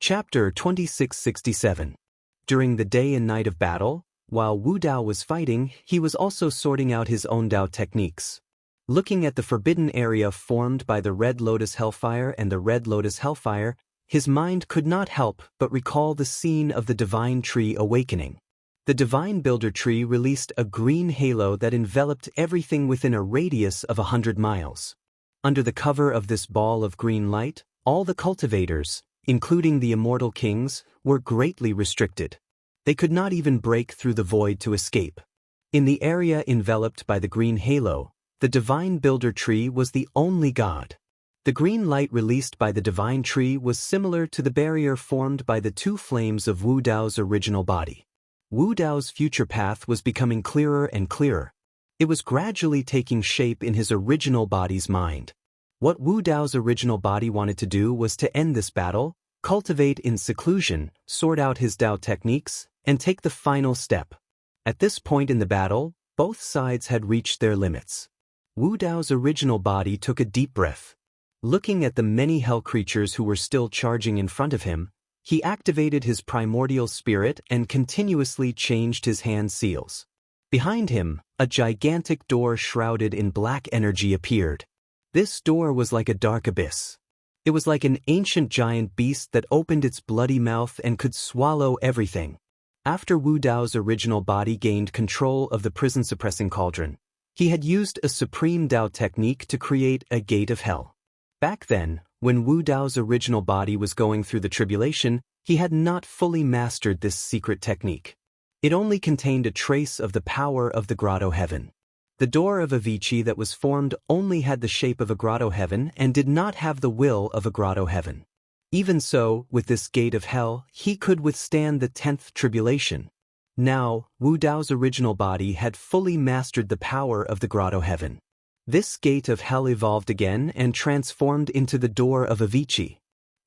Chapter 2667. During the day and night of battle, while Wu Dao was fighting, he was also sorting out his own Dao techniques. Looking at the forbidden area formed by the Red Lotus Hellfire and the Red Lotus Hellfire, his mind could not help but recall the scene of the Divine Tree awakening. The Divine Builder Tree released a green halo that enveloped everything within a radius of 100 miles. Under the cover of this ball of green light, all the cultivators, including the immortal kings, were greatly restricted. They could not even break through the void to escape. In the area enveloped by the green halo, the Divine Builder Tree was the only god. The green light released by the Divine Tree was similar to the barrier formed by the two flames of Wu Dao's original body. Wu Dao's future path was becoming clearer and clearer. It was gradually taking shape in his original body's mind. What Wu Dao's original body wanted to do was to end this battle, cultivate in seclusion, sort out his Dao techniques, and take the final step. At this point in the battle, both sides had reached their limits. Wu Dao's original body took a deep breath. Looking at the many hell creatures who were still charging in front of him, he activated his primordial spirit and continuously changed his hand seals. Behind him, a gigantic door shrouded in black energy appeared. This door was like a dark abyss. It was like an ancient giant beast that opened its bloody mouth and could swallow everything. After Wu Dao's original body gained control of the prison-suppressing cauldron, he had used a supreme Dao technique to create a gate of hell. Back then, when Wu Dao's original body was going through the tribulation, he had not fully mastered this secret technique. It only contained a trace of the power of the grotto heaven. The door of Avicii that was formed only had the shape of a grotto heaven and did not have the will of a grotto heaven. Even so, with this gate of hell, he could withstand the 10th tribulation. Now, Wu Dao's original body had fully mastered the power of the grotto heaven. This gate of hell evolved again and transformed into the door of Avicii.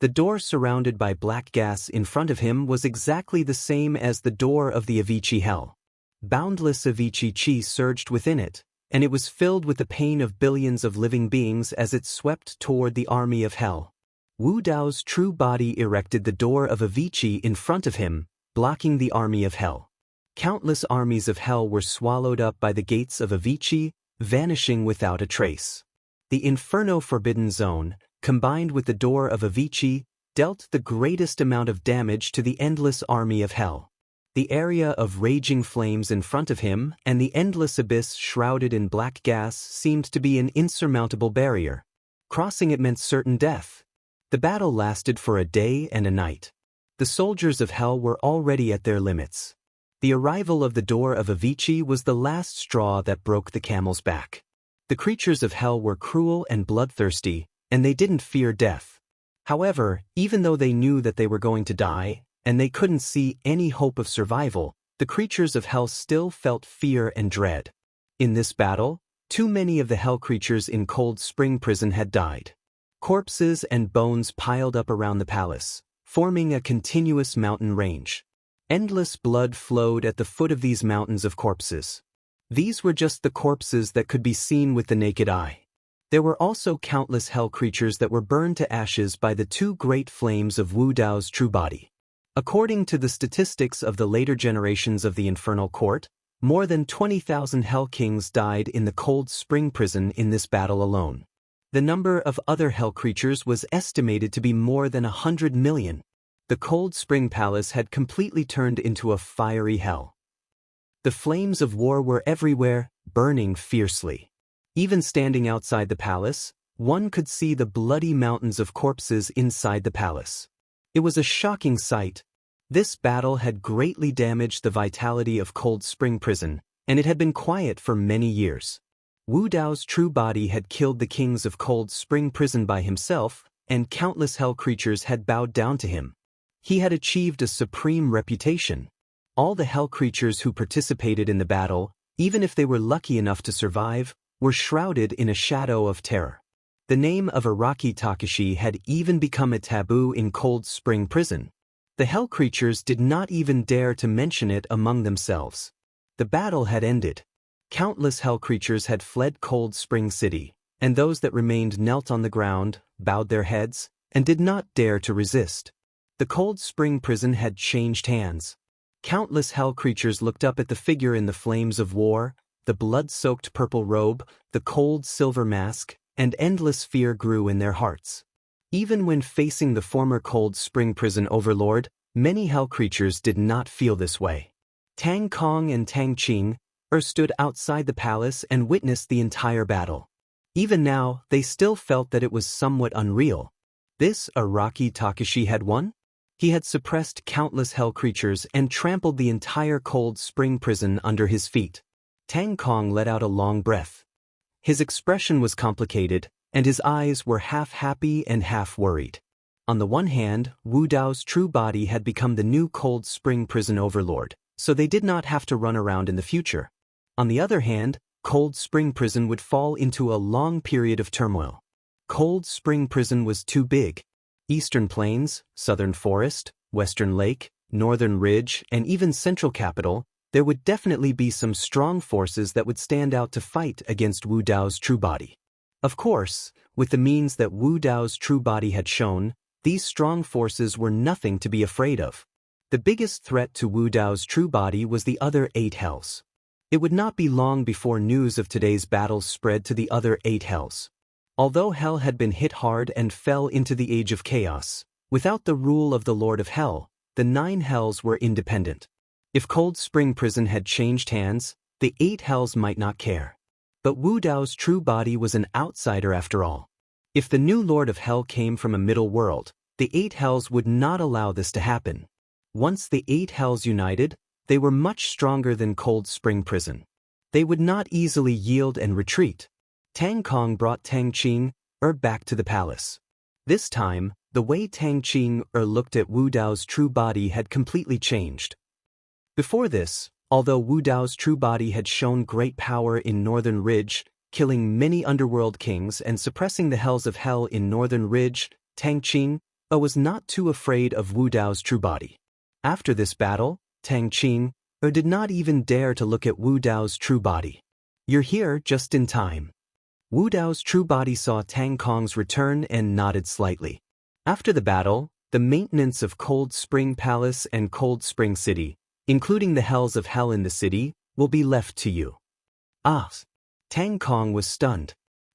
The door surrounded by black gas in front of him was exactly the same as the door of the Avicii hell. Boundless Avicii chi surged within it, and it was filled with the pain of billions of living beings as it swept toward the army of hell. Wu Dao's true body erected the door of Avicii in front of him, blocking the army of hell. Countless armies of hell were swallowed up by the gates of Avicii, vanishing without a trace. The Inferno Forbidden Zone, combined with the door of Avicii, dealt the greatest amount of damage to the endless army of hell. The area of raging flames in front of him and the endless abyss shrouded in black gas seemed to be an insurmountable barrier. Crossing it meant certain death. The battle lasted for a day and a night. The soldiers of hell were already at their limits. The arrival of the door of Avicii was the last straw that broke the camel's back. The creatures of hell were cruel and bloodthirsty, and they didn't fear death. However, even though they knew that they were going to die, and they couldn't see any hope of survival, the creatures of hell still felt fear and dread. In this battle, too many of the hell creatures in Cold Spring Prison had died. Corpses and bones piled up around the palace, forming a continuous mountain range. Endless blood flowed at the foot of these mountains of corpses. These were just the corpses that could be seen with the naked eye. There were also countless hell creatures that were burned to ashes by the two great flames of Wu Dao's true body. According to the statistics of the later generations of the Infernal Court, more than 20,000 Hell Kings died in the Cold Spring Prison in this battle alone. The number of other hell creatures was estimated to be more than 100 million. The Cold Spring Palace had completely turned into a fiery hell. The flames of war were everywhere, burning fiercely. Even standing outside the palace, one could see the bloody mountains of corpses inside the palace. It was a shocking sight. This battle had greatly damaged the vitality of Cold Spring Prison, and it had been quiet for many years. Wu Dao's true body had killed the kings of Cold Spring Prison by himself, and countless hell creatures had bowed down to him. He had achieved a supreme reputation. All the hell creatures who participated in the battle, even if they were lucky enough to survive, were shrouded in a shadow of terror. The name of Araki Takashi had even become a taboo in Cold Spring Prison. The hell creatures did not even dare to mention it among themselves. The battle had ended. Countless hell creatures had fled Cold Spring City, and those that remained knelt on the ground, bowed their heads, and did not dare to resist. The cold spring prison had changed hands. Countless hell creatures looked up at the figure in the flames of war, the blood-soaked purple robe, the cold silver mask, and endless fear grew in their hearts. Even when facing the former cold spring prison overlord, many hell creatures did not feel this way. Tang Kong and Tang Qing stood outside the palace and witnessed the entire battle. Even now, they still felt that it was somewhat unreal. This Araki Takashi had won? He had suppressed countless hell creatures and trampled the entire cold spring prison under his feet. Tang Kong let out a long breath. His expression was complicated, and his eyes were half happy and half worried. On the one hand, Wu Dao's true body had become the new cold spring prison overlord, so they did not have to run around in the future. On the other hand, Cold Spring Prison would fall into a long period of turmoil. Cold Spring Prison was too big. Eastern Plains, Southern Forest, Western Lake, Northern Ridge, and even Central Capital, there would definitely be some strong forces that would stand out to fight against Wu Dao's true body. Of course, with the means that Wu Dao's true body had shown, these strong forces were nothing to be afraid of. The biggest threat to Wu Dao's true body was the other 8 hells. It would not be long before news of today's battles spread to the other 8 hells. Although hell had been hit hard and fell into the age of chaos, without the rule of the Lord of Hell, the 9 hells were independent. If Cold Spring Prison had changed hands, the 8 hells might not care. But Wu Dao's true body was an outsider after all. If the new Lord of Hell came from a middle world, the 8 hells would not allow this to happen. Once the 8 hells united, they were much stronger than Cold Spring Prison. They would not easily yield and retreat. Tang Kong brought Tang Qing back to the palace. This time, the way Tang Qing looked at Wu Dao's true body had completely changed. Before this, although Wu Dao's true body had shown great power in Northern Ridge, killing many underworld kings and suppressing the hells of hell in Northern Ridge, Tang Qing was not too afraid of Wu Dao's true body. After this battle, Tang Qing did not even dare to look at Wu Dao's true body. "You're here just in time." Wu Dao's true body saw Tang Kong's return and nodded slightly. After the battle, the maintenance of Cold Spring Palace and Cold Spring City, including the hells of hell in the city, will be left to you. Ah! Tang Kong was stunned.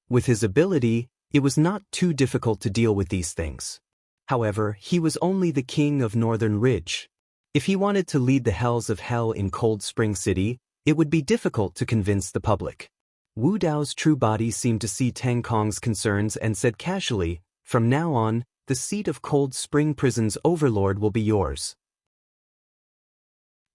With his ability, it was not too difficult to deal with these things. However, he was only the king of Northern Ridge. If he wanted to lead the hells of hell in Cold Spring City, it would be difficult to convince the public. Wu Dao's true body seemed to see Tang Kong's concerns and said casually, "From now on, the seat of Cold Spring Prison's overlord will be yours."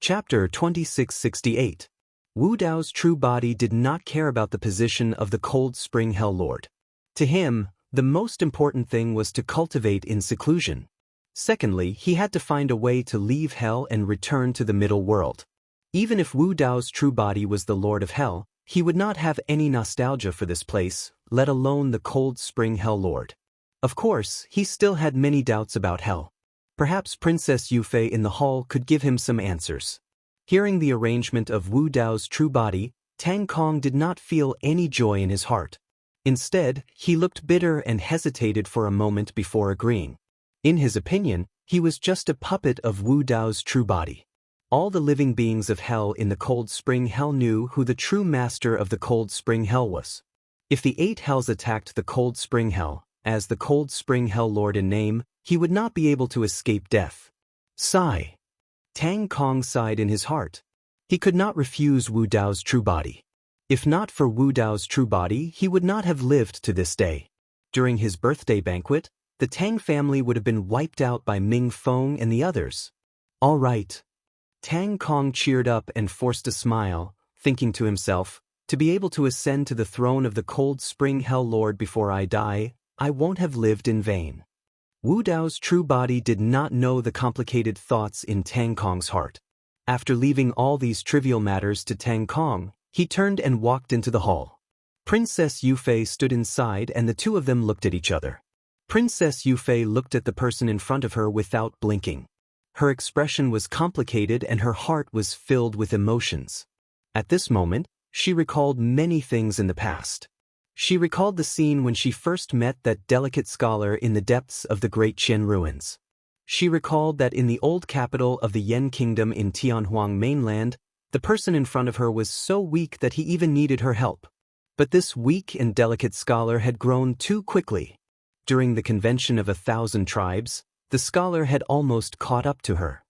Chapter 2668. Wu Dao's true body did not care about the position of the Cold Spring Hell Lord. To him, the most important thing was to cultivate in seclusion. Secondly, he had to find a way to leave hell and return to the middle world. Even if Wu Dao's true body was the Lord of Hell, he would not have any nostalgia for this place, let alone the Cold Spring Hell Lord. Of course, he still had many doubts about hell. Perhaps Princess Yufei in the hall could give him some answers. Hearing the arrangement of Wu Dao's true body, Tang Kong did not feel any joy in his heart. Instead, he looked bitter and hesitated for a moment before agreeing. In his opinion, he was just a puppet of Wu Dao's true body. All the living beings of hell in the Cold Spring Hell knew who the true master of the Cold Spring Hell was. If the 8 hells attacked the Cold Spring Hell, as the Cold Spring Hell Lord in name, he would not be able to escape death. Sigh. Tang Kong sighed in his heart. He could not refuse Wu Dao's true body. If not for Wu Dao's true body, he would not have lived to this day. During his birthday banquet, the Tang family would have been wiped out by Ming Feng and the others. All right. Tang Kong cheered up and forced a smile, thinking to himself, to be able to ascend to the throne of the Cold Spring Hell Lord before I die, I won't have lived in vain. Wu Dao's true body did not know the complicated thoughts in Tang Kong's heart. After leaving all these trivial matters to Tang Kong, he turned and walked into the hall. Princess Yufei stood inside and the two of them looked at each other. Princess Yufei looked at the person in front of her without blinking. Her expression was complicated and her heart was filled with emotions. At this moment, she recalled many things in the past. She recalled the scene when she first met that delicate scholar in the depths of the Great Qian ruins. She recalled that in the old capital of the Yen Kingdom in Tianhuang mainland, the person in front of her was so weak that he even needed her help. But this weak and delicate scholar had grown too quickly. During the convention of 1,000 tribes, the scholar had almost caught up to her.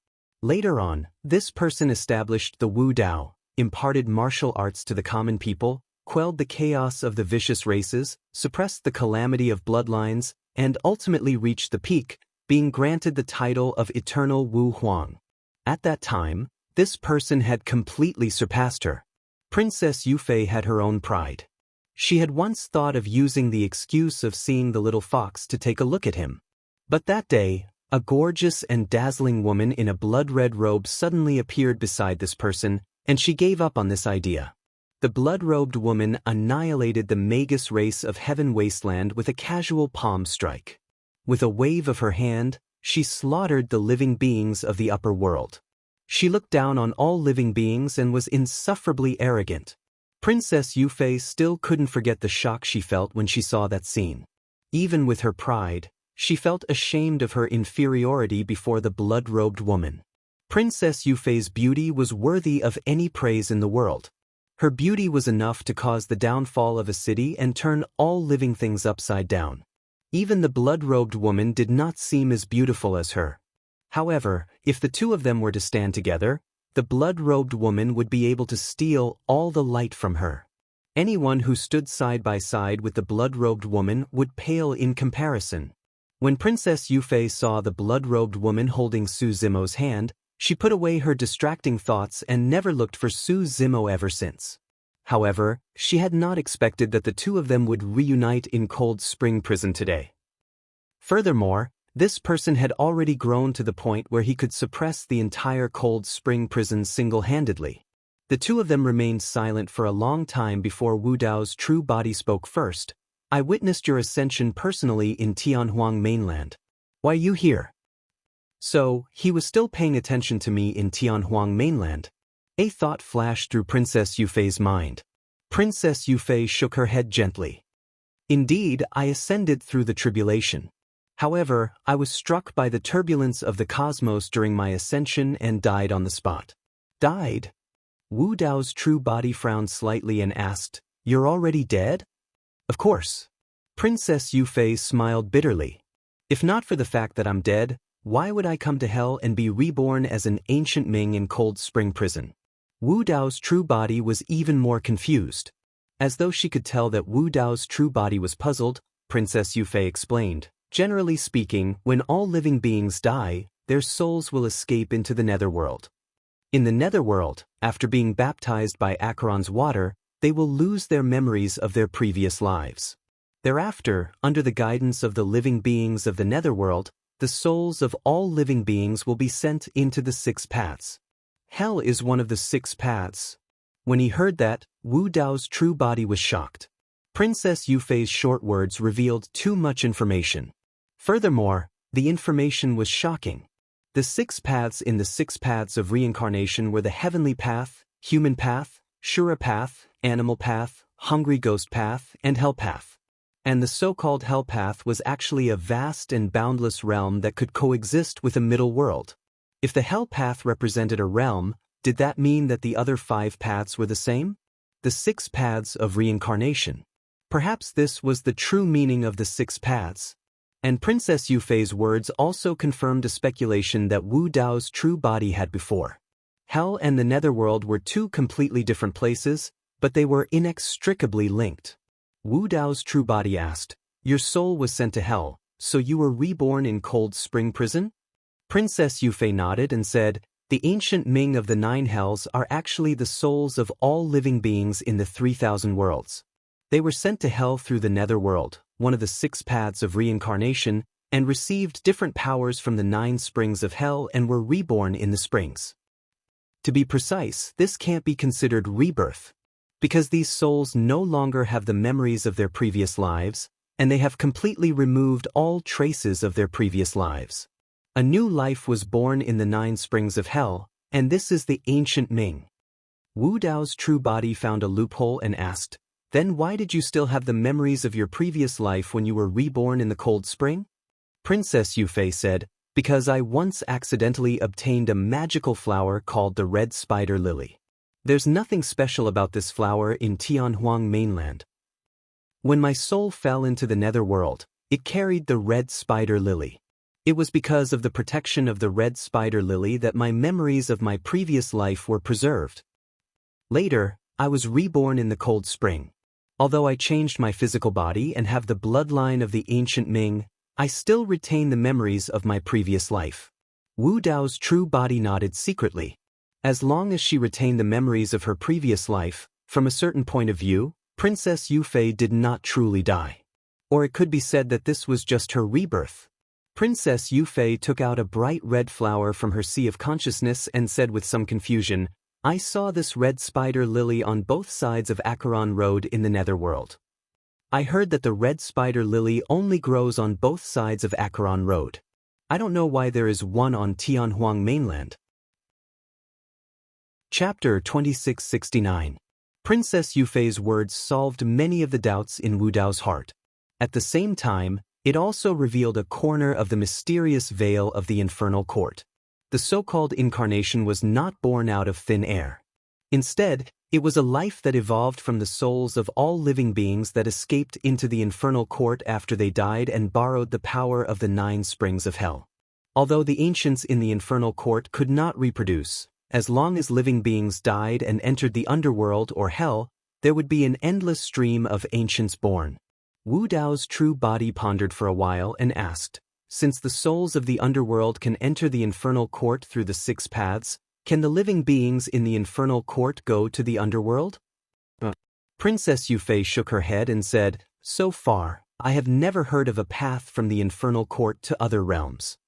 Later on, this person established the Wu Dao, imparted martial arts to the common people, quelled the chaos of the vicious races, suppressed the calamity of bloodlines, and ultimately reached the peak, being granted the title of Eternal Wu Huang. At that time, this person had completely surpassed her. Princess Yufei had her own pride. She had once thought of using the excuse of seeing the little fox to take a look at him. But that day, a gorgeous and dazzling woman in a blood-red robe suddenly appeared beside this person, and she gave up on this idea. The blood-robed woman annihilated the Magus race of Heaven Wasteland with a casual palm strike. With a wave of her hand, she slaughtered the living beings of the upper world. She looked down on all living beings and was insufferably arrogant. Princess Yufei still couldn't forget the shock she felt when she saw that scene. Even with her pride, she felt ashamed of her inferiority before the blood-robed woman. Princess Yufei's beauty was worthy of any praise in the world. Her beauty was enough to cause the downfall of a city and turn all living things upside down. Even the blood-robed woman did not seem as beautiful as her. However, if the two of them were to stand together, the blood-robed woman would be able to steal all the light from her. Anyone who stood side by side with the blood-robed woman would pale in comparison. When Princess Yufei saw the blood-robed woman holding Su Zimo's hand, she put away her distracting thoughts and never looked for Su Zimo ever since. However, she had not expected that the two of them would reunite in Cold Spring Prison today. Furthermore, this person had already grown to the point where he could suppress the entire Cold Spring Prison single-handedly. The two of them remained silent for a long time before Wu Dao's true body spoke first. "I witnessed your ascension personally in Tianhuang mainland. Why are you here?" So, he was still paying attention to me in Tianhuang mainland. A thought flashed through Princess Yufei's mind. Princess Yufei shook her head gently. "Indeed, I ascended through the tribulation. However, I was struck by the turbulence of the cosmos during my ascension and died on the spot." "Died?" Wu Dao's true body frowned slightly and asked, "You're already dead?" "Of course." Princess Yufei smiled bitterly. "If not for the fact that I'm dead, why would I come to hell and be reborn as an ancient Ming in Cold Spring Prison?" Wu Dao's true body was even more confused. As though she could tell that Wu Dao's true body was puzzled, Princess Yufei explained, "Generally speaking, when all living beings die, their souls will escape into the netherworld. In the netherworld, after being baptized by Acheron's water, they will lose their memories of their previous lives. Thereafter, under the guidance of the living beings of the netherworld, the souls of all living beings will be sent into the 6 paths. Hell is one of the 6 paths." When he heard that, Wu Dao's true body was shocked. Princess Yufei's short words revealed too much information. Furthermore, the information was shocking. The 6 paths in the 6 paths of reincarnation were the heavenly path, human path, Shura path, animal path, hungry ghost path, and hell path. And the so-called hell path was actually a vast and boundless realm that could coexist with a middle world. If the hell path represented a realm, did that mean that the other 5 paths were the same? The 6 paths of reincarnation. Perhaps this was the true meaning of the 6 paths. And Princess Yufei's words also confirmed a speculation that Wu Dao's true body had before. Hell and the netherworld were 2 completely different places, but they were inextricably linked. Wu Dao's true body asked, "Your soul was sent to hell, so you were reborn in Cold Spring Prison?" Princess Yufei nodded and said, "The ancient Ming of the 9 hells are actually the souls of all living beings in the 3,000 worlds. They were sent to hell through the netherworld, one of the 6 paths of reincarnation, and received different powers from the 9 springs of hell and were reborn in the springs. To be precise, this can't be considered rebirth, because these souls no longer have the memories of their previous lives, and they have completely removed all traces of their previous lives. A new life was born in the 9 springs of hell, and this is the ancient Ming." Wu Dao's true body found a loophole and asked, "Then why did you still have the memories of your previous life when you were reborn in the cold spring?" Princess Yufei said, because I once accidentally obtained a magical flower called the red spider lily. There's nothing special about this flower in Tianhuang mainland. When my soul fell into the netherworld, it carried the red spider lily. It was because of the protection of the red spider lily that my memories of my previous life were preserved. Later, I was reborn in the cold spring. Although I changed my physical body and have the bloodline of the ancient Ming, I still retain the memories of my previous life. Wu Dao's true body nodded secretly. As long as she retained the memories of her previous life, from a certain point of view, Princess Yufei did not truly die. Or it could be said that this was just her rebirth. Princess Yufei took out a bright red flower from her sea of consciousness and said with some confusion, "I saw this red spider lily on both sides of Acheron Road in the netherworld. I heard that the red spider lily only grows on both sides of Acheron Road. I don't know why there is one on Tianhuang mainland." Chapter 2669. Princess Yufei's words solved many of the doubts in Wu Dao's heart. At the same time, it also revealed a corner of the mysterious veil of the infernal court. The so-called incarnation was not born out of thin air. Instead, it was a life that evolved from the souls of all living beings that escaped into the infernal court after they died and borrowed the power of the 9 springs of hell. Although the ancients in the infernal court could not reproduce, as long as living beings died and entered the underworld or hell, there would be an endless stream of ancients born. Wu Dao's true body pondered for a while and asked, "Since the souls of the underworld can enter the infernal court through the 6 paths, can the living beings in the infernal court go to the underworld?" Princess Yufei shook her head and said, "So far, I have never heard of a path from the infernal court to other realms.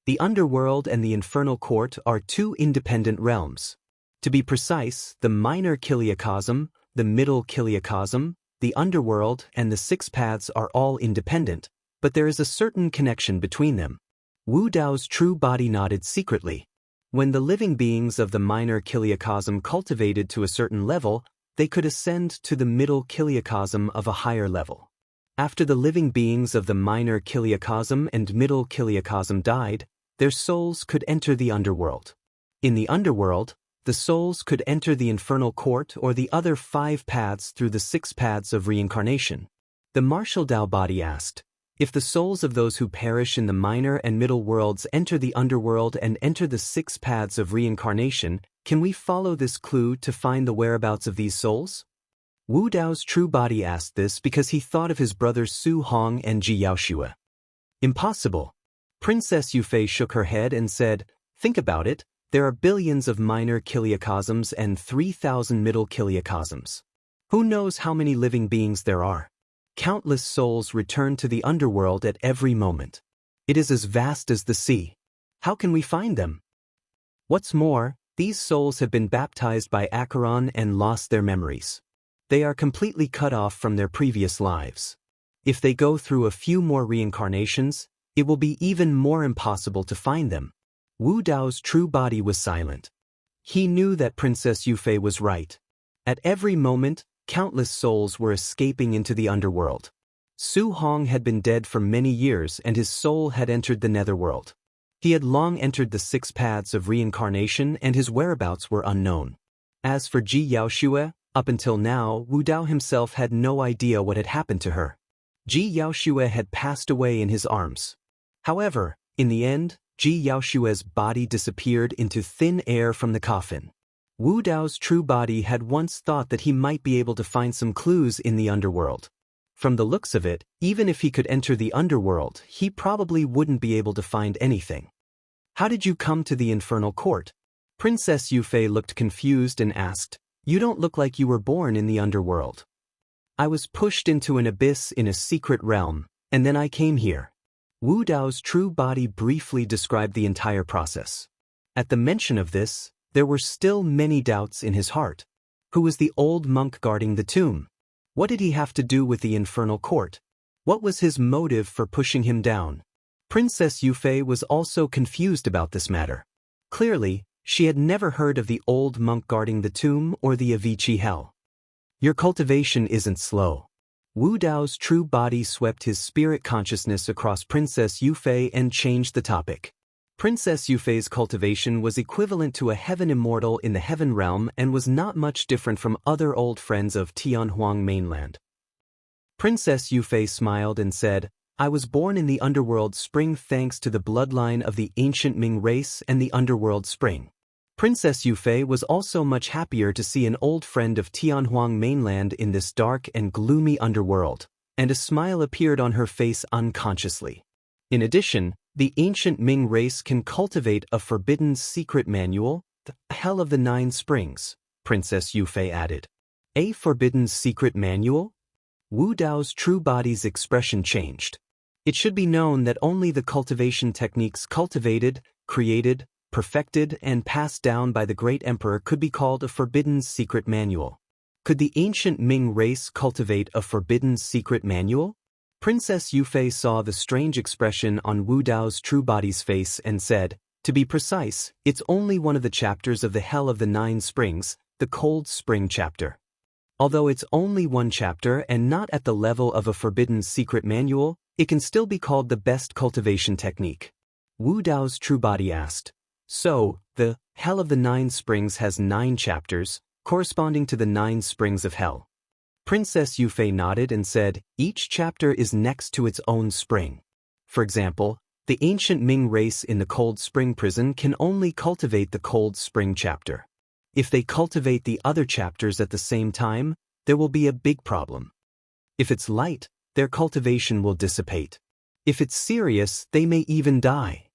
The underworld and the infernal court are 2 independent realms. To be precise, the minor kiliacosm, the middle kiliacosm, the underworld, and the 6 paths are all independent, but there is a certain connection between them." Wu Dao's true body nodded secretly. When the living beings of the minor kiliacosm cultivated to a certain level, they could ascend to the middle kiliacosm of a higher level. After the living beings of the minor kiliacosm and middle kiliacosm died, their souls could enter the underworld. In the underworld, the souls could enter the infernal court or the other 5 paths through the 6 paths of reincarnation. The martial Dao body asked, "If the souls of those who perish in the minor and middle worlds enter the underworld and enter the 6 paths of reincarnation, can we follow this clue to find the whereabouts of these souls?" Wu Dao's true body asked this because he thought of his brothers Su Hong and Ji Yaoshua. "Impossible." Princess Yufei shook her head and said, "Think about it. There are billions of minor kiliacosms and 3,000 middle kiliacosms. Who knows how many living beings there are? Countless souls return to the underworld at every moment. It is as vast as the sea. How can we find them? What's more, these souls have been baptized by Acheron and lost their memories. They are completely cut off from their previous lives. If they go through a few more reincarnations, it will be even more impossible to find them." Wu Dao's true body was silent. He knew that Princess Yufei was right. At every moment, countless souls were escaping into the underworld. Su Hong had been dead for many years and his soul had entered the netherworld. He had long entered the 6 paths of reincarnation and his whereabouts were unknown. As for Ji Yaoshua, up until now, Wu Dao himself had no idea what had happened to her. Ji Yaoshua had passed away in his arms. However, in the end, Ji Yaoshua's body disappeared into thin air from the coffin. Wu Dao's true body had once thought that he might be able to find some clues in the underworld. From the looks of it, even if he could enter the underworld, he probably wouldn't be able to find anything. "How did you come to the infernal court?" Princess Yufei looked confused and asked, "You don't look like you were born in the underworld." "I was pushed into an abyss in a secret realm, and then I came here." Wu Dao's true body briefly described the entire process. At the mention of this, there were still many doubts in his heart. Who was the old monk guarding the tomb? What did he have to do with the infernal court? What was his motive for pushing him down? Princess Yufei was also confused about this matter. Clearly, she had never heard of the old monk guarding the tomb or the Avicii hell. "Your cultivation isn't slow." Wu Dao's true body swept his spirit consciousness across Princess Yufei and changed the topic. Princess Yufei's cultivation was equivalent to a heaven immortal in the heaven realm and was not much different from other old friends of Tianhuang mainland. Princess Yufei smiled and said, I was born in the underworld spring thanks to the bloodline of the ancient Ming race and the underworld spring. Princess Yufei was also much happier to see an old friend of Tianhuang mainland in this dark and gloomy underworld, and a smile appeared on her face unconsciously. In addition, the ancient Ming race can cultivate a forbidden secret manual, the Hell of the Nine Springs, Princess Yufei added. A forbidden secret manual? Wu Dao's true body's expression changed. It should be known that only the cultivation techniques cultivated, created, perfected, and passed down by the great emperor could be called a forbidden secret manual. Could the ancient Ming race cultivate a forbidden secret manual? Princess Yufei saw the strange expression on Wu Dao's true body's face and said, to be precise, it's only one of the chapters of the Hell of the Nine Springs, the Cold Spring chapter. Although it's only one chapter and not at the level of a forbidden secret manual, it can still be called the best cultivation technique. Wu Dao's true body asked. So, the Hell of the Nine Springs has 9 chapters, corresponding to the 9 springs of hell. Princess Yufei nodded and said, each chapter is next to its own spring. For example, the ancient Ming race in the Cold Spring prison can only cultivate the Cold Spring chapter. If they cultivate the other chapters at the same time, there will be a big problem. If it's light, their cultivation will dissipate. If it's serious, they may even die.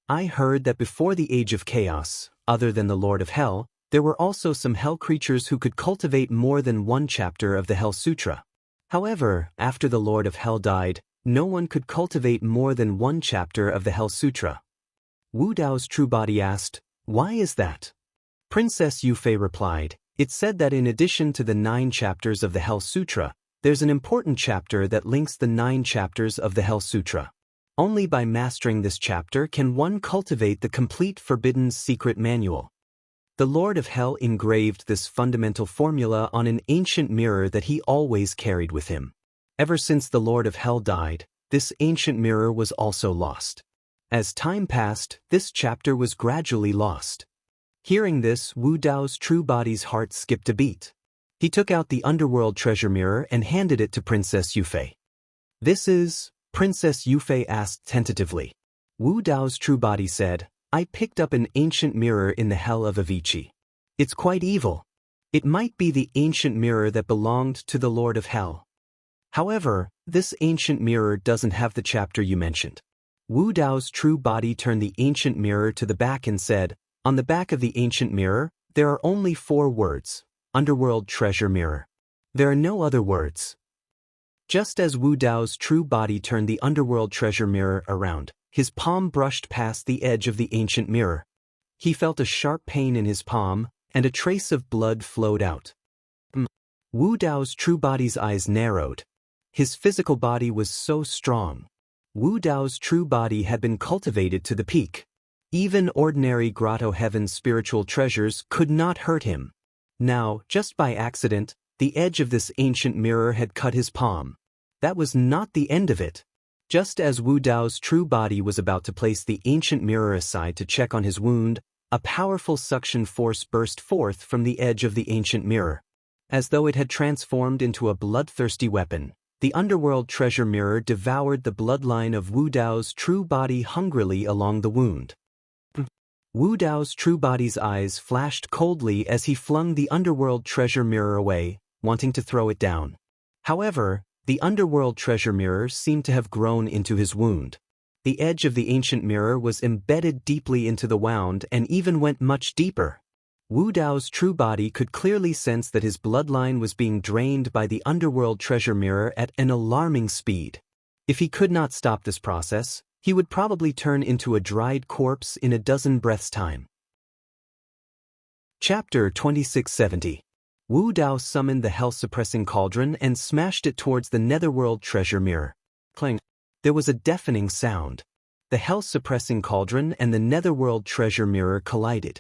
I heard that before the Age of Chaos, other than the Lord of Hell, there were also some hell creatures who could cultivate more than one chapter of the Hell Sutra. However, after the Lord of Hell died, no one could cultivate more than one chapter of the Hell Sutra. Wu Dao's true body asked, why is that? Princess Yufei replied, it's said that in addition to the 9 chapters of the Hell Sutra, there's an important chapter that links the 9 chapters of the Hell Sutra. Only by mastering this chapter can one cultivate the complete forbidden secret manual. The Lord of Hell engraved this fundamental formula on an ancient mirror that he always carried with him. Ever since the Lord of Hell died, this ancient mirror was also lost. As time passed, this chapter was gradually lost. Hearing this, Wu Dao's true body's heart skipped a beat. He took out the underworld treasure mirror and handed it to Princess Yufei. This is? Princess Yufei asked tentatively. Wu Dao's true body said, I picked up an ancient mirror in the Hell of Avicii. It's quite evil. It might be the ancient mirror that belonged to the Lord of Hell. However, this ancient mirror doesn't have the chapter you mentioned. Wu Dao's true body turned the ancient mirror to the back and said, on the back of the ancient mirror, there are only 4 words, Underworld Treasure Mirror. There are no other words. Just as Wu Dao's true body turned the underworld treasure mirror around, his palm brushed past the edge of the ancient mirror. He felt a sharp pain in his palm, and a trace of blood flowed out. Wu Dao's true body's eyes narrowed. His physical body was so strong. Wu Dao's true body had been cultivated to the peak. Even ordinary grotto heaven spiritual treasures could not hurt him. Now, just by accident, the edge of this ancient mirror had cut his palm. That was not the end of it. Just as Wu Dao's true body was about to place the ancient mirror aside to check on his wound, a powerful suction force burst forth from the edge of the ancient mirror. As though it had transformed into a bloodthirsty weapon, the underworld treasure mirror devoured the bloodline of Wu Dao's true body hungrily along the wound. Wu Dao's true body's eyes flashed coldly as he flung the underworld treasure mirror away, wanting to throw it down. However, the underworld treasure mirror seemed to have grown into his wound. The edge of the ancient mirror was embedded deeply into the wound and even went much deeper. Wu Dao's true body could clearly sense that his bloodline was being drained by the underworld treasure mirror at an alarming speed. If he could not stop this process, he would probably turn into a dried corpse in a dozen breaths' time. Chapter 2670. Wu Dao summoned the hell-suppressing cauldron and smashed it towards the netherworld treasure mirror. Clang! There was a deafening sound. The hell-suppressing cauldron and the netherworld treasure mirror collided.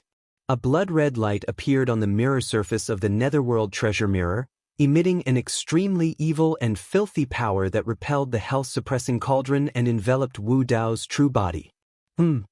A blood-red light appeared on the mirror surface of the netherworld treasure mirror, emitting an extremely evil and filthy power that repelled the hell-suppressing cauldron and enveloped Wu Dao's true body. Wu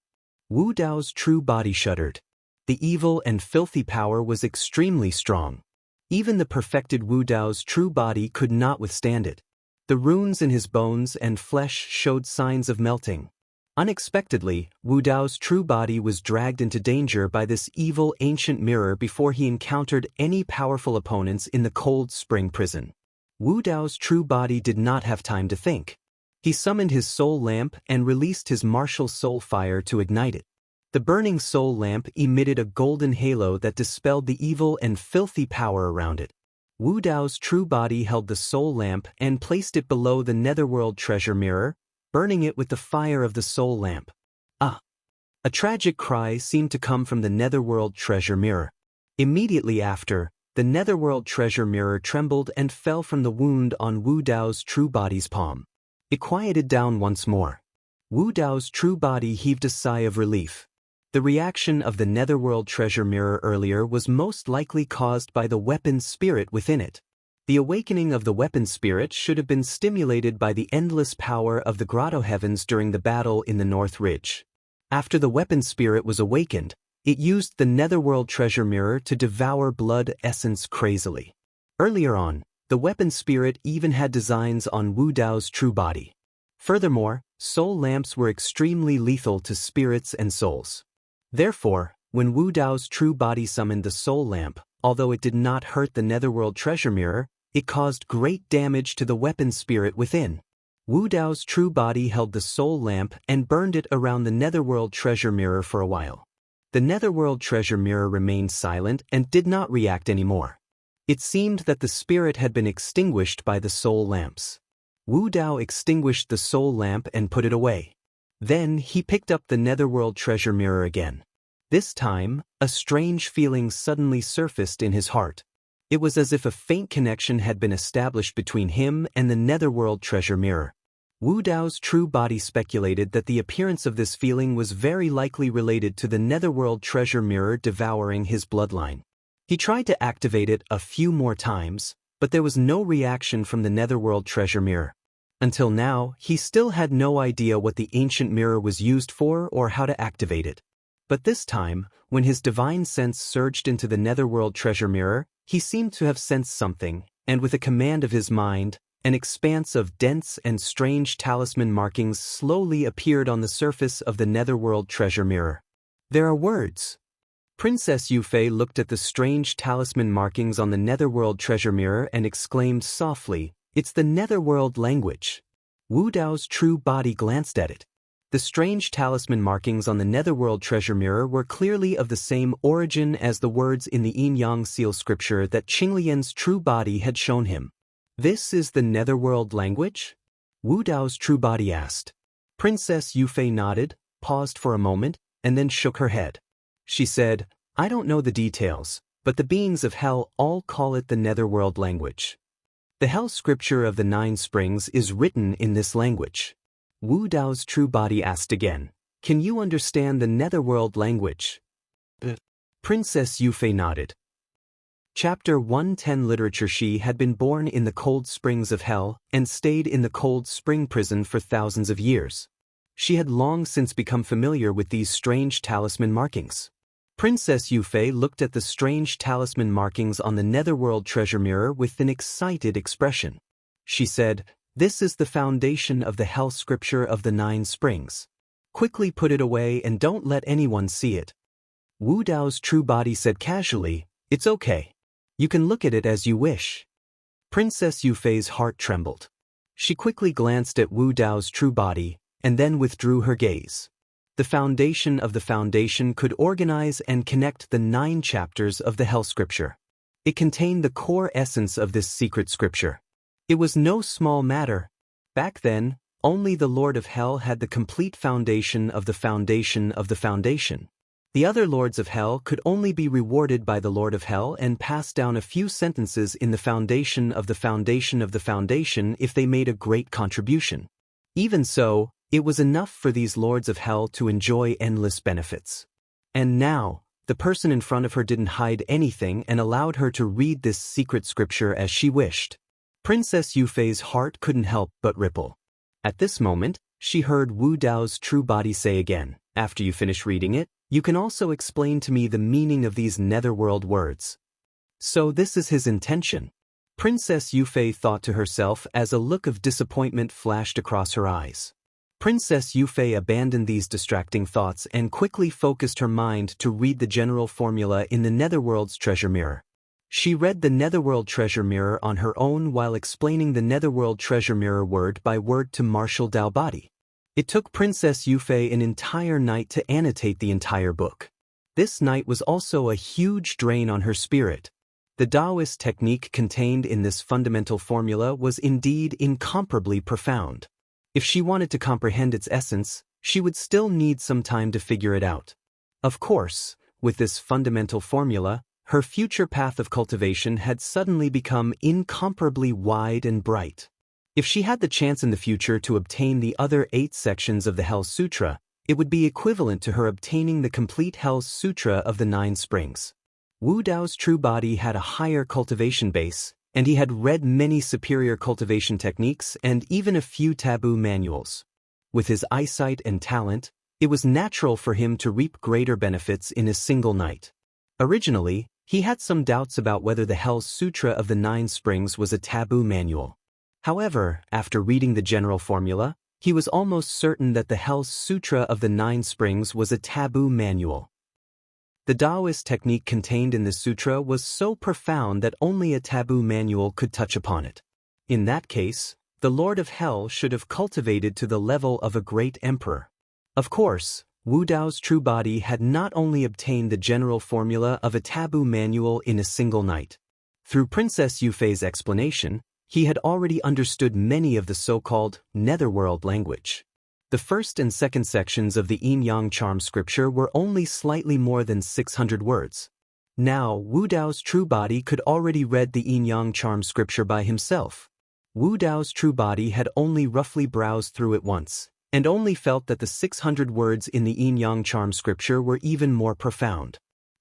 Wu Dao's true body shuddered. The evil and filthy power was extremely strong. Even the perfected Wu Dao's true body could not withstand it. The runes in his bones and flesh showed signs of melting. Unexpectedly, Wu Dao's true body was dragged into danger by this evil ancient mirror before he encountered any powerful opponents in the cold spring prison. Wu Dao's true body did not have time to think. He summoned his soul lamp and released his martial soul fire to ignite it. The burning soul lamp emitted a golden halo that dispelled the evil and filthy power around it. Wu Dao's true body held the soul lamp and placed it below the netherworld treasure mirror, burning it with the fire of the soul lamp. Ah! A tragic cry seemed to come from the netherworld treasure mirror. Immediately after, the netherworld treasure mirror trembled and fell from the wound on Wu Dao's true body's palm. It quieted down once more. Wu Dao's true body heaved a sigh of relief. The reaction of the netherworld treasure mirror earlier was most likely caused by the weapon spirit within it. The awakening of the weapon spirit should have been stimulated by the endless power of the grotto heavens during the battle in the North Ridge. After the weapon spirit was awakened, it used the netherworld treasure mirror to devour blood essence crazily. Earlier on, the weapon spirit even had designs on Wu Dao's true body. Furthermore, soul lamps were extremely lethal to spirits and souls. Therefore, when Wu Dao's true body summoned the soul lamp, although it did not hurt the netherworld treasure mirror, it caused great damage to the weapon spirit within. Wu Dao's true body held the soul lamp and burned it around the netherworld treasure mirror for a while. The netherworld treasure mirror remained silent and did not react anymore. It seemed that the spirit had been extinguished by the soul lamps. Wu Dao extinguished the soul lamp and put it away. Then he picked up the netherworld treasure mirror again. This time, a strange feeling suddenly surfaced in his heart. It was as if a faint connection had been established between him and the netherworld treasure mirror. Wu Dao's true body speculated that the appearance of this feeling was very likely related to the netherworld treasure mirror devouring his bloodline. He tried to activate it a few more times, but there was no reaction from the netherworld treasure mirror. Until now, he still had no idea what the ancient mirror was used for or how to activate it. But this time, when his divine sense surged into the netherworld treasure mirror, he seemed to have sensed something, and with a command of his mind, an expanse of dense and strange talisman markings slowly appeared on the surface of the netherworld treasure mirror. There are words. Princess Yufei looked at the strange talisman markings on the netherworld treasure mirror and exclaimed softly, "It's the netherworld language." Wu Dao's true body glanced at it. The strange talisman markings on the netherworld treasure mirror were clearly of the same origin as the words in the Yin-Yang seal scripture that Qinglian's true body had shown him. "This is the netherworld language?" Wu Dao's true body asked. Princess Yufei nodded, paused for a moment, and then shook her head. She said, "I don't know the details, but the beings of hell all call it the netherworld language. The hell scripture of the 9 springs is written in this language." Wu Dao's true body asked again, "Can you understand the netherworld language?" Princess Yufei nodded. Chapter 110 Literature. She had been born in the cold springs of hell and stayed in the cold spring prison for thousands of years. She had long since become familiar with these strange talisman markings. Princess Yufei looked at the strange talisman markings on the netherworld treasure mirror with an excited expression. She said, "This is the foundation of the hell scripture of the 9 springs. Quickly put it away and don't let anyone see it." Wu Dao's true body said casually, "It's okay. You can look at it as you wish." Princess Yufei's heart trembled. She quickly glanced at Wu Dao's true body, and then withdrew her gaze. The foundation of the foundation could organize and connect the 9 chapters of the hell scripture. It contained the core essence of this secret scripture. It was no small matter. Back then, only the Lord of Hell had the complete foundation of the foundation of the foundation. The other lords of hell could only be rewarded by the Lord of Hell and pass down a few sentences in the foundation of the foundation of the foundation if they made a great contribution. Even so, it was enough for these lords of hell to enjoy endless benefits. And now, the person in front of her didn't hide anything and allowed her to read this secret scripture as she wished. Princess Yufei's heart couldn't help but ripple. At this moment, she heard Wu Dao's true body say again, After you finish reading it, you can also explain to me the meaning of these netherworld words. So this is his intention. Princess Yufei thought to herself as a look of disappointment flashed across her eyes. Princess Yufei abandoned these distracting thoughts and quickly focused her mind to read the general formula in the Netherworld's treasure mirror. She read the Netherworld treasure mirror on her own while explaining the Netherworld treasure mirror word by word to Marshal Daobadi. It took Princess Yufei an entire night to annotate the entire book. This night was also a huge drain on her spirit. The Taoist technique contained in this fundamental formula was indeed incomparably profound. If she wanted to comprehend its essence, she would still need some time to figure it out. Of course, with this fundamental formula, her future path of cultivation had suddenly become incomparably wide and bright. If she had the chance in the future to obtain the other 8 sections of the Hell Sutra, it would be equivalent to her obtaining the complete Hell Sutra of the 9 Springs. Wu Dao's true body had a higher cultivation base, and he had read many superior cultivation techniques and even a few taboo manuals. With his eyesight and talent, it was natural for him to reap greater benefits in a single night. Originally, he had some doubts about whether the Hell Sutra of the 9 Springs was a taboo manual. However, after reading the general formula, he was almost certain that the Hell Sutra of the 9 Springs was a taboo manual. The Taoist technique contained in the sutra was so profound that only a taboo manual could touch upon it. In that case, the Lord of Hell should have cultivated to the level of a great emperor. Of course, Wu Dao's true body had not only obtained the general formula of a taboo manual in a single night. Through Princess Yufei's explanation, he had already understood many of the so-called netherworld language. The first and second sections of the Yin-Yang Charm scripture were only slightly more than 600 words. Now, Wu Dao's true body could already read the Yin-Yang Charm scripture by himself. Wu Dao's true body had only roughly browsed through it once, and only felt that the 600 words in the Yin-Yang Charm scripture were even more profound.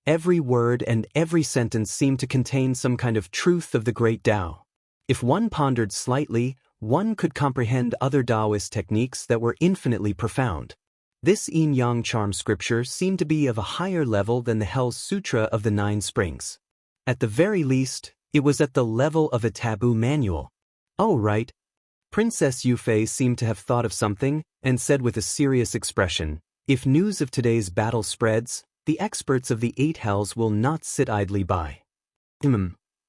Every word and every sentence seemed to contain some kind of truth of the great Tao. If one pondered slightly, one could comprehend other Taoist techniques that were infinitely profound. This Yin-Yang Charm scripture seemed to be of a higher level than the Hell Sutra of the 9 Springs. At the very least, it was at the level of a taboo manual. Oh, right. Princess Yufei seemed to have thought of something, and said with a serious expression, "If news of today's battle spreads, the experts of the 8 hells will not sit idly by."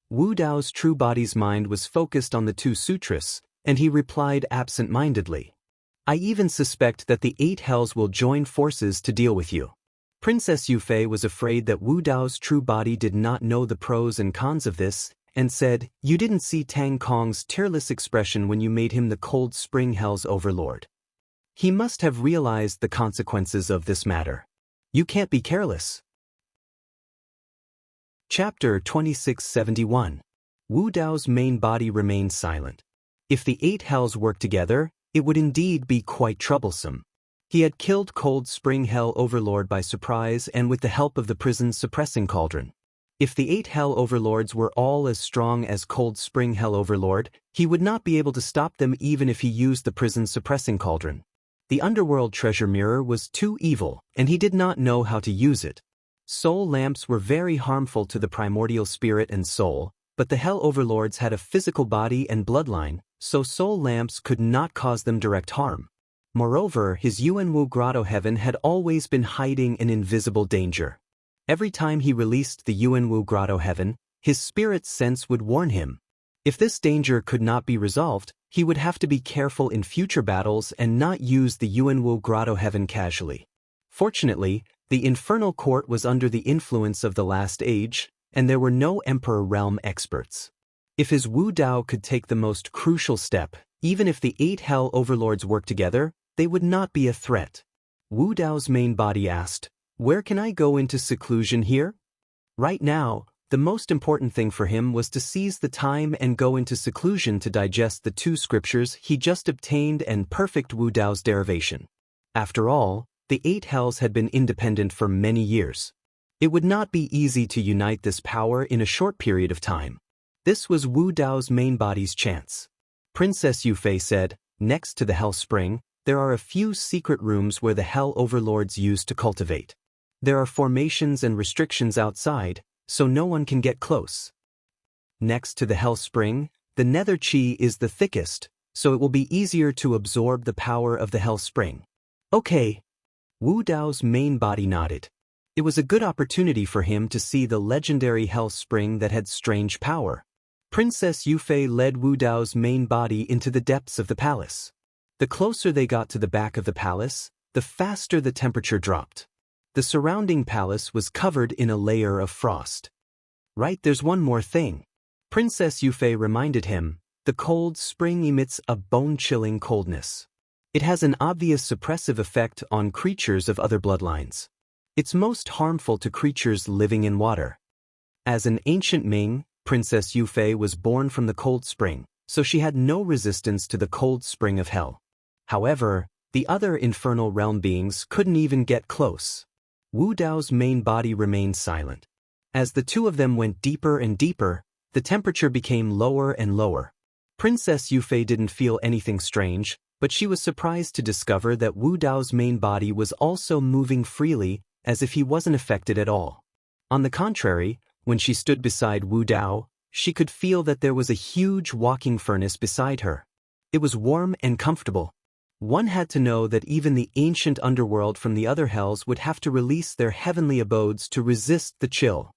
Wu Dao's true body's mind was focused on the 2 sutras, and he replied absent-mindedly, "I even suspect that the 8 hells will join forces to deal with you." Princess Yufei was afraid that Wu Dao's true body did not know the pros and cons of this, and said, "You didn't see Tang Kong's tearless expression when you made him the Cold Spring Hell's overlord. He must have realized the consequences of this matter. You can't be careless." Chapter 2671. Wu Dao's main body remained silent. If the 8 hells worked together, it would indeed be quite troublesome. He had killed Cold Spring Hell Overlord by surprise and with the help of the prison's suppressing cauldron. If the 8 Hell Overlords were all as strong as Cold Spring Hell Overlord, he would not be able to stop them even if he used the prison's suppressing cauldron. The underworld treasure mirror was too evil, and he did not know how to use it. Soul lamps were very harmful to the primordial spirit and soul, but the Hell Overlords had a physical body and bloodline, so soul lamps could not cause them direct harm. Moreover, his Yuanwu Grotto Heaven had always been hiding an invisible danger. Every time he released the Yuanwu Grotto Heaven, his spirit's sense would warn him. If this danger could not be resolved, he would have to be careful in future battles and not use the Yuanwu Grotto Heaven casually. Fortunately, the Infernal Court was under the influence of the Last Age, and there were no Emperor Realm experts. If his Wu Dao could take the most crucial step, even if the 8 Hell Overlords worked together, they would not be a threat. Wu Dao's main body asked, "Where can I go into seclusion here?" Right now, the most important thing for him was to seize the time and go into seclusion to digest the 2 scriptures he just obtained and perfect Wu Dao's derivation. After all, the 8 hells had been independent for many years. It would not be easy to unite this power in a short period of time. This was Wu Dao's main body's chance. Princess Yufei said, "Next to the Hell Spring, there are a few secret rooms where the Hell Overlords used to cultivate. There are formations and restrictions outside, so no one can get close. Next to the Hell Spring, the Nether Chi is the thickest, so it will be easier to absorb the power of the Hell Spring. Okay. Wu Dao's main body nodded. It was a good opportunity for him to see the legendary Hell Spring that had strange power. Princess Yufei led Wu Dao's main body into the depths of the palace. The closer they got to the back of the palace, the faster the temperature dropped. The surrounding palace was covered in a layer of frost. Right, there's one more thing. Princess Yufei reminded him, the cold spring emits a bone-chilling coldness. It has an obvious suppressive effect on creatures of other bloodlines. It's most harmful to creatures living in water. As an ancient Ming, Princess Yufei was born from the cold spring, so she had no resistance to the cold spring of hell. However, the other infernal realm beings couldn't even get close. Wu Dao's main body remained silent. As the two of them went deeper and deeper, the temperature became lower and lower. Princess Yufei didn't feel anything strange, but she was surprised to discover that Wu Dao's main body was also moving freely, as if he wasn't affected at all. On the contrary, when she stood beside Wu Dao, she could feel that there was a huge walking furnace beside her. It was warm and comfortable. One had to know that even the ancient underworld from the other hells would have to release their heavenly abodes to resist the chill.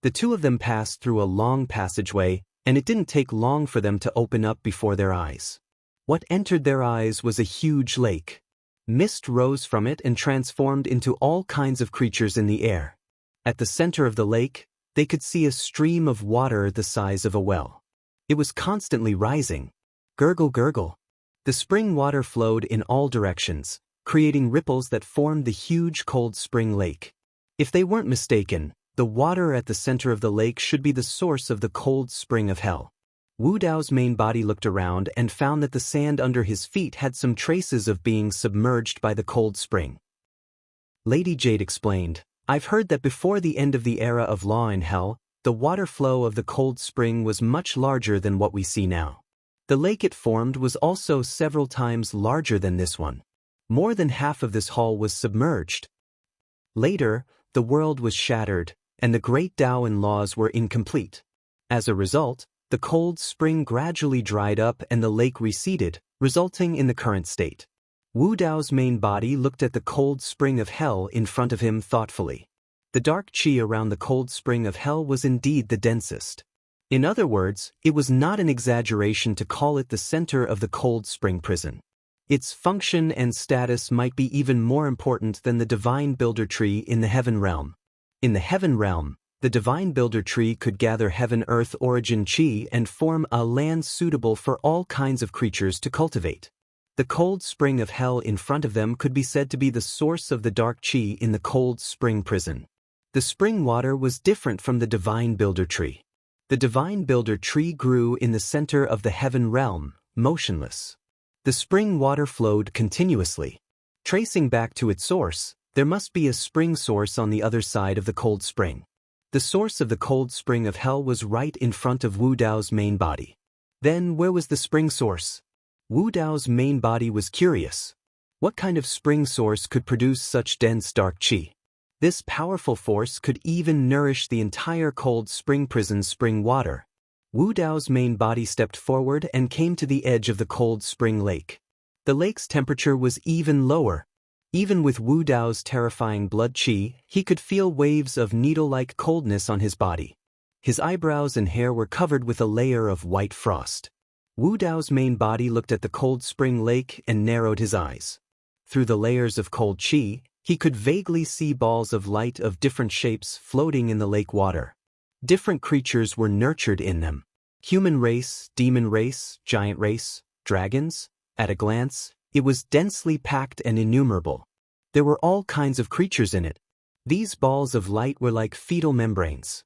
The two of them passed through a long passageway, and it didn't take long for them to open up before their eyes. What entered their eyes was a huge lake. Mist rose from it and transformed into all kinds of creatures in the air. At the center of the lake, they could see a stream of water the size of a well. It was constantly rising. Gurgle, gurgle. The spring water flowed in all directions, creating ripples that formed the huge cold spring lake. If they weren't mistaken, the water at the center of the lake should be the source of the cold spring of hell. Wu Dao's main body looked around and found that the sand under his feet had some traces of being submerged by the cold spring. Lady Jade explained, I've heard that before the end of the era of law in hell, the water flow of the cold spring was much larger than what we see now. The lake it formed was also several times larger than this one. More than half of this hall was submerged. Later, the world was shattered, and the great Tao and laws were incomplete. As a result, the cold spring gradually dried up and the lake receded, resulting in the current state. Wu Dao's main body looked at the cold spring of hell in front of him thoughtfully. The dark qi around the cold spring of hell was indeed the densest. In other words, it was not an exaggeration to call it the center of the cold spring prison. Its function and status might be even more important than the divine builder tree in the heaven realm. In the heaven realm, the divine builder tree could gather heaven-earth origin qi and form a land suitable for all kinds of creatures to cultivate. The cold spring of hell in front of them could be said to be the source of the dark qi in the cold spring prison. The spring water was different from the divine builder tree. The divine builder tree grew in the center of the heaven realm, motionless. The spring water flowed continuously. Tracing back to its source, there must be a spring source on the other side of the cold spring. The source of the cold spring of hell was right in front of Wu Dao's main body. Then where was the spring source? Wu Dao's main body was curious. What kind of spring source could produce such dense dark qi? This powerful force could even nourish the entire cold spring prison's spring water. Wu Dao's main body stepped forward and came to the edge of the cold spring lake. The lake's temperature was even lower. Even with Wu Dao's terrifying blood qi, he could feel waves of needle-like coldness on his body. His eyebrows and hair were covered with a layer of white frost. Wu Dao's main body looked at the cold spring lake and narrowed his eyes. Through the layers of cold qi, he could vaguely see balls of light of different shapes floating in the lake water. Different creatures were nurtured in them. Human race, demon race, giant race, dragons. At a glance, it was densely packed and innumerable. There were all kinds of creatures in it. These balls of light were like fetal membranes.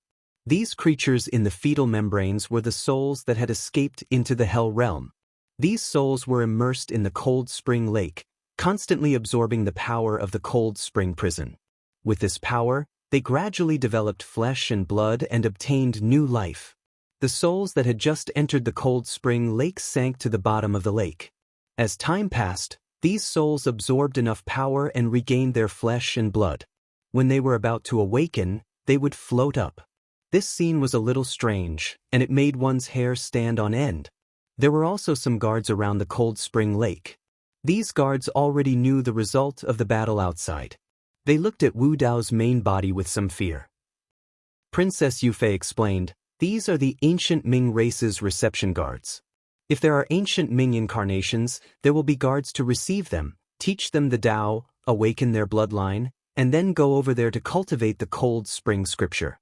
These creatures in the fetal membranes were the souls that had escaped into the hell realm. These souls were immersed in the cold spring lake, constantly absorbing the power of the cold spring prison. With this power, they gradually developed flesh and blood and obtained new life. The souls that had just entered the cold spring lake sank to the bottom of the lake. As time passed, These souls absorbed enough power and regained their flesh and blood. When they were about to awaken, they would float up. This scene was a little strange, and it made one's hair stand on end. There were also some guards around the cold spring lake. These guards already knew the result of the battle outside. They looked at Wu Dao's main body with some fear. Princess Yufei explained, "These are the ancient Ming race's reception guards. If there are ancient Ming incarnations, there will be guards to receive them, teach them the Tao, awaken their bloodline, and then go over there to cultivate the cold spring scripture."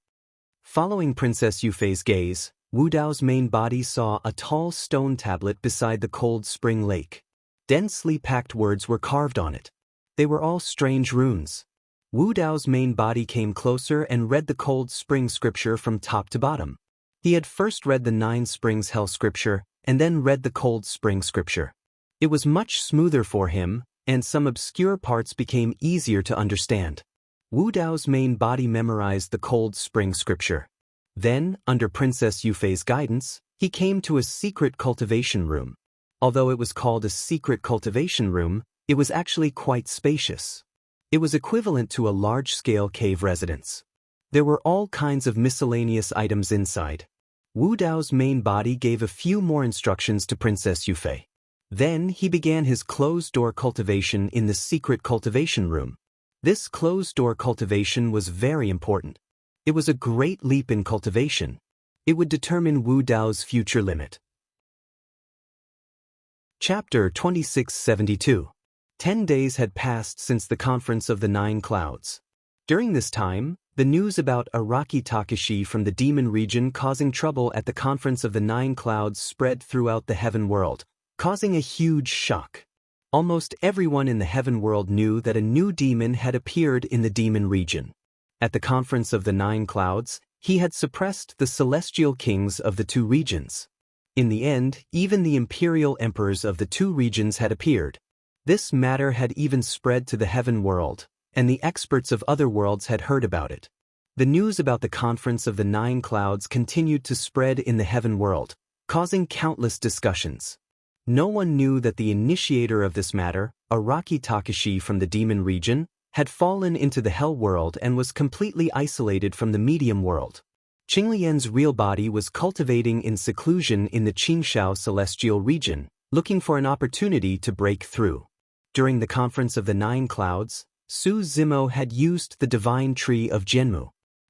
Following Princess Yufei's gaze, Wu Dao's main body saw a tall stone tablet beside the cold spring lake. Densely packed words were carved on it. They were all strange runes. Wu Dao's main body came closer and read the cold spring scripture from top to bottom. He had first read the 9 springs hell scripture, and then read the cold spring scripture. It was much smoother for him, and some obscure parts became easier to understand. Wu Dao's main body memorized the cold spring scripture. Then, under Princess Yufei's guidance, he came to a secret cultivation room. Although it was called a secret cultivation room, it was actually quite spacious. It was equivalent to a large-scale cave residence. There were all kinds of miscellaneous items inside. Wu Dao's main body gave a few more instructions to Princess Yufei. Then he began his closed-door cultivation in the secret cultivation room. This closed-door cultivation was very important. It was a great leap in cultivation. It would determine Wu Dao's future limit. Chapter 2672. 10 days had passed since the Conference of the 9 Clouds. During this time, the news about Araki Takeshi from the demon region causing trouble at the Conference of the 9 Clouds spread throughout the heaven world, causing a huge shock. Almost everyone in the heaven world knew that a new demon had appeared in the demon region. At the Conference of the 9 Clouds, he had suppressed the celestial kings of the 2 regions. In the end, even the imperial emperors of the 2 regions had appeared. This matter had even spread to the heaven world, and the experts of other worlds had heard about it. The news about the Conference of the 9 Clouds continued to spread in the heaven world, causing countless discussions. No one knew that the initiator of this matter, Araki Takeshi from the demon region, had fallen into the hell world and was completely isolated from the medium world. Qinglian's real body was cultivating in seclusion in the Qingshao celestial region, looking for an opportunity to break through. During the Conference of the 9 Clouds, Su Zimo had used the divine tree of Zhenmu.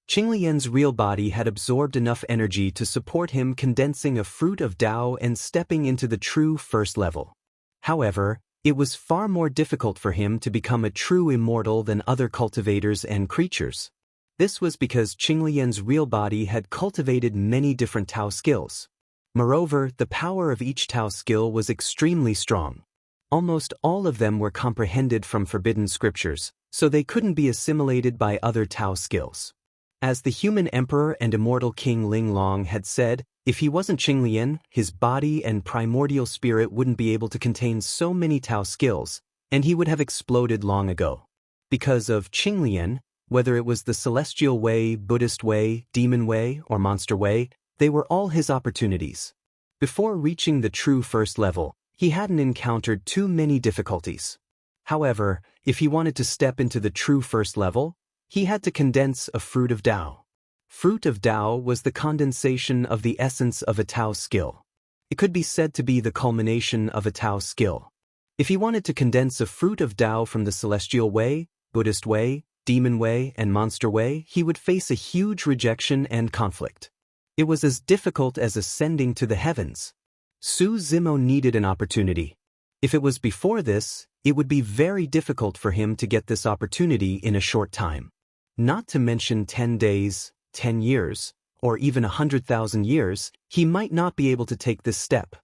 Qinglian's real body had absorbed enough energy to support him condensing a fruit of Tao and stepping into the true first level. However, it was far more difficult for him to become a true immortal than other cultivators and creatures. This was because Qinglian's real body had cultivated many different Tao skills. Moreover, the power of each Tao skill was extremely strong. Almost all of them were comprehended from forbidden scriptures, so they couldn't be assimilated by other Tao skills. As the human emperor and immortal king Ling Long had said, if he wasn't Qinglian, his body and primordial spirit wouldn't be able to contain so many Tao skills, and he would have exploded long ago. Because of Qinglian, whether it was the celestial way, Buddhist way, demon way, or monster way, they were all his opportunities. Before reaching the true first level, he hadn't encountered too many difficulties. However, if he wanted to step into the true first level, he had to condense a fruit of Tao. Fruit of Tao was the condensation of the essence of a Tao skill. It could be said to be the culmination of a Tao skill. If he wanted to condense a fruit of Tao from the celestial way, Buddhist way, demon way, and monster way, he would face a huge rejection and conflict. It was as difficult as ascending to the heavens. Su Zimo needed an opportunity. If it was before this, it would be very difficult for him to get this opportunity in a short time. Not to mention 10 days, 10 years, or even 100,000 years, he might not be able to take this step.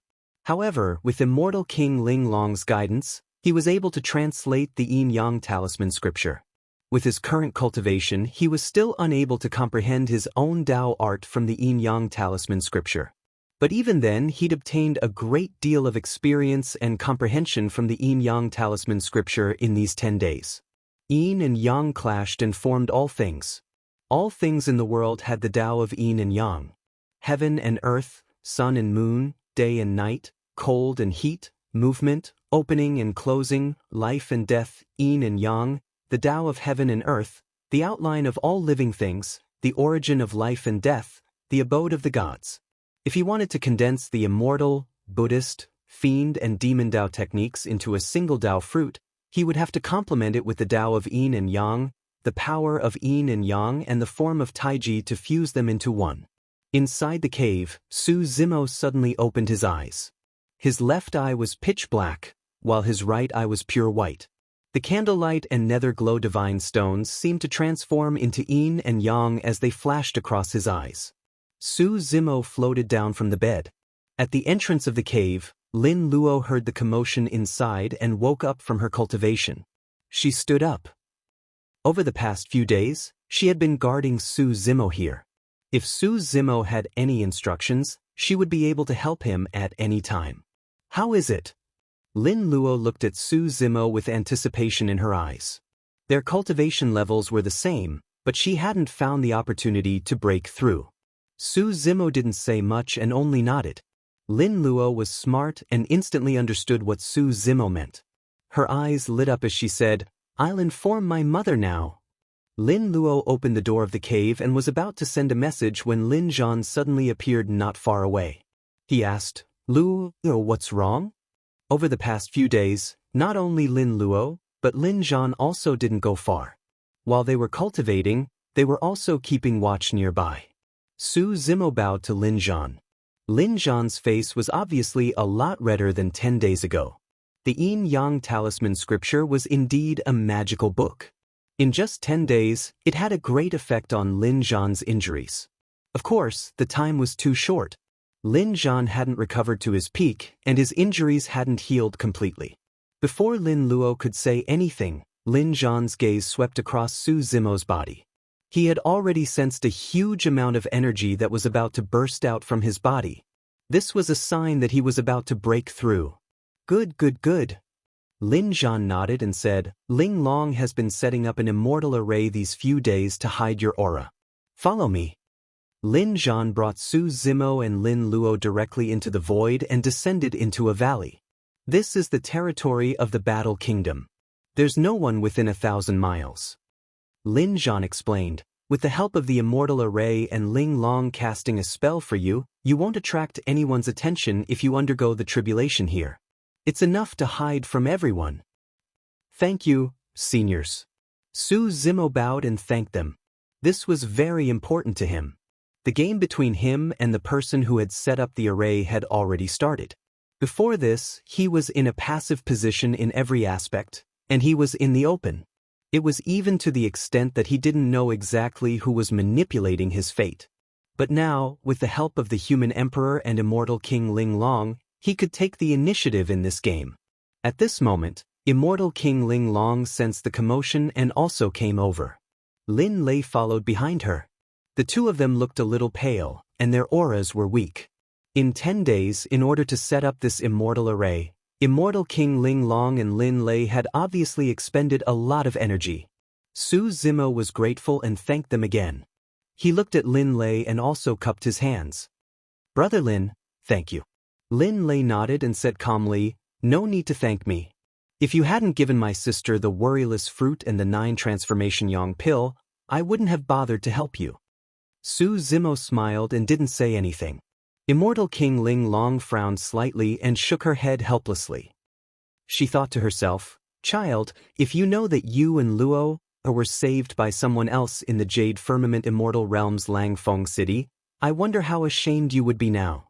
However, with immortal King Ling Long's guidance, he was able to translate the Yin-Yang Talisman scripture. With his current cultivation, he was still unable to comprehend his own Tao art from the Yin-Yang Talisman scripture. But even then, he'd obtained a great deal of experience and comprehension from the Yin-Yang Talisman scripture in these 10 days. Yin and Yang clashed and formed all things. All things in the world had the Tao of Yin and Yang. Heaven and earth, sun and moon, day and night, cold and heat, movement, opening and closing, life and death, yin and yang, the Tao of heaven and earth, the outline of all living things, the origin of life and death, the abode of the gods. If he wanted to condense the immortal, Buddhist, fiend and demon Tao techniques into a single Tao fruit, he would have to complement it with the Tao of yin and yang, the power of yin and yang and the form of taiji to fuse them into one. Inside the cave, Su Zimo suddenly opened his eyes. His left eye was pitch black, while his right eye was pure white. The candlelight and nether glow divine stones seemed to transform into yin and yang as they flashed across his eyes. Su Zimo floated down from the bed. At the entrance of the cave, Lin Luo heard the commotion inside and woke up from her cultivation. She stood up. Over the past few days, she had been guarding Su Zimo here. If Su Zimo had any instructions, she would be able to help him at any time. How is it? Lin Luo looked at Su Zimo with anticipation in her eyes. Their cultivation levels were the same, but she hadn't found the opportunity to break through. Su Zimo didn't say much and only nodded. Lin Luo was smart and instantly understood what Su Zimo meant. Her eyes lit up as she said, "I'll inform my mother now." Lin Luo opened the door of the cave and was about to send a message when Lin Zhan suddenly appeared not far away. He asked, "Luo, what's wrong?" Over the past few days, not only Lin Luo, but Lin Zhan also didn't go far. While they were cultivating, they were also keeping watch nearby. Su Zimo bowed to Lin Zhan. Lin Zhan's face was obviously a lot redder than 10 days ago. The Yin-Yang Talisman scripture was indeed a magical book. In just 10 days, it had a great effect on Lin Zhan's injuries. Of course, the time was too short. Lin Zhan hadn't recovered to his peak, and his injuries hadn't healed completely. Before Lin Luo could say anything, Lin Zhan's gaze swept across Su Zimo's body. He had already sensed a huge amount of energy that was about to burst out from his body. This was a sign that he was about to break through. Good, good, good. Lin Zhan nodded and said, "Ling Long has been setting up an immortal array these few days to hide your aura. Follow me." Lin Zhan brought Su Zimo and Lin Luo directly into the void and descended into a valley. This is the territory of the Battle Kingdom. There's no one within 1,000 miles. Lin Zhan explained, "With the help of the immortal array and Ling Long casting a spell for you, you won't attract anyone's attention if you undergo the tribulation here. It's enough to hide from everyone." "Thank you, seniors." Su Zimo bowed and thanked them. This was very important to him. The game between him and the person who had set up the array had already started. Before this, he was in a passive position in every aspect, and he was in the open. It was even to the extent that he didn't know exactly who was manipulating his fate. But now, with the help of the human emperor and immortal King Ling Long, he could take the initiative in this game. At this moment, immortal King Ling Long sensed the commotion and also came over. Lin Lei followed behind her. The two of them looked a little pale, and their auras were weak. In 10 days, in order to set up this immortal array, immortal King Ling Long and Lin Lei had obviously expended a lot of energy. Su Zimo was grateful and thanked them again. He looked at Lin Lei and also cupped his hands. "Brother Lin, thank you." Lin Lei nodded and said calmly, "No need to thank me. If you hadn't given my sister the worryless fruit and the 9 transformation yang pill, I wouldn't have bothered to help you." Su Zimo smiled and didn't say anything. Immortal King Ling Long frowned slightly and shook her head helplessly. She thought to herself, "Child, if you know that you and Luo were saved by someone else in the Jade Firmament Immortal Realms Langfeng City, I wonder how ashamed you would be now."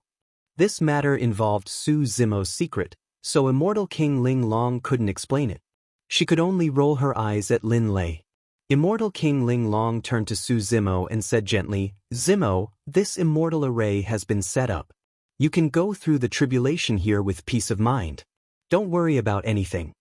This matter involved Su Zimo's secret, so Immortal King Ling Long couldn't explain it. She could only roll her eyes at Lin Lei. Immortal King Ling Long turned to Su Zimo and said gently, "Zimo, this immortal array has been set up. You can go through the tribulation here with peace of mind. Don't worry about anything.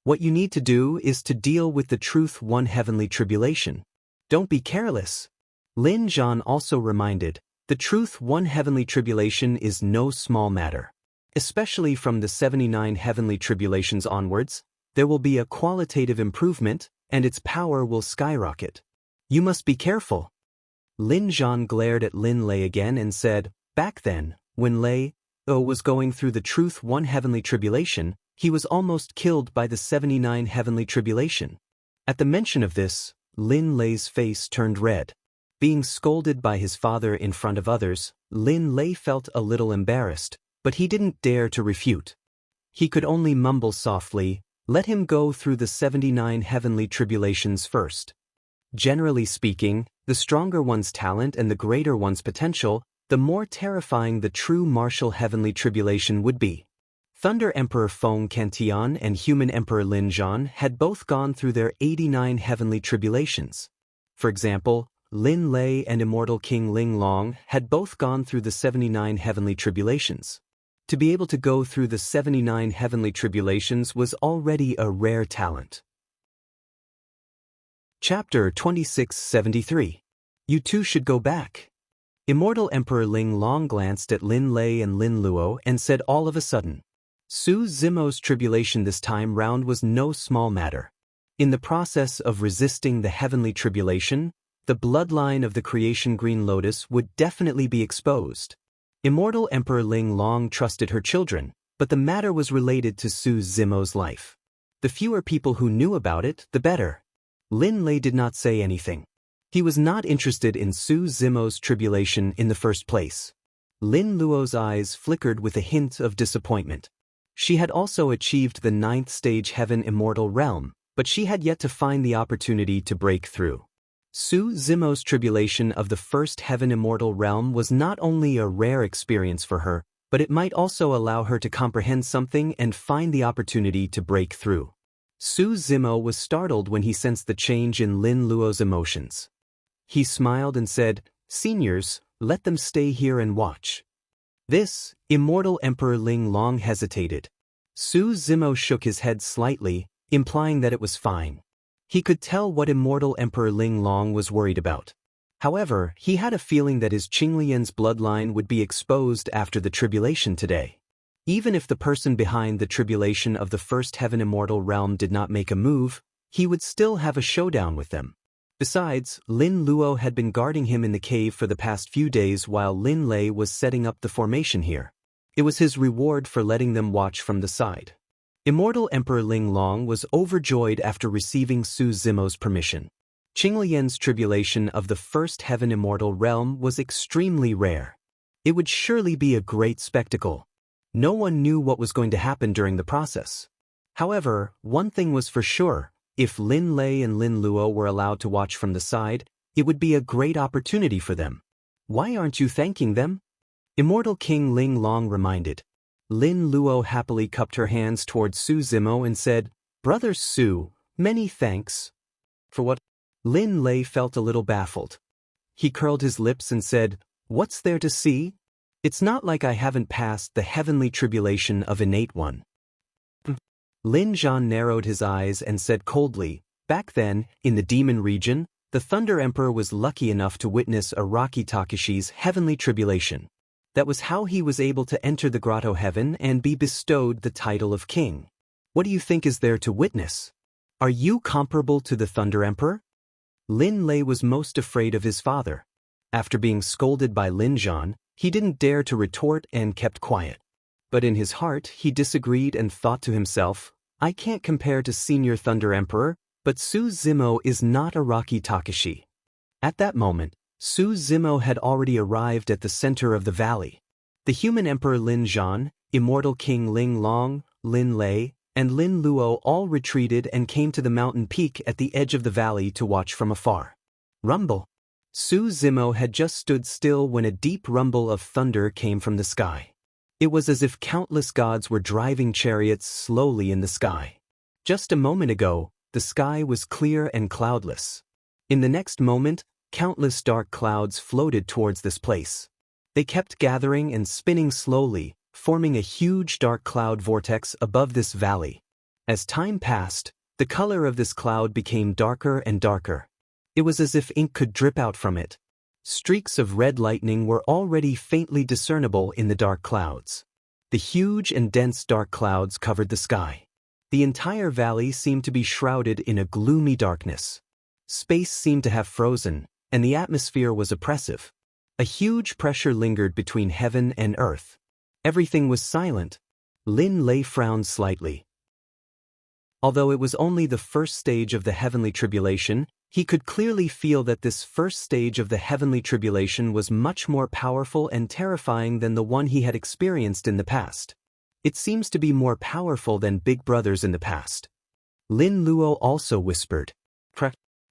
What you need to do is to deal with the Truth One Heavenly Tribulation. Don't be careless." Lin Zhan also reminded, the Truth One Heavenly Tribulation is no small matter. Especially from the 79 Heavenly Tribulations onwards, there will be a qualitative improvement, and its power will skyrocket. You must be careful. Lin Zhan glared at Lin Lei again and said, "Back then, when Lei was going through the Truth One Heavenly Tribulation, he was almost killed by the 79 heavenly tribulation. At the mention of this, Lin Lei's face turned red. Being scolded by his father in front of others, Lin Lei felt a little embarrassed, but he didn't dare to refute. He could only mumble softly, "Let him go through the 79 heavenly tribulations first." Generally speaking, the stronger one's talent and the greater one's potential, the more terrifying the true martial heavenly tribulation would be. Thunder Emperor Feng Cantian and Human Emperor Lin Zhan had both gone through their 89 heavenly tribulations. For example, Lin Lei and Immortal King Ling Long had both gone through the 79 heavenly tribulations. To be able to go through the 79 heavenly tribulations was already a rare talent. Chapter 2673. You two should go back. Immortal Emperor Ling Long glanced at Lin Lei and Lin Luo and said all of a sudden, Su Zimo's tribulation this time round was no small matter. In the process of resisting the heavenly tribulation, the bloodline of the creation Green Lotus would definitely be exposed. Immortal Emperor Ling Long trusted her children, but the matter was related to Su Zimo's life. The fewer people who knew about it, the better. Lin Lei did not say anything. He was not interested in Su Zimo's tribulation in the first place. Lin Luo's eyes flickered with a hint of disappointment. She had also achieved the 9th stage heaven immortal realm, but she had yet to find the opportunity to break through. Su Zimo's tribulation of the first heaven immortal realm was not only a rare experience for her, but it might also allow her to comprehend something and find the opportunity to break through. Su Zimo was startled when he sensed the change in Lin Luo's emotions. He smiled and said, "Seniors, let them stay here and watch." This, Immortal Emperor Ling Long hesitated. Su Zimo shook his head slightly, implying that it was fine. He could tell what Immortal Emperor Ling Long was worried about. However, he had a feeling that his Qinglian's bloodline would be exposed after the tribulation today. Even if the person behind the tribulation of the first heaven immortal realm did not make a move, he would still have a showdown with them. Besides, Lin Luo had been guarding him in the cave for the past few days while Lin Lei was setting up the formation here. It was his reward for letting them watch from the side. Immortal Emperor Ling Long was overjoyed after receiving Su Zimo's permission. Qinglian's tribulation of the first heaven immortal realm was extremely rare. It would surely be a great spectacle. No one knew what was going to happen during the process. However, one thing was for sure. If Lin Lei and Lin Luo were allowed to watch from the side, it would be a great opportunity for them. Why aren't you thanking them? Immortal King Ling Long reminded. Lin Luo happily cupped her hands towards Su Zimo and said, "Brother Su, many thanks." For what? Lin Lei felt a little baffled. He curled his lips and said, "What's there to see? It's not like I haven't passed the heavenly tribulation of innate one." Lin Zhan narrowed his eyes and said coldly, "Back then, in the demon region, the Thunder Emperor was lucky enough to witness Araki Takashi's heavenly tribulation. That was how he was able to enter the grotto heaven and be bestowed the title of king. What do you think is there to witness? Are you comparable to the Thunder Emperor?" Lin Lei was most afraid of his father. After being scolded by Lin Zhan, he didn't dare to retort and kept quiet. But in his heart, he disagreed and thought to himself, "I can't compare to Senior Thunder Emperor, but Su Zimo is not Araki Takashi." At that moment, Su Zimo had already arrived at the center of the valley. The human Emperor Lin Zhan, Immortal King Ling Long, Lin Lei, and Lin Luo all retreated and came to the mountain peak at the edge of the valley to watch from afar. Rumble. Su Zimo had just stood still when a deep rumble of thunder came from the sky. It was as if countless gods were driving chariots slowly in the sky. Just a moment ago, the sky was clear and cloudless. In the next moment, countless dark clouds floated towards this place. They kept gathering and spinning slowly, forming a huge dark cloud vortex above this valley. As time passed, the color of this cloud became darker and darker. It was as if ink could drip out from it. Streaks of red lightning were already faintly discernible in the dark clouds. The huge and dense dark clouds covered the sky. The entire valley seemed to be shrouded in a gloomy darkness. Space seemed to have frozen, and the atmosphere was oppressive. A huge pressure lingered between heaven and earth. Everything was silent. Lin Lei frowned slightly. Although it was only the first stage of the heavenly tribulation, he could clearly feel that this first stage of the heavenly tribulation was much more powerful and terrifying than the one he had experienced in the past. It seems to be more powerful than Big Brothers in the past. Lin Luo also whispered.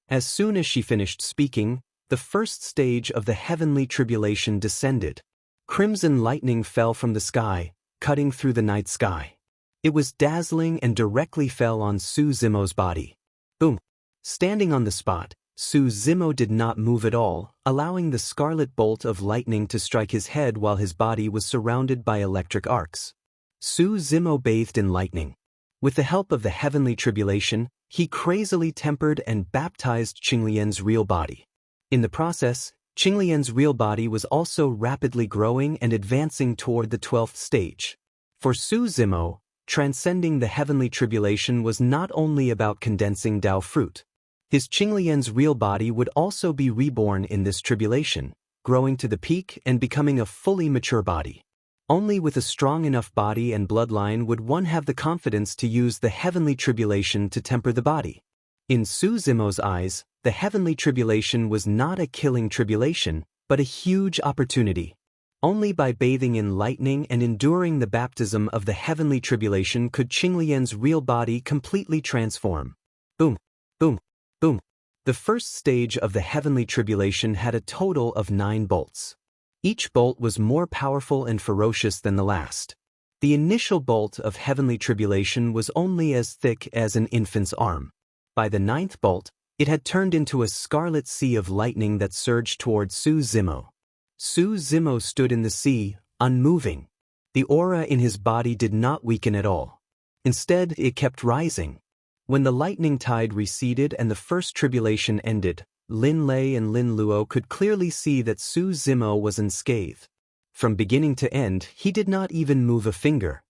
As soon as she finished speaking, the first stage of the heavenly tribulation descended. Crimson lightning fell from the sky, cutting through the night sky. It was dazzling and directly fell on Su Zimo's body. Boom! Standing on the spot, Su Zimo did not move at all, allowing the scarlet bolt of lightning to strike his head while his body was surrounded by electric arcs. Su Zimo bathed in lightning. With the help of the heavenly tribulation, he crazily tempered and baptized Qinglian's real body. In the process, Qinglian's real body was also rapidly growing and advancing toward the 12th stage. For Su Zimo, transcending the heavenly tribulation was not only about condensing Dao fruit. His Qinglian's real body would also be reborn in this tribulation, growing to the peak and becoming a fully mature body. Only with a strong enough body and bloodline would one have the confidence to use the heavenly tribulation to temper the body. In Su Zimo's eyes, the heavenly tribulation was not a killing tribulation, but a huge opportunity. Only by bathing in lightning and enduring the baptism of the heavenly tribulation could Qinglian's real body completely transform. Boom, boom, boom. The first stage of the heavenly tribulation had a total of 9 bolts. Each bolt was more powerful and ferocious than the last. The initial bolt of heavenly tribulation was only as thick as an infant's arm. By the 9th bolt, it had turned into a scarlet sea of lightning that surged toward Su Zimo. Su Zimo stood in the sea, unmoving. The aura in his body did not weaken at all. Instead, it kept rising. When the lightning tide receded and the first tribulation ended, Lin Lei and Lin Luo could clearly see that Su Zimo was unscathed. From beginning to end, he did not even move a finger.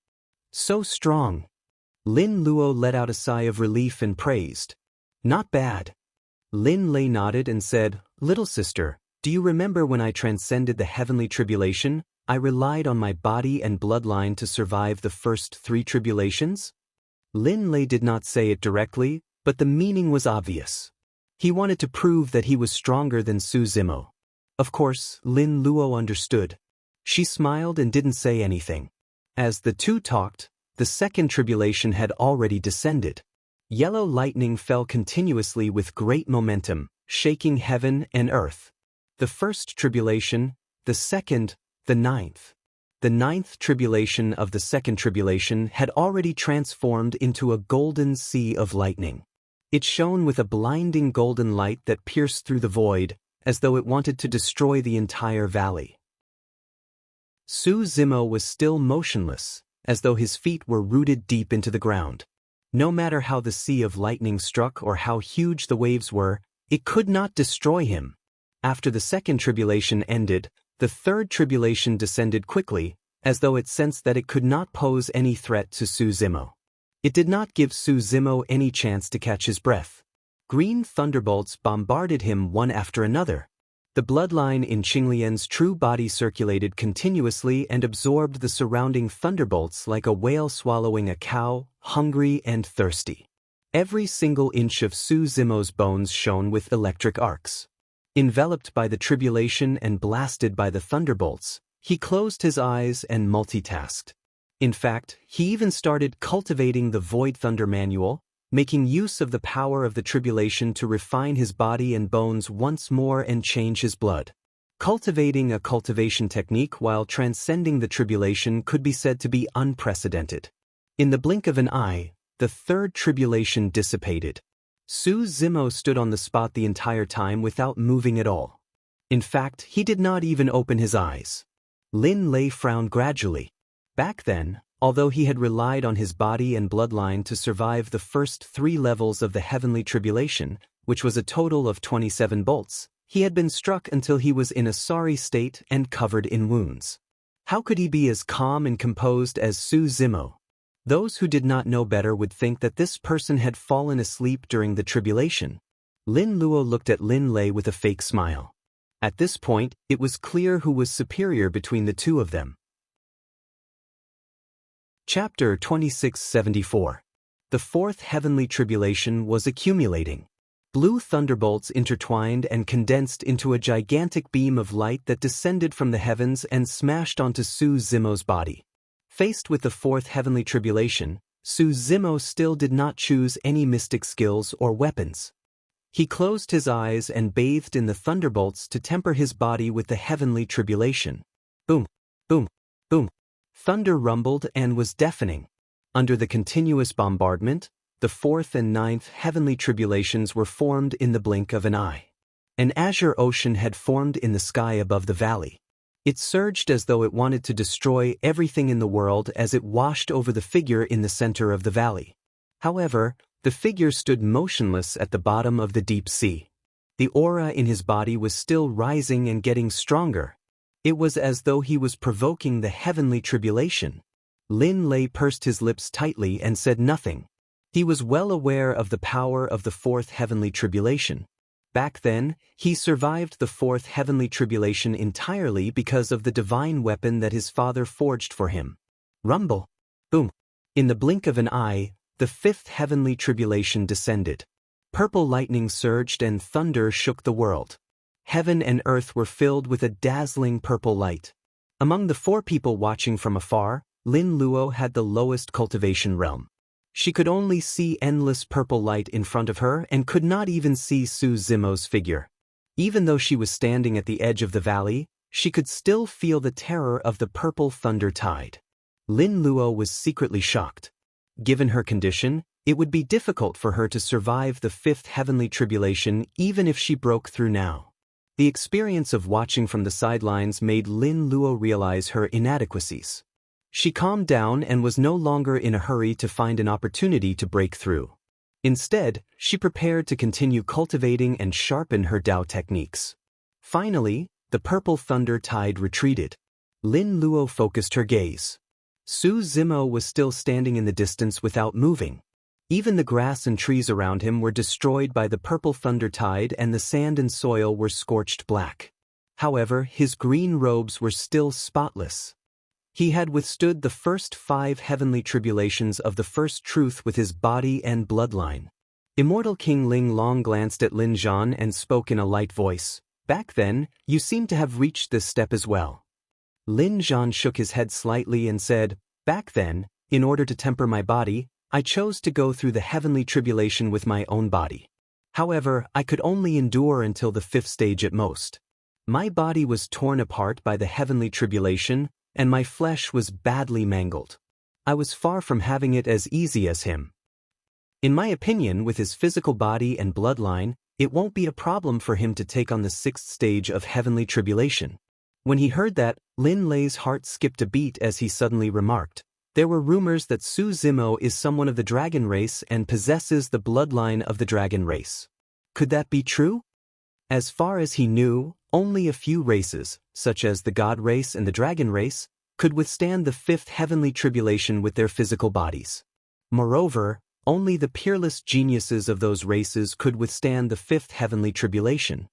So strong. Lin Luo let out a sigh of relief and praised. Not bad. Lin Lei nodded and said, "Little sister, do you remember when I transcended the heavenly tribulation, I relied on my body and bloodline to survive the first 3 tribulations?" Lin Lei did not say it directly, but the meaning was obvious. He wanted to prove that he was stronger than Su Zimo. Of course, Lin Luo understood. She smiled and didn't say anything. As the two talked, the second tribulation had already descended. Yellow lightning fell continuously with great momentum, shaking heaven and earth. The first tribulation, the second, the 9th. The 9th tribulation of the second tribulation had already transformed into a golden sea of lightning. It shone with a blinding golden light that pierced through the void, as though it wanted to destroy the entire valley. Su Zimo was still motionless, as though his feet were rooted deep into the ground. No matter how the sea of lightning struck or how huge the waves were, it could not destroy him. After the second tribulation ended, the third tribulation descended quickly, as though it sensed that it could not pose any threat to Su Zimo. It did not give Su Zimo any chance to catch his breath. Green thunderbolts bombarded him one after another. The bloodline in Qinglian's true body circulated continuously and absorbed the surrounding thunderbolts like a whale swallowing a cow, hungry and thirsty. Every single inch of Su Zimo's bones shone with electric arcs. Enveloped by the tribulation and blasted by the thunderbolts, he closed his eyes and multitasked. In fact, he even started cultivating the Void Thunder Manual, making use of the power of the tribulation to refine his body and bones once more and change his blood. Cultivating a cultivation technique while transcending the tribulation could be said to be unprecedented. In the blink of an eye, the third tribulation dissipated. Su Zimo stood on the spot the entire time without moving at all. In fact, he did not even open his eyes. Lin Lei frowned gradually. Back then, although he had relied on his body and bloodline to survive the first 3 levels of the heavenly tribulation, which was a total of 27 bolts, he had been struck until he was in a sorry state and covered in wounds. How could he be as calm and composed as Su Zimo? Those who did not know better would think that this person had fallen asleep during the tribulation. Lin Luo looked at Lin Lei with a fake smile. At this point, it was clear who was superior between the two of them. Chapter 2674. The fourth heavenly tribulation was accumulating. Blue thunderbolts intertwined and condensed into a gigantic beam of light that descended from the heavens and smashed onto Su Zimo's body. Faced with the fourth heavenly tribulation, Su Zimo still did not choose any mystic skills or weapons. He closed his eyes and bathed in the thunderbolts to temper his body with the heavenly tribulation. Boom, boom, boom. Thunder rumbled and was deafening. Under the continuous bombardment, the fourth and ninth heavenly tribulations were formed in the blink of an eye. An azure ocean had formed in the sky above the valley. It surged as though it wanted to destroy everything in the world as it washed over the figure in the center of the valley. However, the figure stood motionless at the bottom of the deep sea. The aura in his body was still rising and getting stronger. It was as though he was provoking the heavenly tribulation. Lin Lei pursed his lips tightly and said nothing. He was well aware of the power of the fourth heavenly tribulation. Back then, he survived the fourth heavenly tribulation entirely because of the divine weapon that his father forged for him. Rumble. Boom. In the blink of an eye, the fifth heavenly tribulation descended. Purple lightning surged and thunder shook the world. Heaven and earth were filled with a dazzling purple light. Among the four people watching from afar, Lin Luo had the lowest cultivation realm. She could only see endless purple light in front of her and could not even see Su Zimo's figure. Even though she was standing at the edge of the valley, she could still feel the terror of the purple thunder tide. Lin Luo was secretly shocked. Given her condition, it would be difficult for her to survive the fifth heavenly tribulation even if she broke through now. The experience of watching from the sidelines made Lin Luo realize her inadequacies. She calmed down and was no longer in a hurry to find an opportunity to break through. Instead, she prepared to continue cultivating and sharpen her Dao techniques. Finally, the purple thunder tide retreated. Lin Luo focused her gaze. Su Zimo was still standing in the distance without moving. Even the grass and trees around him were destroyed by the purple thunder tide and the sand and soil were scorched black. However, his green robes were still spotless. He had withstood the first 5 heavenly tribulations of the first truth with his body and bloodline. Immortal King Ling Long glanced at Lin Zhan and spoke in a light voice. Back then, you seem to have reached this step as well. Lin Zhan shook his head slightly and said, back then, in order to temper my body, I chose to go through the heavenly tribulation with my own body. However, I could only endure until the 5th stage at most. My body was torn apart by the heavenly tribulation, and my flesh was badly mangled. I was far from having it as easy as him. In my opinion, with his physical body and bloodline, it won't be a problem for him to take on the 6th stage of heavenly tribulation. When he heard that, Lin Lei's heart skipped a beat as he suddenly remarked, there were rumors that Su Zimo is someone of the dragon race and possesses the bloodline of the dragon race. Could that be true? As far as he knew, only a few races, such as the God race and the dragon race, could withstand the 5th heavenly tribulation with their physical bodies. Moreover, only the peerless geniuses of those races could withstand the 5th heavenly tribulation.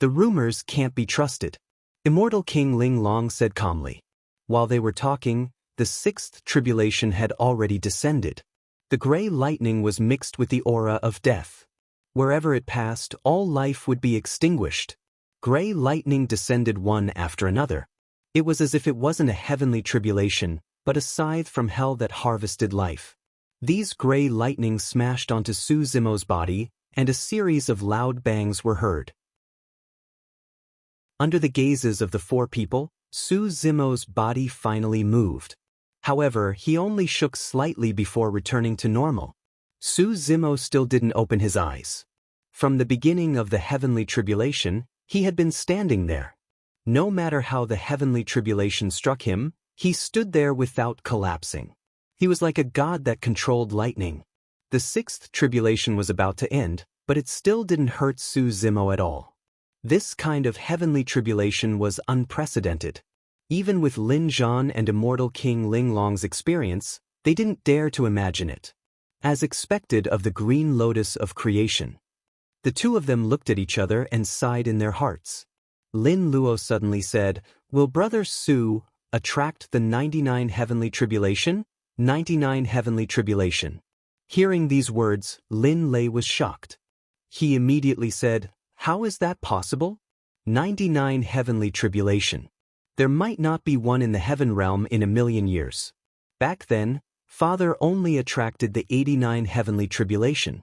The rumors can't be trusted. Immortal King Ling Long said calmly. While they were talking, the 6th tribulation had already descended. The gray lightning was mixed with the aura of death. Wherever it passed, all life would be extinguished. Gray lightning descended one after another. It was as if it wasn't a heavenly tribulation, but a scythe from hell that harvested life. These gray lightnings smashed onto Su Zimo's body, and a series of loud bangs were heard. Under the gazes of the 4 people, Su Zimo's body finally moved. However, he only shook slightly before returning to normal. Su Zimo still didn't open his eyes. From the beginning of the heavenly tribulation, he had been standing there. No matter how the heavenly tribulation struck him, he stood there without collapsing. He was like a god that controlled lightning. The 6th tribulation was about to end, but it still didn't hurt Su Zimo at all. This kind of heavenly tribulation was unprecedented. Even with Lin Zhan and Immortal King Ling Long's experience, they didn't dare to imagine it. As expected of the green lotus of creation. The 2 of them looked at each other and sighed in their hearts. Lin Luo suddenly said, will Brother Su attract the 99 heavenly tribulation? 99 heavenly tribulation. Hearing these words, Lin Lei was shocked. He immediately said, "How is that possible? 99 heavenly tribulation. There might not be one in the heaven realm in a million years. Back then, Father only attracted the 89 heavenly tribulation.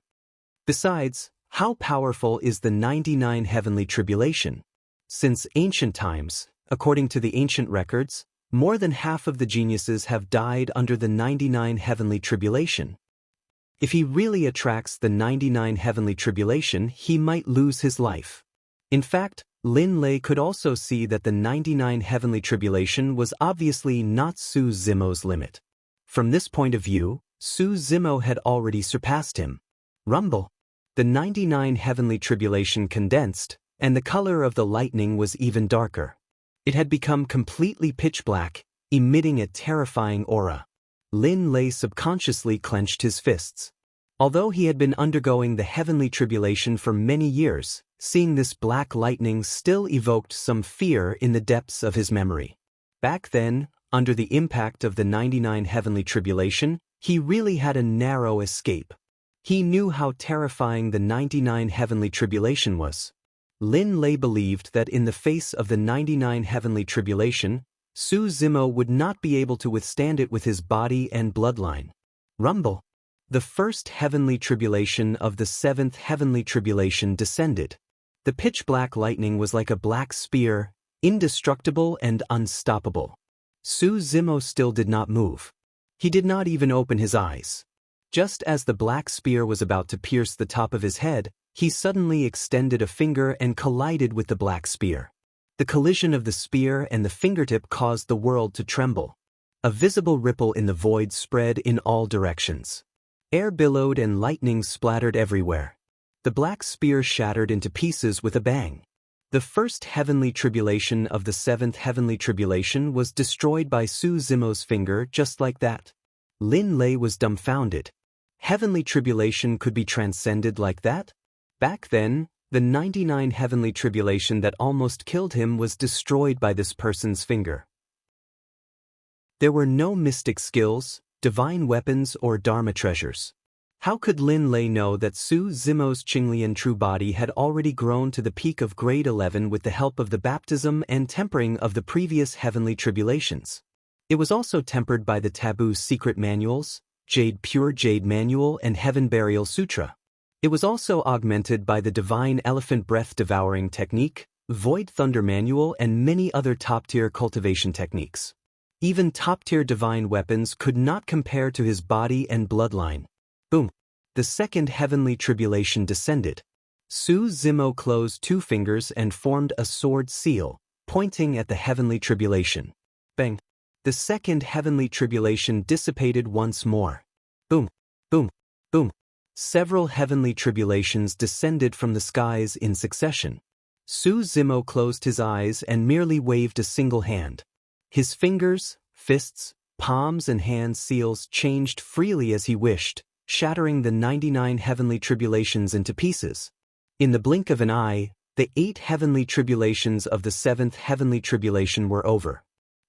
Besides, how powerful is the 99 heavenly tribulation? Since ancient times, according to the ancient records, more than half of the geniuses have died under the 99 heavenly tribulation. If he really attracts the 99 heavenly tribulation, he might lose his life." In fact, Lin Lei could also see that the 99 heavenly tribulation was obviously not Su Zimo's limit. From this point of view, Su Zimo had already surpassed him. Rumble. The 99 heavenly tribulation condensed, and the color of the lightning was even darker. It had become completely pitch black, emitting a terrifying aura. Lin Lei subconsciously clenched his fists. Although he had been undergoing the heavenly tribulation for many years, seeing this black lightning still evoked some fear in the depths of his memory. Back then, under the impact of the 99 heavenly tribulation, he really had a narrow escape. He knew how terrifying the 99 heavenly tribulation was. Lin Lei believed that in the face of the 99 heavenly tribulation, Su Zimo would not be able to withstand it with his body and bloodline. Rumble. The first heavenly tribulation of the seventh heavenly tribulation descended. The pitch-black lightning was like a black spear, indestructible and unstoppable. Su Zimo still did not move. He did not even open his eyes. Just as the black spear was about to pierce the top of his head, he suddenly extended a finger and collided with the black spear. The collision of the spear and the fingertip caused the world to tremble. A visible ripple in the void spread in all directions. Air billowed and lightning splattered everywhere. The black spear shattered into pieces with a bang. The first heavenly tribulation of the seventh heavenly tribulation was destroyed by Su Zimo's finger just like that. Lin Lei was dumbfounded. Heavenly tribulation could be transcended like that? Back then, the 99 heavenly tribulation that almost killed him was destroyed by this person's finger. There were no mystic skills, divine weapons or dharma treasures. How could Lin Lei know that Su Zimo's Qinglian true body had already grown to the peak of grade 11 with the help of the baptism and tempering of the previous heavenly tribulations? It was also tempered by the taboo secret manuals, Pure Jade Manual and Heaven Burial Sutra. It was also augmented by the divine elephant breath devouring technique, Void Thunder Manual and many other top-tier cultivation techniques. Even top-tier divine weapons could not compare to his body and bloodline. Boom. The second heavenly tribulation descended. Su Zimo closed two fingers and formed a sword seal, pointing at the heavenly tribulation. Bang. The second heavenly tribulation dissipated once more. Boom. Boom. Boom. Several heavenly tribulations descended from the skies in succession. Su Zimo closed his eyes and merely waved a single hand. His fingers, fists, palms and hand seals changed freely as he wished, shattering the 99 heavenly tribulations into pieces. In the blink of an eye, the 8 heavenly tribulations of the 7th heavenly tribulation were over.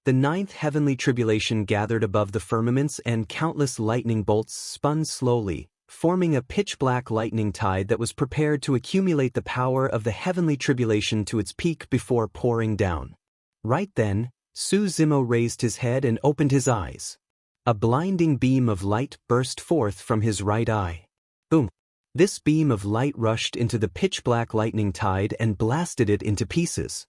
The 9th heavenly tribulation gathered above the firmaments and countless lightning bolts spun slowly, forming a pitch-black lightning tide that was prepared to accumulate the power of the heavenly tribulation to its peak before pouring down. Right then, Su Zimo raised his head and opened his eyes. A blinding beam of light burst forth from his right eye. Boom! This beam of light rushed into the pitch-black lightning tide and blasted it into pieces.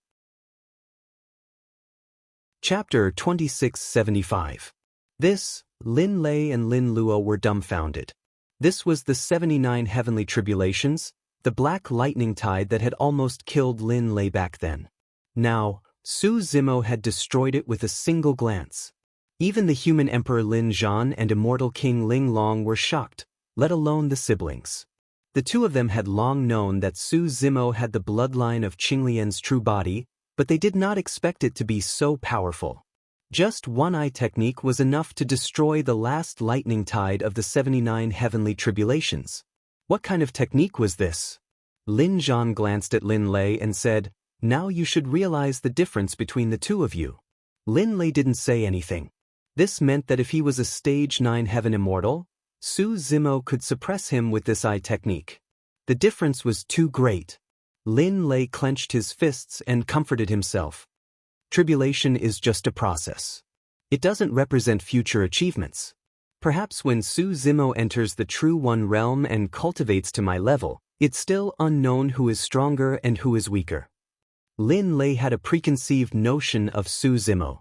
Chapter 2675. This, Lin Lei and Lin Luo were dumbfounded. This was the 79 heavenly tribulations, the black lightning tide that had almost killed Lin Lei back then. Now, Su Zimo had destroyed it with a single glance. Even the human Emperor Lin Zhan and immortal King Ling Long were shocked, let alone the siblings. The two of them had long known that Su Zimo had the bloodline of Qinglian's true body, but they did not expect it to be so powerful. Just one-eye technique was enough to destroy the last lightning tide of the 79 heavenly tribulations. What kind of technique was this? Lin Zhan glanced at Lin Lei and said, "Now you should realize the difference between the two of you." Lin Lei didn't say anything. This meant that if he was a stage 9 heaven immortal, Su Zimo could suppress him with this eye technique. The difference was too great. Lin Lei clenched his fists and comforted himself. Tribulation is just a process. It doesn't represent future achievements. Perhaps when Su Zimo enters the True One realm and cultivates to my level, it's still unknown who is stronger and who is weaker. Lin Lei had a preconceived notion of Su Zimo.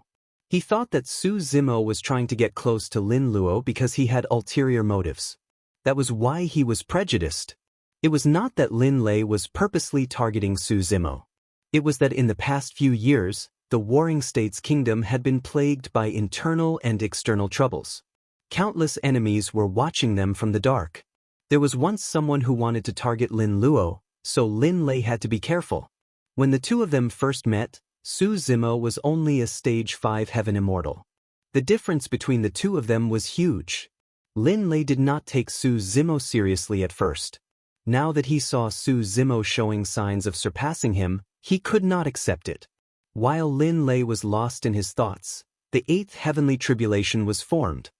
He thought that Su Zimo was trying to get close to Lin Luo because he had ulterior motives. That was why he was prejudiced. It was not that Lin Lei was purposely targeting Su Zimo. It was that in the past few years, the warring state's kingdom had been plagued by internal and external troubles. Countless enemies were watching them from the dark. There was once someone who wanted to target Lin Luo, so Lin Lei had to be careful. When the two of them first met, Su Zimo was only a stage 5 heaven immortal. The difference between the two of them was huge. Lin Lei did not take Su Zimo seriously at first. Now that he saw Su Zimo showing signs of surpassing him, he could not accept it. While Lin Lei was lost in his thoughts, the 8th heavenly tribulation was formed.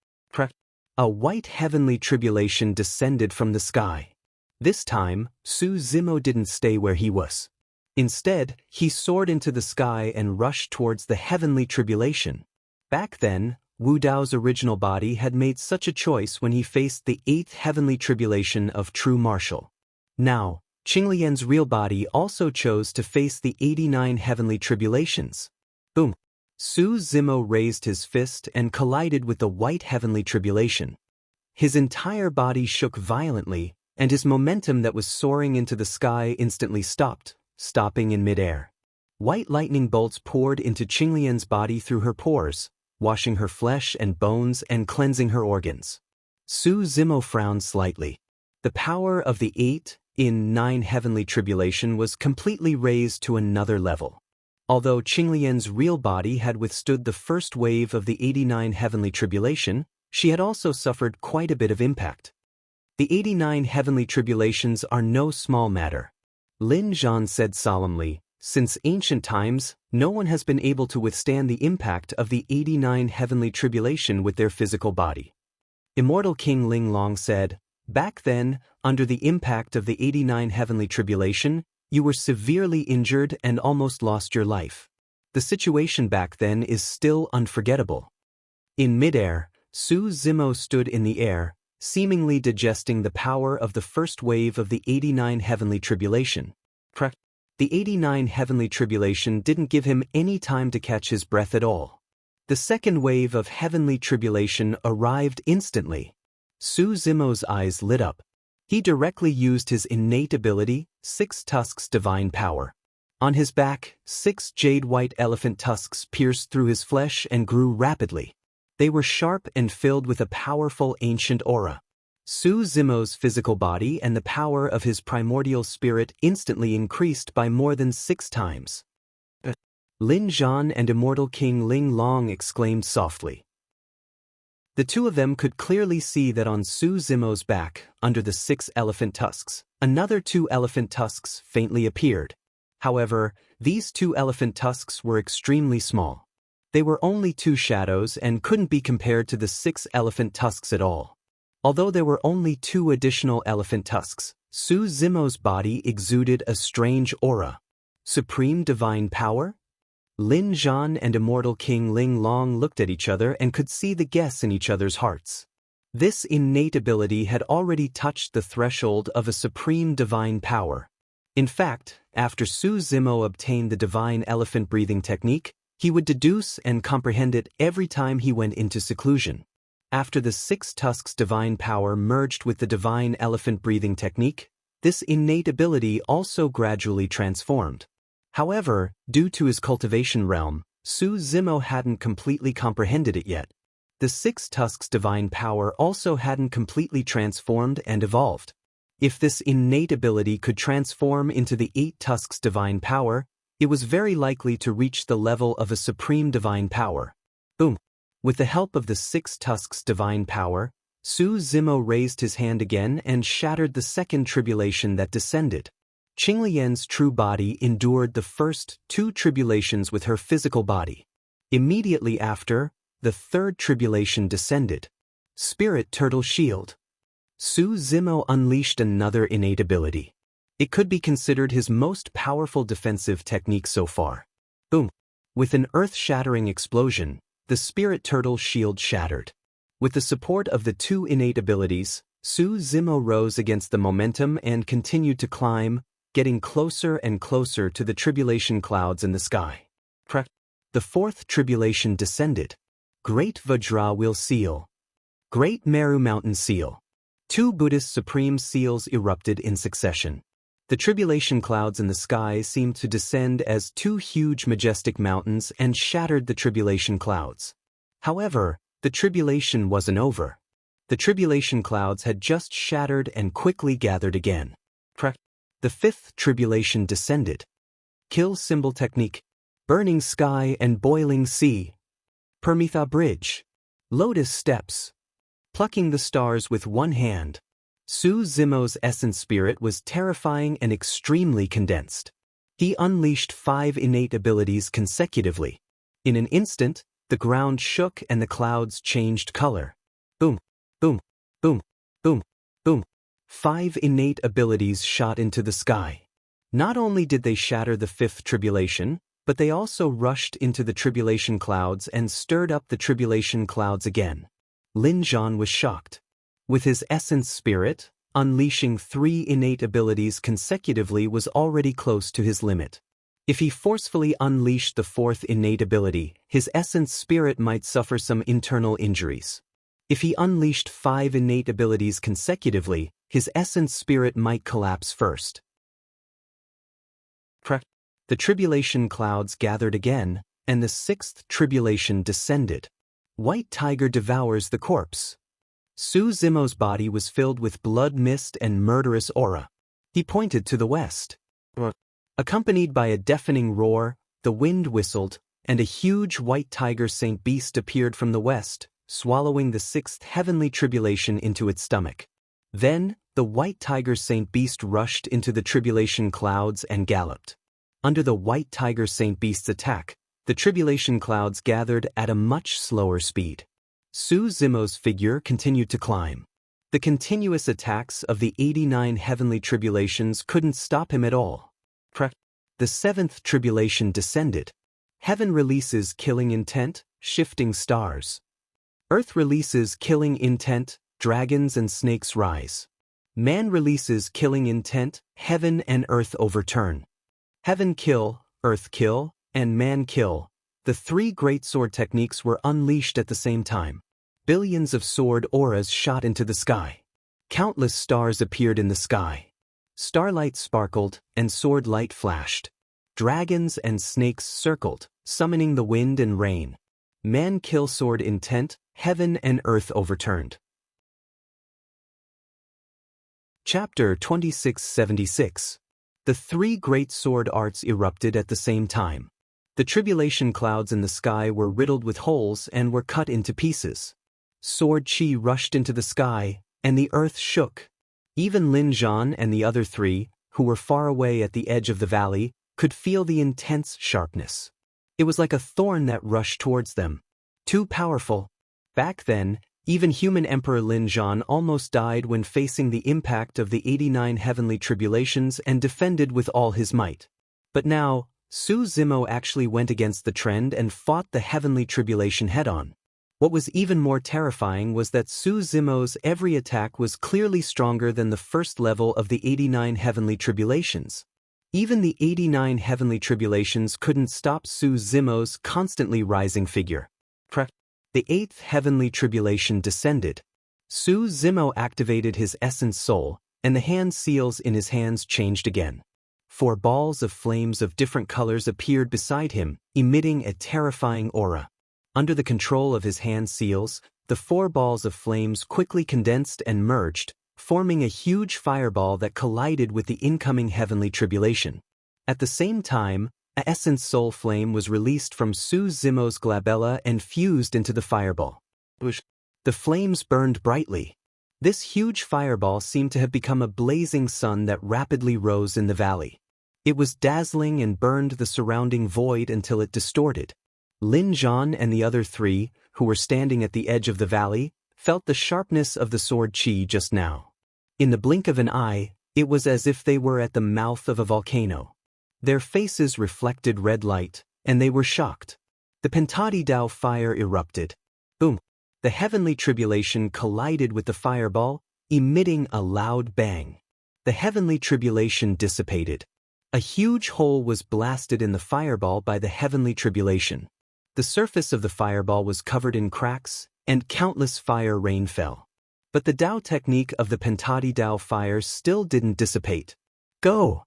A white heavenly tribulation descended from the sky. This time, Su Zimo didn't stay where he was. Instead, he soared into the sky and rushed towards the heavenly tribulation. Back then, Wu Dao's original body had made such a choice when he faced the 8th heavenly tribulation of true martial. Now, Qinglian's real body also chose to face the 89 heavenly tribulations. Boom! Su Zimo raised his fist and collided with the white heavenly tribulation. His entire body shook violently, and his momentum that was soaring into the sky instantly stopped, stopping in midair. White lightning bolts poured into Qinglian's body through her pores, washing her flesh and bones and cleansing her organs. Su Zimo frowned slightly. The power of the 8 in 9 heavenly tribulation was completely raised to another level. Although Qinglian's real body had withstood the first wave of the 89 heavenly tribulation, she had also suffered quite a bit of impact. The 89 heavenly tribulations are no small matter. Lin Zhan said solemnly, since ancient times, no one has been able to withstand the impact of the 89 heavenly tribulation with their physical body. Immortal King Ling Long said, back then, under the impact of the 89 heavenly tribulation, you were severely injured and almost lost your life. The situation back then is still unforgettable. In midair, Su Zimo stood in the air, seemingly digesting the power of the first wave of the 89 heavenly tribulation. The 89 heavenly tribulation didn't give him any time to catch his breath at all. The second wave of heavenly tribulation arrived instantly. Su Zimo's eyes lit up. He directly used his innate ability, 6 tusks divine power. On his back, 6 jade white elephant tusks pierced through his flesh and grew rapidly. They were sharp and filled with a powerful ancient aura. Su Zimo's physical body and the power of his primordial spirit instantly increased by more than 6 times. Lin Zhan and Immortal King Ling Long exclaimed softly. The two of them could clearly see that on Su Zimo's back, under the 6 elephant tusks, another 2 elephant tusks faintly appeared. However, these 2 elephant tusks were extremely small. They were only 2 shadows and couldn't be compared to the 6 elephant tusks at all. Although there were only 2 additional elephant tusks, Su Zimo's body exuded a strange aura. Supreme divine power? Lin Zhan and Immortal King Ling Long looked at each other and could see the guess in each other's hearts. This innate ability had already touched the threshold of a supreme divine power. In fact, after Su Zimo obtained the divine elephant breathing technique, he would deduce and comprehend it every time he went into seclusion. After the 6 tusks divine power merged with the divine elephant breathing technique, this innate ability also gradually transformed. However, due to his cultivation realm, Su Zimo hadn't completely comprehended it yet. The 6 tusks divine power also hadn't completely transformed and evolved. If this innate ability could transform into the 8 tusks divine power, it was very likely to reach the level of a supreme divine power. Boom! With the help of the 6 tusks divine power, Su Zimo raised his hand again and shattered the second tribulation that descended. Qinglian's true body endured the first 2 tribulations with her physical body. Immediately after, the 3rd tribulation descended. Spirit Turtle Shield. Su Zimo unleashed another innate ability. It could be considered his most powerful defensive technique so far. Boom! With an earth-shattering explosion, the spirit turtle shield shattered. With the support of the two innate abilities, Su Zimo rose against the momentum and continued to climb, getting closer and closer to the tribulation clouds in the sky. The fourth tribulation descended. Great Vajra Wheel Seal. Great Meru Mountain Seal. Two Buddhist supreme seals erupted in succession. The tribulation clouds in the sky seemed to descend as two huge majestic mountains and shattered the tribulation clouds. However, the tribulation wasn't over. The tribulation clouds had just shattered and quickly gathered again. The fifth tribulation descended. Kill symbol technique. Burning sky and boiling sea. Permitha bridge. Lotus steps. Plucking the stars with one hand. Su Zimo's essence spirit was terrifying and extremely condensed. He unleashed 5 innate abilities consecutively. In an instant, the ground shook and the clouds changed color. Boom, boom, boom, boom, boom. 5 innate abilities shot into the sky. Not only did they shatter the fifth tribulation, but they also rushed into the tribulation clouds and stirred up the tribulation clouds again. Lin Zhan was shocked. With his essence spirit, unleashing 3 innate abilities consecutively was already close to his limit. If he forcefully unleashed the 4th innate ability, his essence spirit might suffer some internal injuries. If he unleashed 5 innate abilities consecutively, his essence spirit might collapse first. The tribulation clouds gathered again, and the 6th tribulation descended. White tiger devours the corpse. Su Zimo's body was filled with blood mist and murderous aura. He pointed to the west. Accompanied by a deafening roar, the wind whistled, and a huge white tiger saint beast appeared from the west, swallowing the 6th heavenly tribulation into its stomach. Then, the white tiger saint beast rushed into the tribulation clouds and galloped. Under the white tiger saint beast's attack, the tribulation clouds gathered at a much slower speed. Su Zimo's figure continued to climb. The continuous attacks of the 89 heavenly tribulations couldn't stop him at all. The 7th tribulation descended. Heaven releases killing intent, shifting stars. Earth releases killing intent, dragons and snakes rise. Man releases killing intent, heaven and earth overturn. Heaven kill, earth kill, and man kill. The 3 great sword techniques were unleashed at the same time. Billions of sword auras shot into the sky. Countless stars appeared in the sky. Starlight sparkled, and sword light flashed. Dragons and snakes circled, summoning the wind and rain. Man kill sword intent, heaven and earth overturned. Chapter 2676. The 3 great sword arts erupted at the same time. The tribulation clouds in the sky were riddled with holes and were cut into pieces. Sword chi rushed into the sky, and the earth shook. Even Lin Zhan and the other 3, who were far away at the edge of the valley, could feel the intense sharpness. It was like a thorn that rushed towards them. Too powerful. Back then, even human Emperor Lin Zhan almost died when facing the impact of the 89 heavenly tribulations and defended with all his might. But now, Su Zimo actually went against the trend and fought the heavenly tribulation head-on. What was even more terrifying was that Su Zimo's every attack was clearly stronger than the first level of the 89 heavenly tribulations. Even the 89 heavenly tribulations couldn't stop Su Zimo's constantly rising figure. The 8th heavenly tribulation descended. Su Zimo activated his essence soul, and the hand seals in his hands changed again. 4 balls of flames of different colors appeared beside him, emitting a terrifying aura. Under the control of his hand seals, the 4 balls of flames quickly condensed and merged, forming a huge fireball that collided with the incoming heavenly tribulation. At the same time, a essence soul flame was released from Su Zimo's glabella and fused into the fireball. The flames burned brightly. This huge fireball seemed to have become a blazing sun that rapidly rose in the valley. It was dazzling and burned the surrounding void until it distorted. Lin Zhan and the other 3, who were standing at the edge of the valley, felt the sharpness of the sword chi just now. In the blink of an eye, it was as if they were at the mouth of a volcano. Their faces reflected red light, and they were shocked. The Pentati Dao fire erupted. Boom! The heavenly tribulation collided with the fireball, emitting a loud bang. The heavenly tribulation dissipated. A huge hole was blasted in the fireball by the heavenly tribulation. The surface of the fireball was covered in cracks, and countless fire rain fell. But the Dao technique of the Pentati Dao fire still didn't dissipate. Go!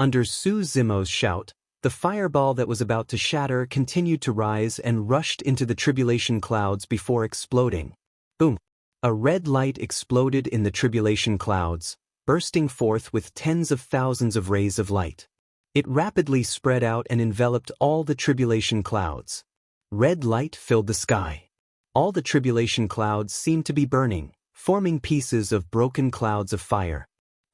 Under Su Zimo's shout, the fireball that was about to shatter continued to rise and rushed into the tribulation clouds before exploding. Boom! A red light exploded in the tribulation clouds, bursting forth with tens of thousands of rays of light. It rapidly spread out and enveloped all the tribulation clouds. Red light filled the sky. All the tribulation clouds seemed to be burning, forming pieces of broken clouds of fire.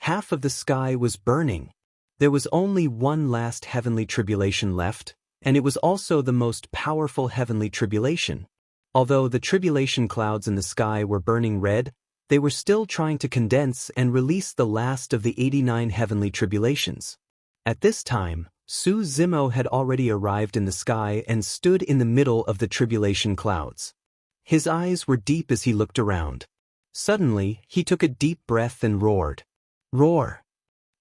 Half of the sky was burning. There was only one last heavenly tribulation left, and it was also the most powerful heavenly tribulation. Although the tribulation clouds in the sky were burning red, they were still trying to condense and release the last of the 89 heavenly tribulations. At this time, Su Zimo had already arrived in the sky and stood in the middle of the tribulation clouds. His eyes were deep as he looked around. Suddenly, he took a deep breath and roared. Roar!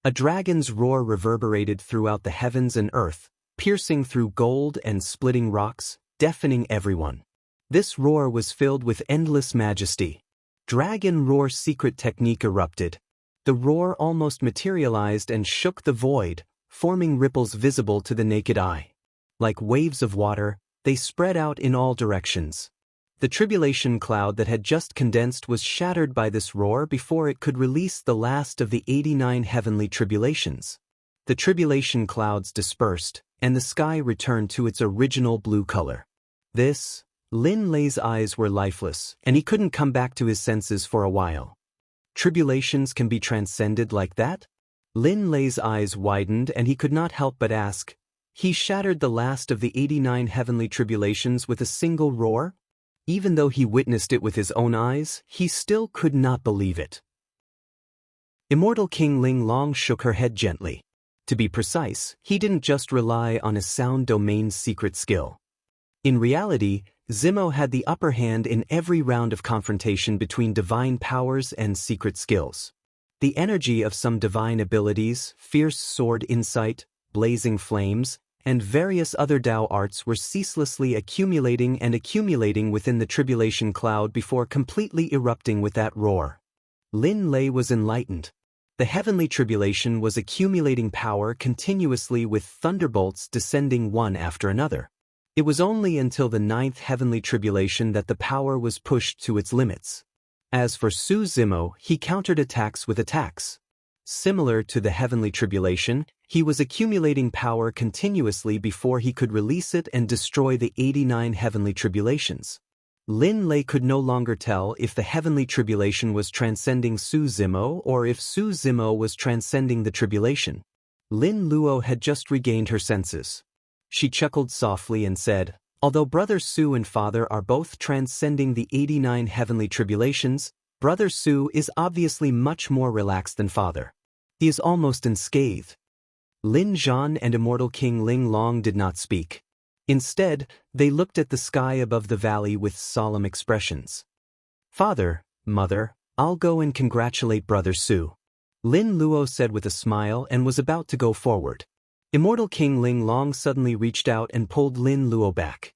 A dragon's roar reverberated throughout the heavens and earth, piercing through gold and splitting rocks, deafening everyone. This roar was filled with endless majesty. Dragon Roar secret technique erupted. The roar almost materialized and shook the void, forming ripples visible to the naked eye. Like waves of water, they spread out in all directions. The tribulation cloud that had just condensed was shattered by this roar before it could release the last of the 89 heavenly tribulations. The tribulation clouds dispersed, and the sky returned to its original blue color. Lin Lei's eyes were lifeless, and he couldn't come back to his senses for a while. Tribulations can be transcended like that? Lin Lei's eyes widened and he could not help but ask. He shattered the last of the 89 heavenly tribulations with a single roar? Even though he witnessed it with his own eyes, he still could not believe it. Immortal King Ling Long shook her head gently. To be precise, he didn't just rely on a sound domain's secret skill. In reality, Zimo had the upper hand in every round of confrontation between divine powers and secret skills. The energy of some divine abilities, fierce sword insight, blazing flames, and various other Dao arts were ceaselessly accumulating and accumulating within the tribulation cloud before completely erupting with that roar. Lin Lei was enlightened. The heavenly tribulation was accumulating power continuously with thunderbolts descending one after another. It was only until the 9th heavenly tribulation that the power was pushed to its limits. As for Su Zimo, he countered attacks with attacks. Similar to the heavenly tribulation, he was accumulating power continuously before he could release it and destroy the 89 heavenly tribulations. Lin Lei could no longer tell if the heavenly tribulation was transcending Su Zimo or if Su Zimo was transcending the tribulation. Lin Luo had just regained her senses. She chuckled softly and said, "Although Brother Su and Father are both transcending the 89 heavenly tribulations, Brother Su is obviously much more relaxed than Father. He is almost unscathed." Lin Zhan and Immortal King Ling Long did not speak. Instead, they looked at the sky above the valley with solemn expressions. "Father, Mother, I'll go and congratulate Brother Su," Lin Luo said with a smile and was about to go forward. Immortal King Ling Long suddenly reached out and pulled Lin Luo back.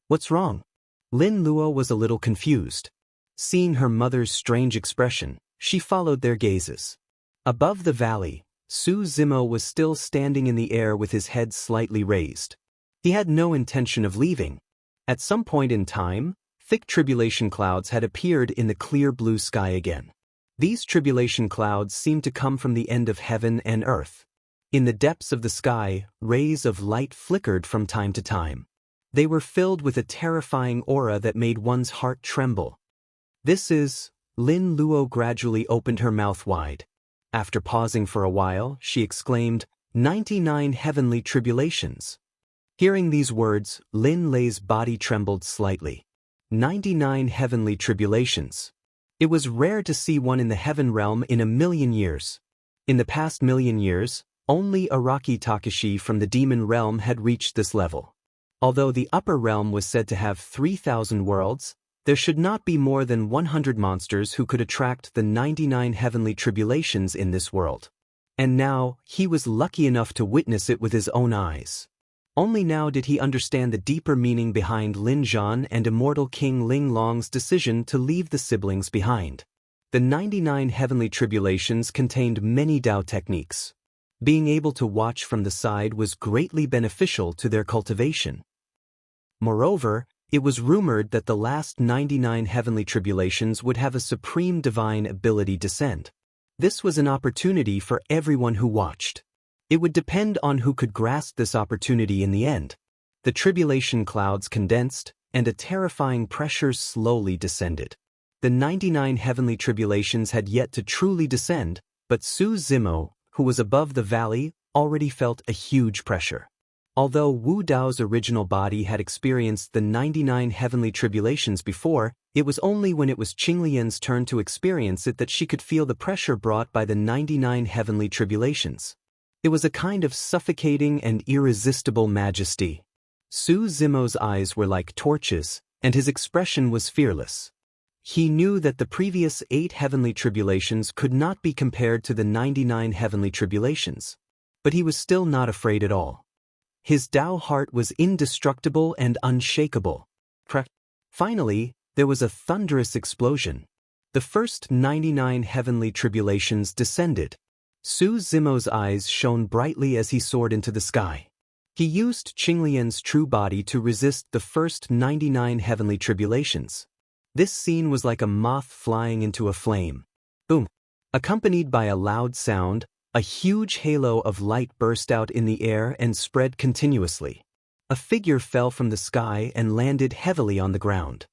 "What's wrong?" Lin Luo was a little confused. Seeing her mother's strange expression, she followed their gazes. Above the valley, Su Zimo was still standing in the air with his head slightly raised. He had no intention of leaving. At some point in time, thick tribulation clouds had appeared in the clear blue sky again. These tribulation clouds seemed to come from the end of heaven and earth. In the depths of the sky, rays of light flickered from time to time. They were filled with a terrifying aura that made one's heart tremble. Lin Luo gradually opened her mouth wide. After pausing for a while, she exclaimed, 99 heavenly tribulations. Hearing these words, Lin Lei's body trembled slightly. 99 Heavenly Tribulations. It was rare to see one in the heaven realm in a million years. In the past million years, only Araki Takashi from the demon realm had reached this level. Although the upper realm was said to have 3,000 worlds, there should not be more than 100 monsters who could attract the 99 heavenly tribulations in this world. And now, he was lucky enough to witness it with his own eyes. Only now did he understand the deeper meaning behind Lin Zhan and immortal King Ling Long's decision to leave the siblings behind. The 99 heavenly tribulations contained many Dao techniques. Being able to watch from the side was greatly beneficial to their cultivation. Moreover, it was rumored that the last 99 heavenly tribulations would have a supreme divine ability descend. This was an opportunity for everyone who watched. It would depend on who could grasp this opportunity in the end. The tribulation clouds condensed, and a terrifying pressure slowly descended. The 99 heavenly tribulations had yet to truly descend, but Su Zimo, who was above the valley, already felt a huge pressure. Although Wu Dao's original body had experienced the 99 heavenly tribulations before, it was only when it was Qinglian's turn to experience it that she could feel the pressure brought by the 99 heavenly tribulations. It was a kind of suffocating and irresistible majesty. Su Zimo's eyes were like torches, and his expression was fearless. He knew that the previous 8 heavenly tribulations could not be compared to the 99 heavenly tribulations. But he was still not afraid at all. His Dao heart was indestructible and unshakable. Finally, there was a thunderous explosion. The first 99 heavenly tribulations descended. Su Zimo's eyes shone brightly as he soared into the sky. He used Qinglian's true body to resist the first 99 heavenly tribulations. This scene was like a moth flying into a flame. Boom! Accompanied by a loud sound, a huge halo of light burst out in the air and spread continuously. A figure fell from the sky and landed heavily on the ground.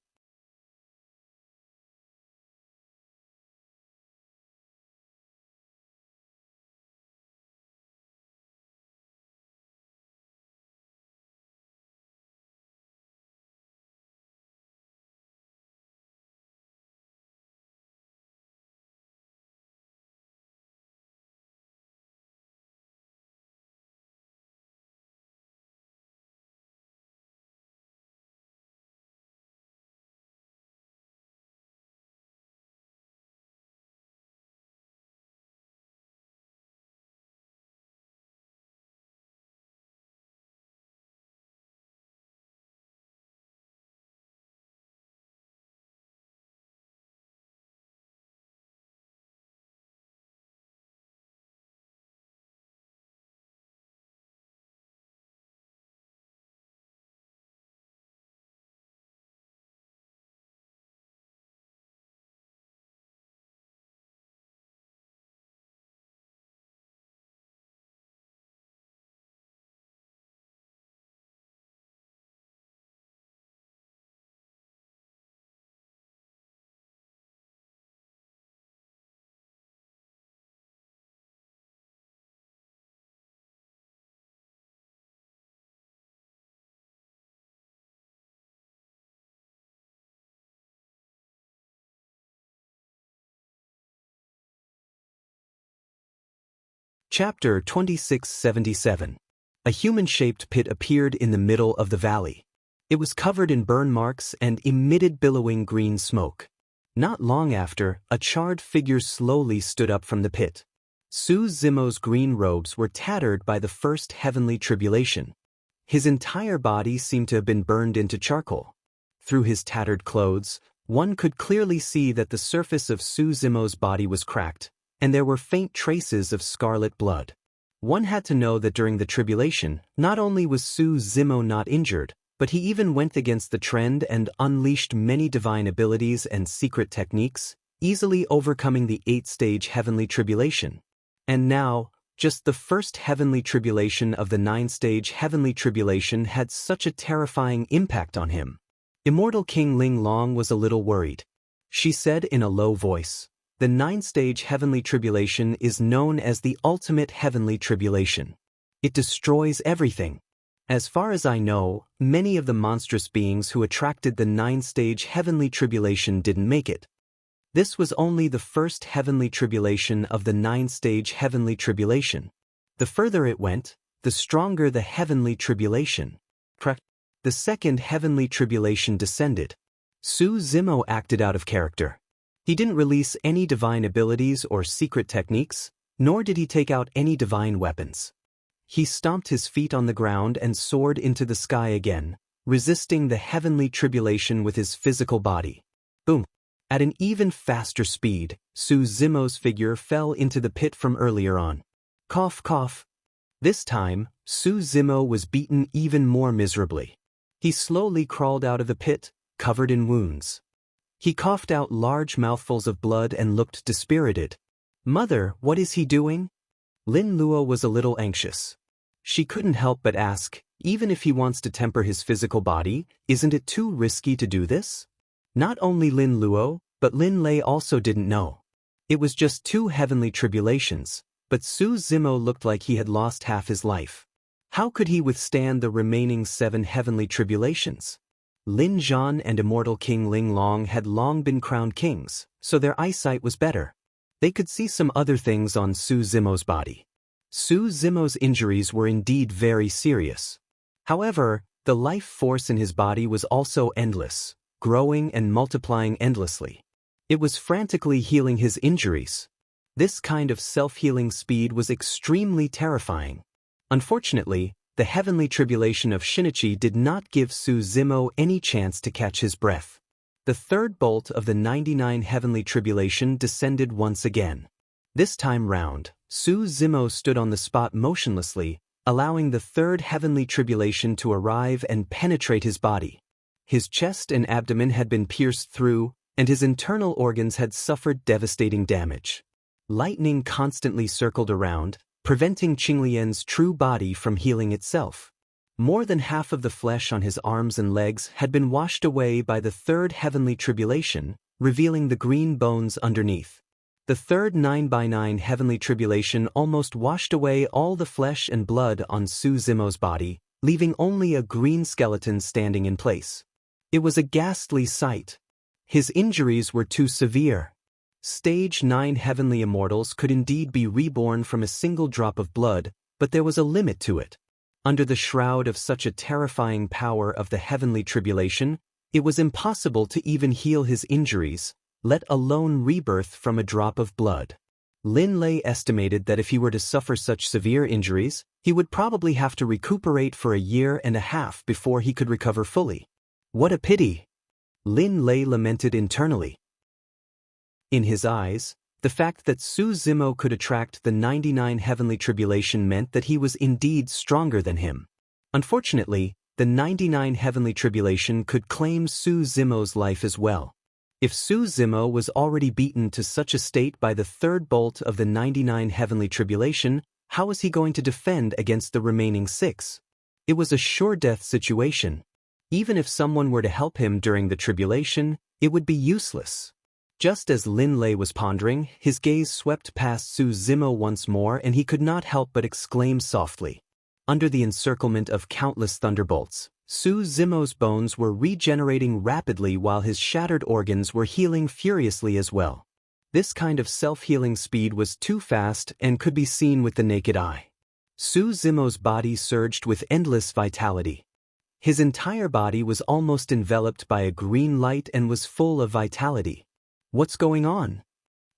Chapter 2677. A human-shaped pit appeared in the middle of the valley. It was covered in burn marks and emitted billowing green smoke. Not long after, a charred figure slowly stood up from the pit. Su Zimo's green robes were tattered by the first heavenly tribulation. His entire body seemed to have been burned into charcoal. Through his tattered clothes, one could clearly see that the surface of Su Zimo's body was cracked, and there were faint traces of scarlet blood. One had to know that during the tribulation, not only was Su Zimo not injured, but he even went against the trend and unleashed many divine abilities and secret techniques, easily overcoming the 8-stage heavenly tribulation. And now, just the first heavenly tribulation of the 9-stage heavenly tribulation had such a terrifying impact on him. Immortal King Ling Long was a little worried. She said in a low voice, "The 9-stage heavenly tribulation is known as the ultimate heavenly tribulation. It destroys everything. As far as I know, many of the monstrous beings who attracted the 9-stage heavenly tribulation didn't make it. This was only the first heavenly tribulation of the 9-stage heavenly tribulation. The further it went, the stronger the heavenly tribulation. The second heavenly tribulation descended. Su Zimo acted out of character. He didn't release any divine abilities or secret techniques, nor did he take out any divine weapons. He stomped his feet on the ground and soared into the sky again, resisting the heavenly tribulation with his physical body. Boom! At an even faster speed, Su Zimo's figure fell into the pit from earlier on. Cough, cough. This time, Su Zimo was beaten even more miserably. He slowly crawled out of the pit, covered in wounds. He coughed out large mouthfuls of blood and looked dispirited. "Mother, what is he doing?" Lin Luo was a little anxious. She couldn't help but ask, even if he wants to temper his physical body, isn't it too risky to do this? Not only Lin Luo, but Lin Lei also didn't know. It was just 2 heavenly tribulations, but Su Zimo looked like he had lost half his life. How could he withstand the remaining 7 heavenly tribulations? Lin Zhan and immortal King Ling Long had long been crowned kings, so their eyesight was better. They could see some other things on Su Zimo's body. Su Zimo's injuries were indeed very serious. However, the life force in his body was also endless, growing and multiplying endlessly. It was frantically healing his injuries. This kind of self-healing speed was extremely terrifying. Unfortunately, the heavenly tribulation of Shinichi did not give Su Zimo any chance to catch his breath. The third bolt of the 99 heavenly tribulation descended once again. This time round, Su Zimo stood on the spot motionlessly, allowing the third heavenly tribulation to arrive and penetrate his body. His chest and abdomen had been pierced through, and his internal organs had suffered devastating damage. Lightning constantly circled around, preventing Qinglian's true body from healing itself. More than half of the flesh on his arms and legs had been washed away by the third heavenly tribulation, revealing the green bones underneath. The third 9x9 heavenly tribulation almost washed away all the flesh and blood on Su Zimo's body, leaving only a green skeleton standing in place. It was a ghastly sight. His injuries were too severe. Stage 9 heavenly immortals could indeed be reborn from a single drop of blood, but there was a limit to it. Under the shroud of such a terrifying power of the heavenly tribulation, it was impossible to even heal his injuries, let alone rebirth from a drop of blood. Lin Lei estimated that if he were to suffer such severe injuries, he would probably have to recuperate for a year and a half before he could recover fully. What a pity! Lin Lei lamented internally. In his eyes, the fact that Su Zimo could attract the 99 heavenly tribulation meant that he was indeed stronger than him. Unfortunately, the 99 heavenly tribulation could claim Su Zimo's life as well. If Su Zimo was already beaten to such a state by the third bolt of the 99 heavenly tribulation, how was he going to defend against the remaining 6? It was a sure death situation. Even if someone were to help him during the tribulation, it would be useless. Just as Lin Lei was pondering, his gaze swept past Su Zimo once more and he could not help but exclaim softly. Under the encirclement of countless thunderbolts, Su Zimo's bones were regenerating rapidly while his shattered organs were healing furiously as well. This kind of self-healing speed was too fast and could be seen with the naked eye. Su Zimo's body surged with endless vitality. His entire body was almost enveloped by a green light and was full of vitality. What's going on?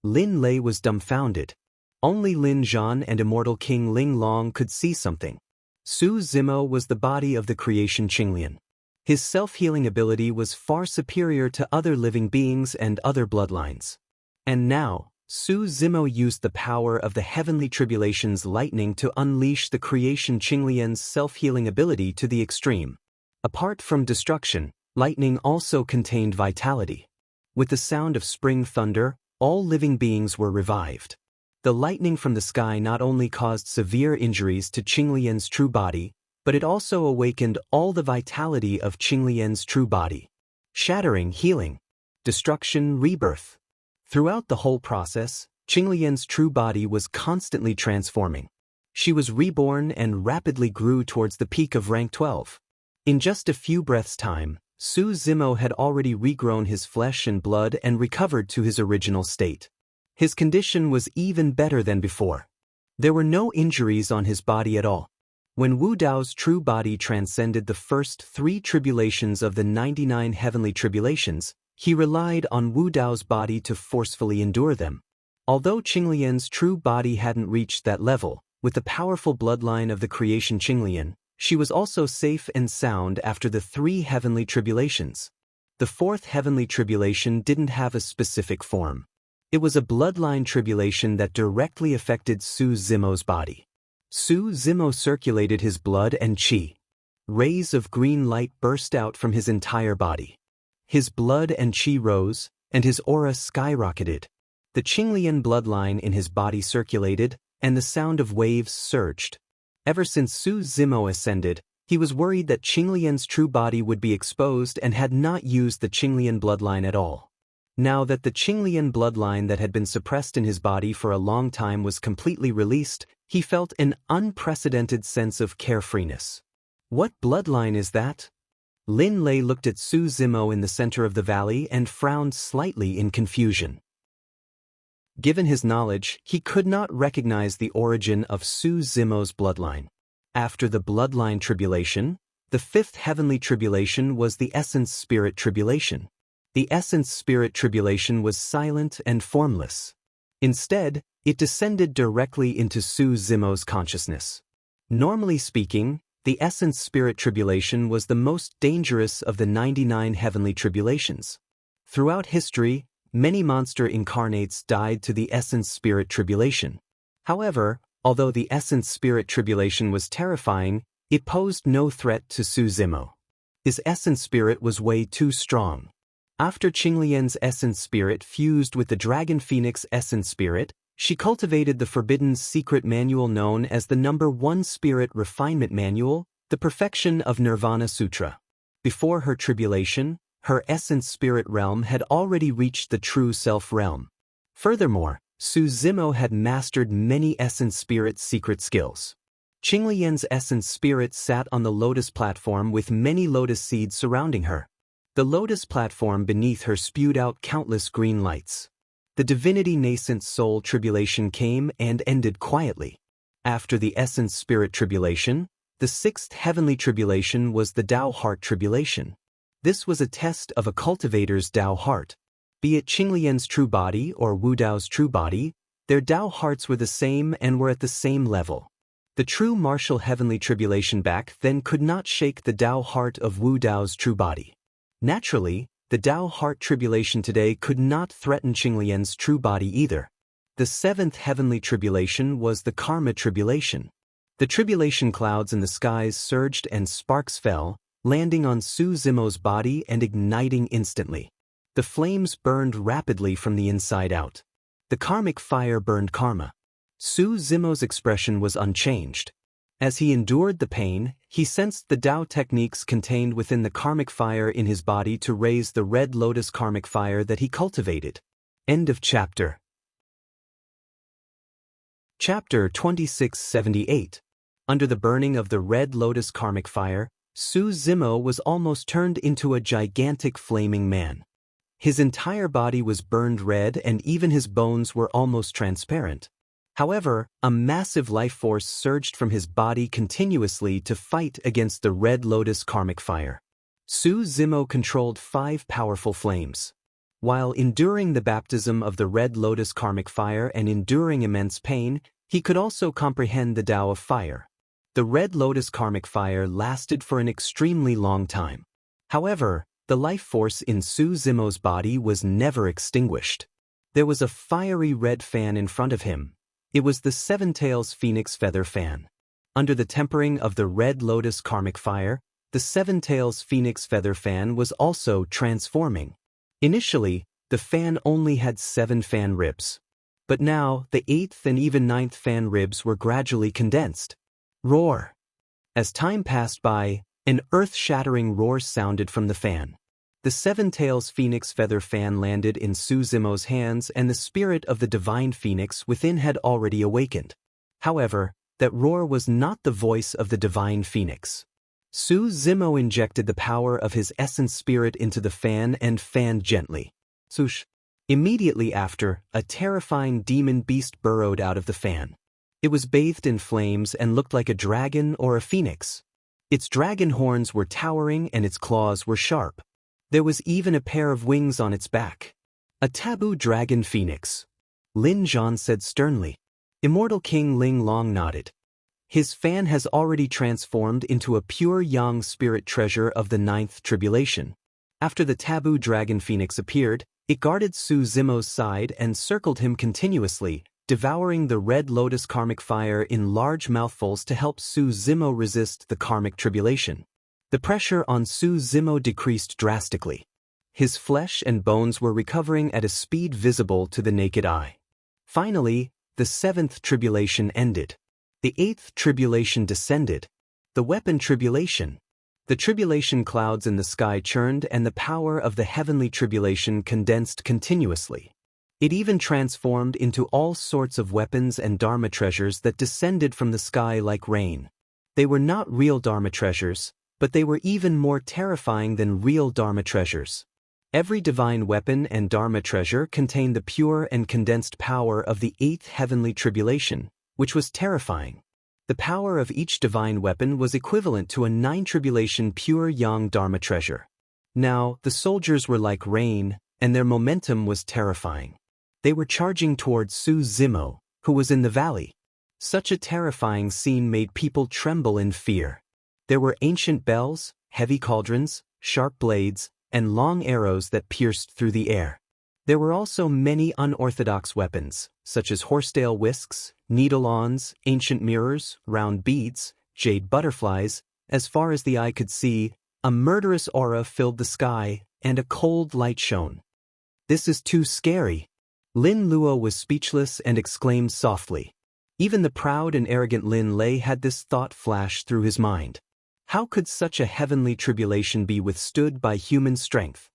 Lin Lei was dumbfounded. Only Lin Zhan and immortal King Ling Long could see something. Su Zimo was the body of the creation Qinglian. His self-healing ability was far superior to other living beings and other bloodlines. And now, Su Zimo used the power of the heavenly tribulation's lightning to unleash the creation Qinglian's self-healing ability to the extreme. Apart from destruction, lightning also contained vitality. With the sound of spring thunder, all living beings were revived. The lightning from the sky not only caused severe injuries to Qinglian's true body, but it also awakened all the vitality of Qinglian's true body. Shattering, healing, destruction, rebirth. Throughout the whole process, Qinglian's true body was constantly transforming. She was reborn and rapidly grew towards the peak of rank 12. In just a few breaths' time, Su Zimo had already regrown his flesh and blood and recovered to his original state. His condition was even better than before. There were no injuries on his body at all. When Wu Dao's true body transcended the first 3 tribulations of the 99 heavenly tribulations, he relied on Wu Dao's body to forcefully endure them. Although Qinglian's true body hadn't reached that level, with the powerful bloodline of the creation Qinglian, she was also safe and sound after the 3 heavenly tribulations. The 4th heavenly tribulation didn't have a specific form. It was a bloodline tribulation that directly affected Su Zimo's body. Su Zimo circulated his blood and qi. Rays of green light burst out from his entire body. His blood and qi rose, and his aura skyrocketed. The Qinglian bloodline in his body circulated, and the sound of waves surged. Ever since Su Zimo ascended, he was worried that Qinglian's true body would be exposed and had not used the Qinglian bloodline at all. Now that the Qinglian bloodline that had been suppressed in his body for a long time was completely released, he felt an unprecedented sense of carefreeness. What bloodline is that? Lin Lei looked at Su Zimo in the center of the valley and frowned slightly in confusion. Given his knowledge, he could not recognize the origin of Su Zimo's bloodline. After the bloodline tribulation, the 5th heavenly tribulation was the essence spirit tribulation. The essence spirit tribulation was silent and formless. Instead, it descended directly into Su Zimo's consciousness. Normally speaking, the essence spirit tribulation was the most dangerous of the 99 heavenly tribulations. Throughout history, many monster incarnates died to the essence spirit tribulation. However, although the essence spirit tribulation was terrifying, it posed no threat to Su Zimo. His essence spirit was way too strong. After Qinglian's essence spirit fused with the Dragon Phoenix essence spirit, she cultivated the forbidden secret manual known as the number 1 Spirit Refinement Manual, the Perfection of Nirvana Sutra. Before her tribulation, her essence spirit realm had already reached the true self realm. Furthermore, Su Zimo had mastered many essence spirit secret skills. Qinglian's essence spirit sat on the lotus platform with many lotus seeds surrounding her. The lotus platform beneath her spewed out countless green lights. The divinity nascent soul tribulation came and ended quietly. After the essence spirit tribulation, the 6th heavenly tribulation was the Tao heart tribulation. This was a test of a cultivator's Tao heart. Be it Qinglian's true body or Wu Dao's true body, their Tao hearts were the same and were at the same level. The true martial heavenly tribulation back then could not shake the Tao heart of Wu Dao's true body. Naturally, the Tao heart tribulation today could not threaten Qinglian's true body either. The 7th heavenly tribulation was the karma tribulation. The tribulation clouds in the skies surged and sparks fell, landing on Su Zimo's body and igniting instantly. The flames burned rapidly from the inside out. The karmic fire burned karma. Su Zimo's expression was unchanged. As he endured the pain, he sensed the Tao techniques contained within the karmic fire in his body to raise the red lotus karmic fire that he cultivated. End of chapter. Chapter 2678. Under the burning of the red lotus karmic fire, Su Zimo was almost turned into a gigantic flaming man. His entire body was burned red and even his bones were almost transparent. However, a massive life force surged from his body continuously to fight against the red lotus karmic fire. Su Zimo controlled 5 powerful flames. While enduring the baptism of the red lotus karmic fire and enduring immense pain, he could also comprehend the Tao of fire. The red lotus karmic fire lasted for an extremely long time. However, the life force in Su Zimo's body was never extinguished. There was a fiery red fan in front of him. It was the 7 Tails Phoenix Feather Fan. Under the tempering of the red lotus karmic fire, the 7 Tails Phoenix Feather Fan was also transforming. Initially, the fan only had 7 fan ribs. But now, the 8th and even 9th fan ribs were gradually condensed. Roar! As time passed by, an earth-shattering roar sounded from the fan. The 7 Tails Phoenix Feather Fan landed in Su Zimo's hands and the spirit of the divine phoenix within had already awakened. However, that roar was not the voice of the divine phoenix. Su Zimo injected the power of his essence spirit into the fan and fanned gently. Swoosh. Immediately after, a terrifying demon beast burrowed out of the fan. It was bathed in flames and looked like a dragon or a phoenix. Its dragon horns were towering and its claws were sharp. There was even a pair of wings on its back. A taboo dragon phoenix, Lin Zhan said sternly. Immortal King Ling Long nodded. His fan has already transformed into a pure yang spirit treasure of the 9th tribulation. After the taboo dragon phoenix appeared, it guarded Su Zimo's side and circled him continuously, devouring the red lotus karmic fire in large mouthfuls to help Su Zimo resist the karmic tribulation. The pressure on Su Zimo decreased drastically. His flesh and bones were recovering at a speed visible to the naked eye. Finally, the 7th tribulation ended. The 8th tribulation descended. The weapon tribulation. The tribulation clouds in the sky churned and the power of the heavenly tribulation condensed continuously. It even transformed into all sorts of weapons and dharma treasures that descended from the sky like rain. They were not real dharma treasures, but they were even more terrifying than real dharma treasures. Every divine weapon and dharma treasure contained the pure and condensed power of the 8th heavenly tribulation, which was terrifying. The power of each divine weapon was equivalent to a 9 tribulation pure yang dharma treasure. Now, the soldiers were like rain, and their momentum was terrifying. They were charging towards Su Zimo, who was in the valley. Such a terrifying scene made people tremble in fear. There were ancient bells, heavy cauldrons, sharp blades, and long arrows that pierced through the air. There were also many unorthodox weapons, such as horsetail whisks, needle-ons, ancient mirrors, round beads, jade butterflies. As far as the eye could see, a murderous aura filled the sky, and a cold light shone. "This is too scary." Lin Luo was speechless and exclaimed softly. Even the proud and arrogant Lin Lei had this thought flash through his mind. How could such a heavenly tribulation be withstood by human strength?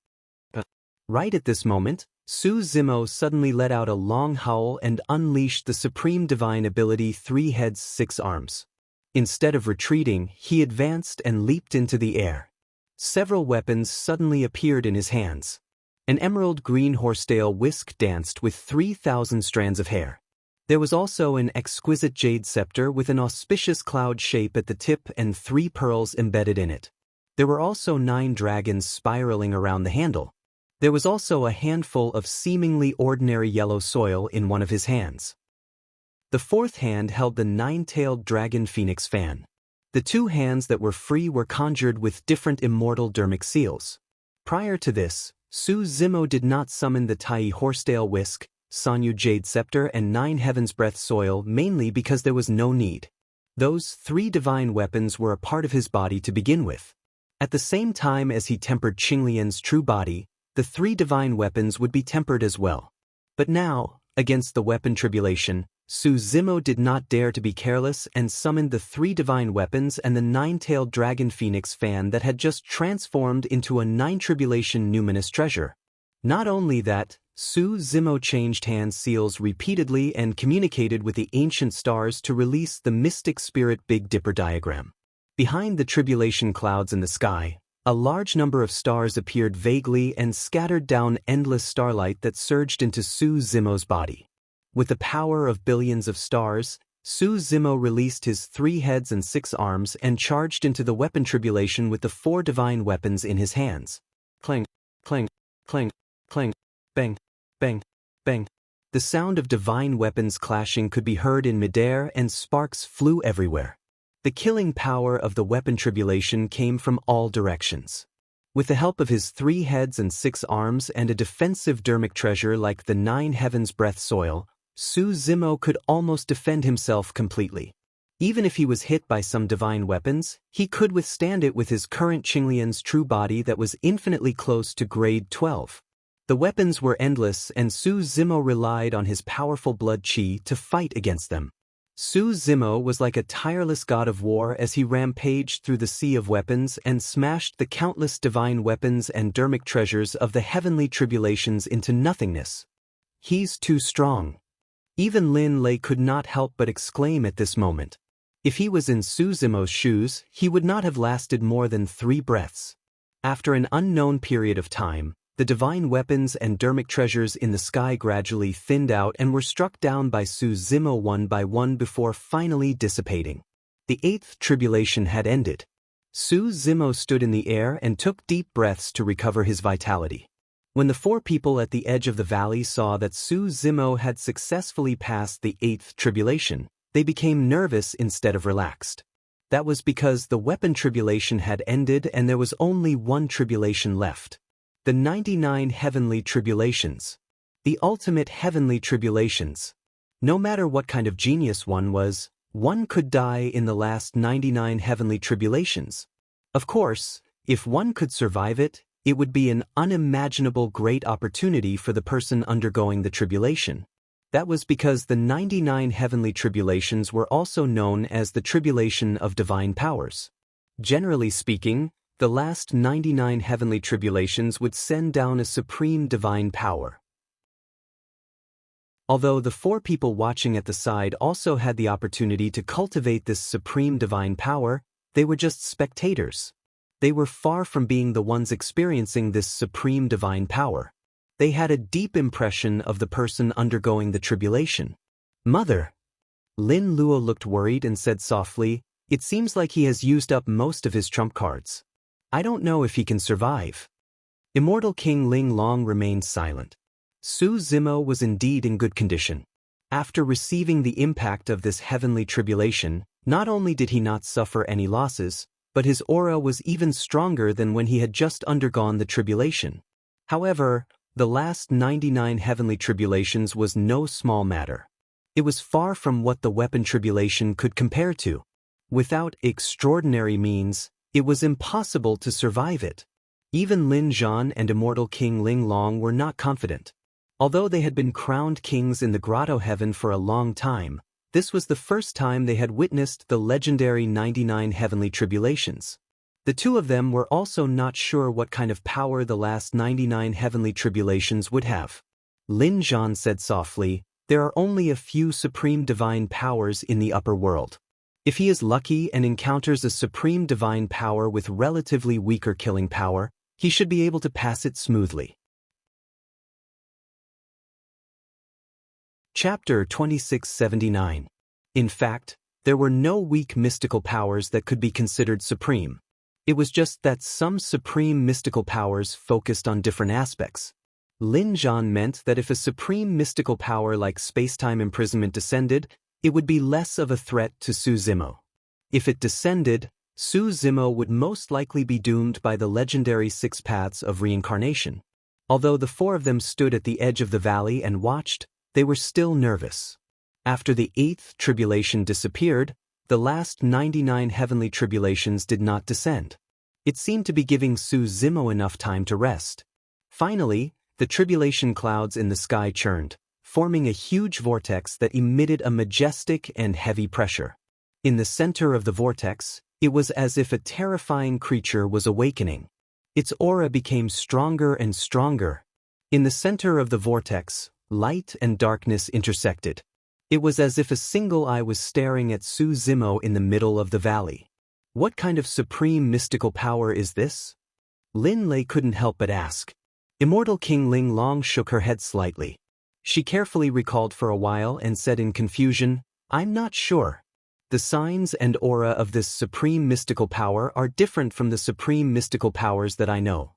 Right at this moment, Su Zimo suddenly let out a long howl and unleashed the supreme divine ability 3 heads 6 arms. Instead of retreating, he advanced and leaped into the air. Several weapons suddenly appeared in his hands. An emerald green horsetail whisk danced with 3,000 strands of hair. There was also an exquisite jade scepter with an auspicious cloud shape at the tip and 3 pearls embedded in it. There were also 9 dragons spiraling around the handle. There was also a handful of seemingly ordinary yellow soil in one of his hands. The 4th hand held the 9-tailed dragon phoenix fan. The 2 hands that were free were conjured with different immortal dermic seals. Prior to this, Su Zimo did not summon the Tai horsetail whisk, Sanyu jade scepter and 9 heaven's breath soil mainly because there was no need. Those 3 divine weapons were a part of his body to begin with. At the same time as he tempered Qinglian's true body, the 3 divine weapons would be tempered as well. But now, against the weapon tribulation, Su Zimo did not dare to be careless and summoned the 3 divine weapons and the 9-tailed dragon phoenix fan that had just transformed into a 9 tribulation numinous treasure. Not only that, Su Zimo changed hand seals repeatedly and communicated with the ancient stars to release the mystic spirit Big Dipper diagram. Behind the tribulation clouds in the sky, a large number of stars appeared vaguely and scattered down endless starlight that surged into Su Zimo's body. With the power of billions of stars, Su Zimo released his 3 heads and 6 arms and charged into the weapon tribulation with the 4 divine weapons in his hands. Clang, clang, clang, clang, bang, bang, bang. The sound of divine weapons clashing could be heard in midair and sparks flew everywhere. The killing power of the weapon tribulation came from all directions. With the help of his 3 heads and 6 arms and a defensive dermic treasure like the 9 heaven's breath soil, Su Zimo could almost defend himself completely. Even if he was hit by some divine weapons, he could withstand it with his current Qinglian's true body that was infinitely close to grade 12. The weapons were endless and Su Zimo relied on his powerful blood qi to fight against them. Su Zimo was like a tireless god of war as he rampaged through the sea of weapons and smashed the countless divine weapons and dermic treasures of the heavenly tribulations into nothingness. He's too strong. Even Lin Lei could not help but exclaim at this moment. If he was in Su Zimo's shoes, he would not have lasted more than 3 breaths. After an unknown period of time, the divine weapons and dermic treasures in the sky gradually thinned out and were struck down by Su Zimo one by one before finally dissipating. The 8th tribulation had ended. Su Zimo stood in the air and took deep breaths to recover his vitality. When the 4 people at the edge of the valley saw that Su Zimo had successfully passed the 8th tribulation, they became nervous instead of relaxed. That was because the weapon tribulation had ended and there was only one tribulation left. The 99 heavenly tribulations. The ultimate heavenly tribulations. No matter what kind of genius one was, one could die in the last 99 heavenly tribulations. Of course, if one could survive it, it would be an unimaginable great opportunity for the person undergoing the tribulation. That was because the 99 heavenly tribulations were also known as the tribulation of divine powers. Generally speaking, the last 99 heavenly tribulations would send down a supreme divine power. Although the 4 people watching at the side also had the opportunity to cultivate this supreme divine power, they were just spectators. They were far from being the ones experiencing this supreme divine power. They had a deep impression of the person undergoing the tribulation. "Mother." Lin Luo looked worried and said softly, "It seems like he has used up most of his trump cards. I don't know if he can survive." Immortal King Ling Long remained silent. Su Zimo was indeed in good condition. After receiving the impact of this heavenly tribulation, not only did he not suffer any losses, but his aura was even stronger than when he had just undergone the tribulation. However, the last 99 heavenly tribulations was no small matter. It was far from what the weapon tribulation could compare to. Without extraordinary means, it was impossible to survive it. Even Lin Zhan and Immortal King Ling Long were not confident. Although they had been crowned kings in the grotto heaven for a long time, this was the first time they had witnessed the legendary 99 heavenly tribulations. The 2 of them were also not sure what kind of power the last 99 heavenly tribulations would have. Lin Zhan said softly, "There are only a few supreme divine powers in the upper world. If he is lucky and encounters a supreme divine power with relatively weaker killing power, he should be able to pass it smoothly." Chapter 2679. In fact, there were no weak mystical powers that could be considered supreme. It was just that some supreme mystical powers focused on different aspects. Lin Zhan meant that if a supreme mystical power like spacetime imprisonment descended, it would be less of a threat to Su Zimo. If it descended, Su Zimo would most likely be doomed by the legendary 6 paths of reincarnation. Although the 4 of them stood at the edge of the valley and watched, they were still nervous. After the 8th tribulation disappeared, the last 99 heavenly tribulations did not descend. It seemed to be giving Su Zimo enough time to rest. Finally, the tribulation clouds in the sky churned, forming a huge vortex that emitted a majestic and heavy pressure. In the center of the vortex, it was as if a terrifying creature was awakening. Its aura became stronger and stronger. In the center of the vortex, light and darkness intersected. It was as if a single eye was staring at Su Zimo in the middle of the valley. What kind of supreme mystical power is this? Lin Lei couldn't help but ask. Immortal King Ling Long shook her head slightly. She carefully recalled for a while and said in confusion, "I'm not sure. The signs and aura of this supreme mystical power are different from the supreme mystical powers that I know."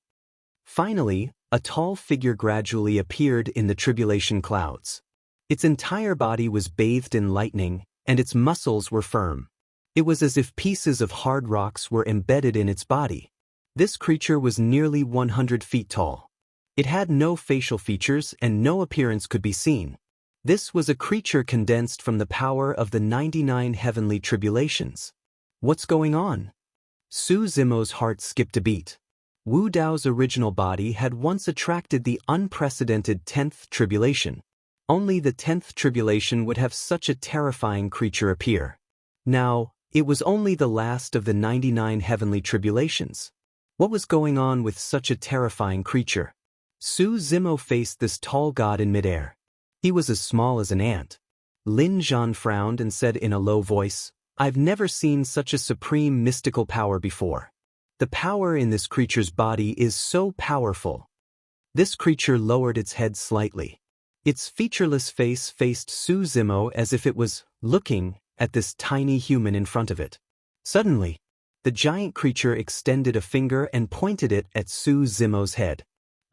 Finally, a tall figure gradually appeared in the tribulation clouds. Its entire body was bathed in lightning, and its muscles were firm. It was as if pieces of hard rocks were embedded in its body. This creature was nearly 100 feet tall. It had no facial features and no appearance could be seen. This was a creature condensed from the power of the 99 heavenly tribulations. What's going on? Su Zimo's heart skipped a beat. Wu Dao's original body had once attracted the unprecedented 10th tribulation. Only the 10th tribulation would have such a terrifying creature appear. Now, it was only the last of the 99 heavenly tribulations. What was going on with such a terrifying creature? Su Zimo faced this tall god in midair. He was as small as an ant. Lin Zhan frowned and said in a low voice, I've never seen such a supreme mystical power before. The power in this creature's body is so powerful. This creature lowered its head slightly. Its featureless face faced Su Zimo as if it was looking at this tiny human in front of it. Suddenly, the giant creature extended a finger and pointed it at Su Zimo's head.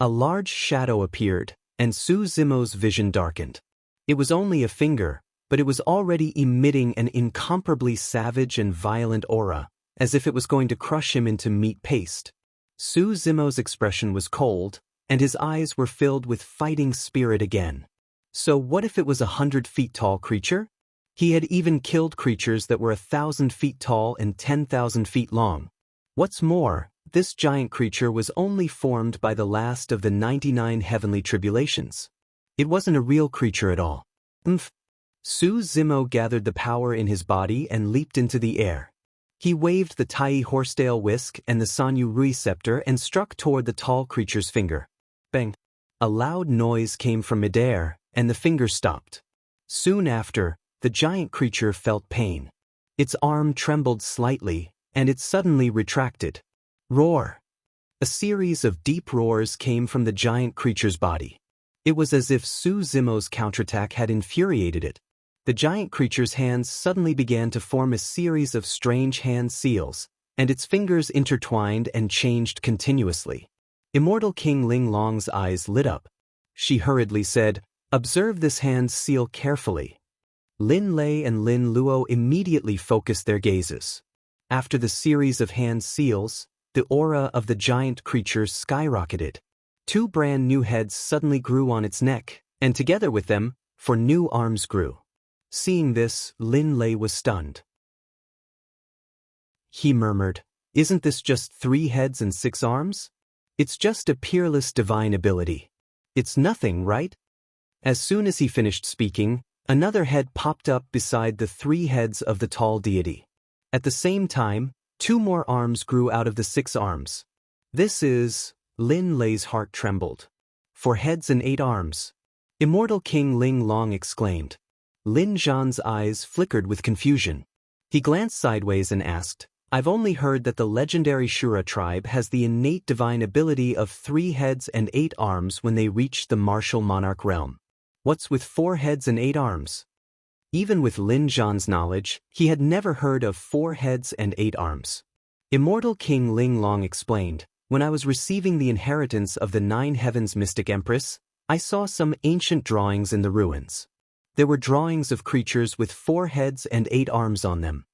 A large shadow appeared, and Su Zimo's vision darkened. It was only a finger, but it was already emitting an incomparably savage and violent aura, as if it was going to crush him into meat paste. Su Zimo's expression was cold, and his eyes were filled with fighting spirit again. So what if it was 100 feet tall creature? He had even killed creatures that were 1,000 feet tall and 10,000 feet long. What's more, this giant creature was only formed by the last of the 99 heavenly tribulations. It wasn't a real creature at all. Su Zimo gathered the power in his body and leaped into the air. He waved the Tai horsetail whisk and the Sanyu Rui scepter and struck toward the tall creature's finger. Bang! A loud noise came from midair, and the finger stopped. Soon after, the giant creature felt pain. Its arm trembled slightly, and it suddenly retracted. Roar! A series of deep roars came from the giant creature's body. It was as if Su Zimo's counterattack had infuriated it. The giant creature's hands suddenly began to form a series of strange hand seals, and its fingers intertwined and changed continuously. Immortal King Ling Long's eyes lit up. She hurriedly said, "Observe this hand seal carefully." Lin Lei and Lin Luo immediately focused their gazes. After the series of hand seals, the aura of the giant creature skyrocketed. 2 brand new heads suddenly grew on its neck, and together with them, 4 new arms grew. Seeing this, Lin Lei was stunned. He murmured, "Isn't this just 3 heads and 6 arms? It's just a peerless divine ability. It's nothing, right?" As soon as he finished speaking, another head popped up beside the 3 heads of the tall deity. At the same time, 2 more arms grew out of the 6 arms. "This is..." Lin Lei's heart trembled. 4 heads and 8 arms. Immortal King Ling Long exclaimed. Lin Zhan's eyes flickered with confusion. He glanced sideways and asked, "I've only heard that the legendary Shura tribe has the innate divine ability of 3 heads and 8 arms when they reach the martial monarch realm. What's with 4 heads and 8 arms?" Even with Lin Zhan's knowledge, he had never heard of 4 heads and 8 arms. Immortal King Ling Long explained, "When I was receiving the inheritance of the 9 heavens mystic empress, I saw some ancient drawings in the ruins. There were drawings of creatures with 4 heads and 8 arms on them.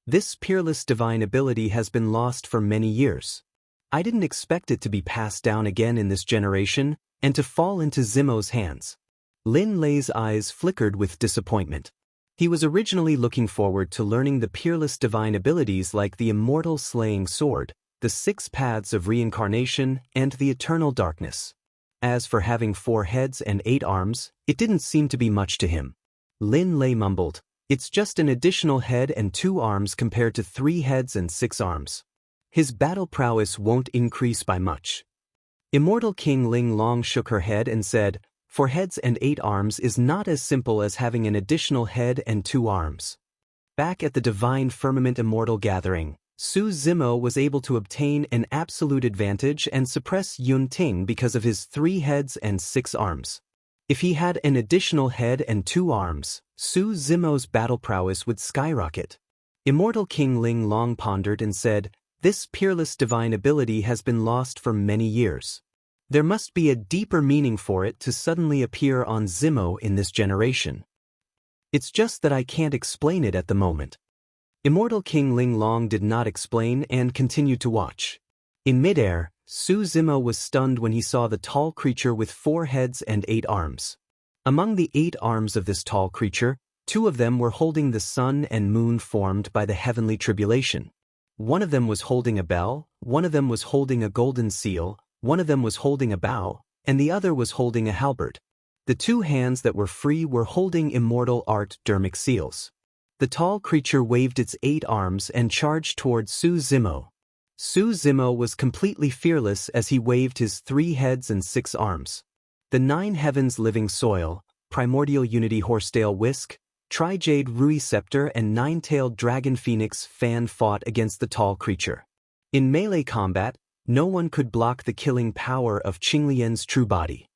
This peerless divine ability has been lost for many years. I didn't expect it to be passed down again in this generation, and to fall into Zimo's hands." Lin Lei's eyes flickered with disappointment. He was originally looking forward to learning the peerless divine abilities like the immortal slaying sword, the 6 paths of reincarnation, and the eternal darkness. As for having 4 heads and 8 arms, it didn't seem to be much to him. Lin Lei mumbled, "It's just an additional head and 2 arms compared to 3 heads and 6 arms. His battle prowess won't increase by much." Immortal King Ling Long shook her head and said, 4 heads and 8 arms is not as simple as having an additional head and 2 arms. Back at the Divine Firmament Immortal Gathering, Su Zimo was able to obtain an absolute advantage and suppress Yun Ting because of his 3 heads and 6 arms. If he had an additional head and 2 arms, Su Zimo's battle prowess would skyrocket. Immortal King Ling Long pondered and said, "This peerless divine ability has been lost for many years. There must be a deeper meaning for it to suddenly appear on Zimo in this generation. It's just that I can't explain it at the moment." Immortal King Ling Long did not explain and continued to watch. In midair, Su Zimo was stunned when he saw the tall creature with 4 heads and 8 arms. Among the 8 arms of this tall creature, 2 of them were holding the sun and moon formed by the heavenly tribulation. One of them was holding a bell, one of them was holding a golden seal, one of them was holding a bow, and the other was holding a halberd. The 2 hands that were free were holding immortal art dermic seals. The tall creature waved its 8 arms and charged toward Su Zimo. Su Zimo was completely fearless as he waved his 3 heads and 6 arms. The 9 heavens living soil, primordial unity horsetail whisk, Tri-Jade Rui Scepter and Nine-Tailed Dragon Phoenix Fan fought against the tall creature. In melee combat, no one could block the killing power of Qinglian's true body.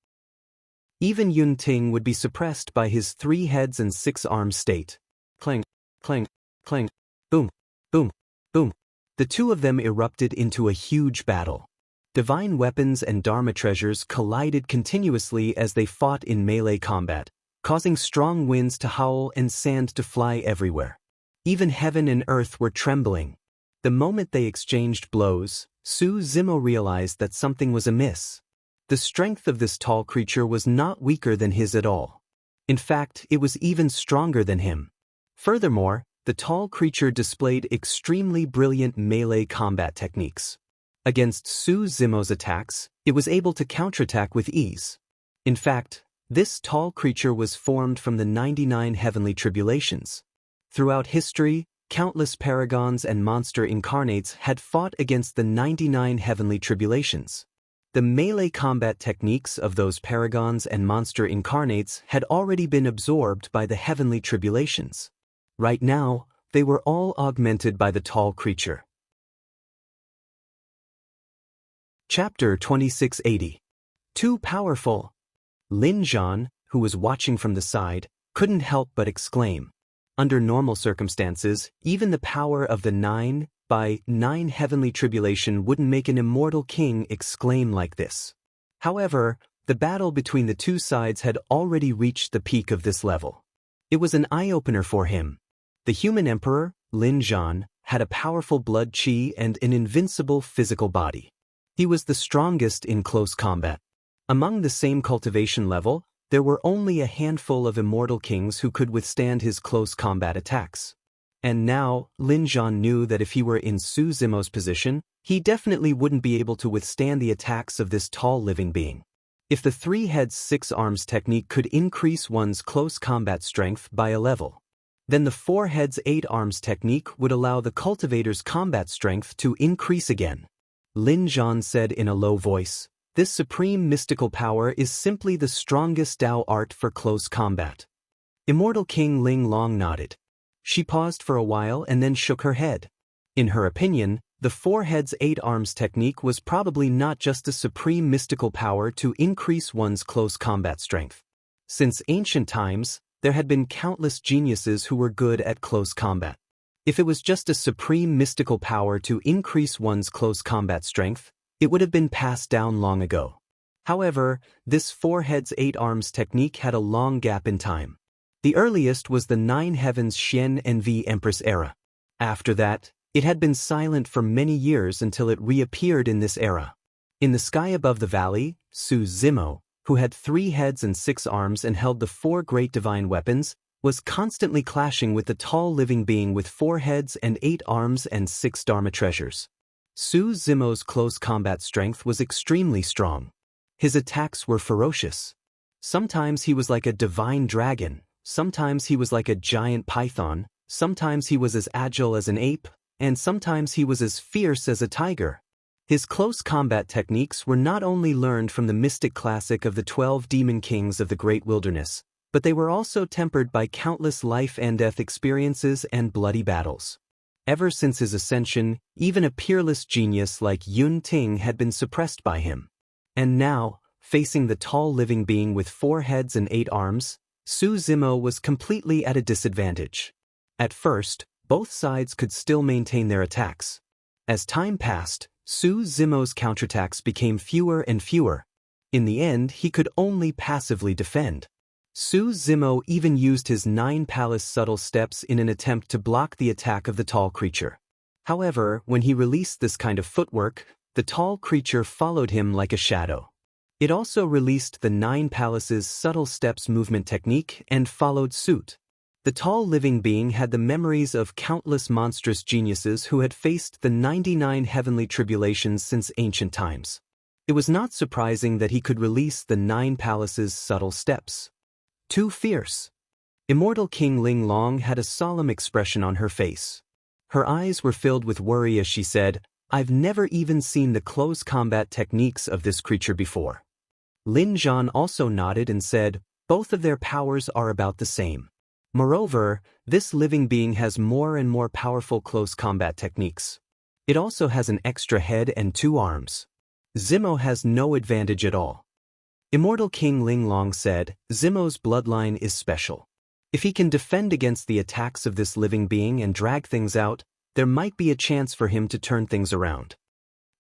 Even Yun Ting would be suppressed by his 3 heads and 6 arms state. Clang, clang, clang, boom, boom, boom. The two of them erupted into a huge battle. Divine weapons and Dharma treasures collided continuously as they fought in melee combat, causing strong winds to howl and sand to fly everywhere. Even heaven and earth were trembling. The moment they exchanged blows, Su Zimo realized that something was amiss. The strength of this tall creature was not weaker than his at all. In fact, it was even stronger than him. Furthermore, the tall creature displayed extremely brilliant melee combat techniques. Against Su Zimo's attacks, it was able to counterattack with ease. In fact, this tall creature was formed from the 99 heavenly tribulations. Throughout history, countless paragons and monster incarnates had fought against the 99 heavenly tribulations. The melee combat techniques of those paragons and monster incarnates had already been absorbed by the heavenly tribulations. Right now, they were all augmented by the tall creature. Chapter 2680. Too powerful. Lin Zhan, who was watching from the side, couldn't help but exclaim. Under normal circumstances, even the power of the 9 by 9 heavenly tribulation wouldn't make an immortal king exclaim like this. However, the battle between the two sides had already reached the peak of this level. It was an eye-opener for him. The human emperor, Lin Zhan, had a powerful blood qi and an invincible physical body. He was the strongest in close combat. Among the same cultivation level, there were only a handful of immortal kings who could withstand his close combat attacks. And now, Lin Zhan knew that if he were in Su Zimo's position, he definitely wouldn't be able to withstand the attacks of this tall living being. If the 3 heads 6 arms technique could increase one's close combat strength by a level, then the 4 heads 8 arms technique would allow the cultivator's combat strength to increase again. Lin Zhan said in a low voice, "This supreme mystical power is simply the strongest Tao art for close combat." Immortal King Ling Long nodded. She paused for a while and then shook her head. In her opinion, the 4 heads 8 arms technique was probably not just a supreme mystical power to increase one's close combat strength. Since ancient times, there had been countless geniuses who were good at close combat. If it was just a supreme mystical power to increase one's close combat strength, it would have been passed down long ago. However, this 4 heads 8 arms technique had a long gap in time. The earliest was the 9 heavens Xian and V Empress era. After that, it had been silent for many years until it reappeared in this era. In the sky above the valley, Su Zimo, who had 3 heads and 6 arms and held the 4 great divine weapons, was constantly clashing with the tall living being with 4 heads and 8 arms and 6 Dharma treasures. Su Zimo's close combat strength was extremely strong. His attacks were ferocious. Sometimes he was like a divine dragon, sometimes he was like a giant python, sometimes he was as agile as an ape, and sometimes he was as fierce as a tiger. His close combat techniques were not only learned from the mystic classic of the 12 demon kings of the great wilderness, but they were also tempered by countless life and death experiences and bloody battles. Ever since his ascension, even a peerless genius like Yun Ting had been suppressed by him. And now, facing the tall living being with 4 heads and 8 arms, Su Zimo was completely at a disadvantage. At first, both sides could still maintain their attacks. As time passed, Su Zimo's counterattacks became fewer and fewer. In the end, he could only passively defend. Su Zimo even used his 9 palace subtle steps in an attempt to block the attack of the tall creature. However, when he released this kind of footwork, the tall creature followed him like a shadow. It also released the 9 palaces subtle steps movement technique and followed suit. The tall living being had the memories of countless monstrous geniuses who had faced the 99 heavenly tribulations since ancient times. It was not surprising that he could release the 9 palaces subtle steps. Too fierce. Immortal King Ling Long had a solemn expression on her face. Her eyes were filled with worry as she said, "I've never even seen the close combat techniques of this creature before." Lin Zhan also nodded and said, "Both of their powers are about the same. Moreover, this living being has more and more powerful close combat techniques. It also has an extra head and 2 arms. Zimo has no advantage at all. Immortal King Linglong said, Zimo's bloodline is special. If he can defend against the attacks of this living being and drag things out, there might be a chance for him to turn things around.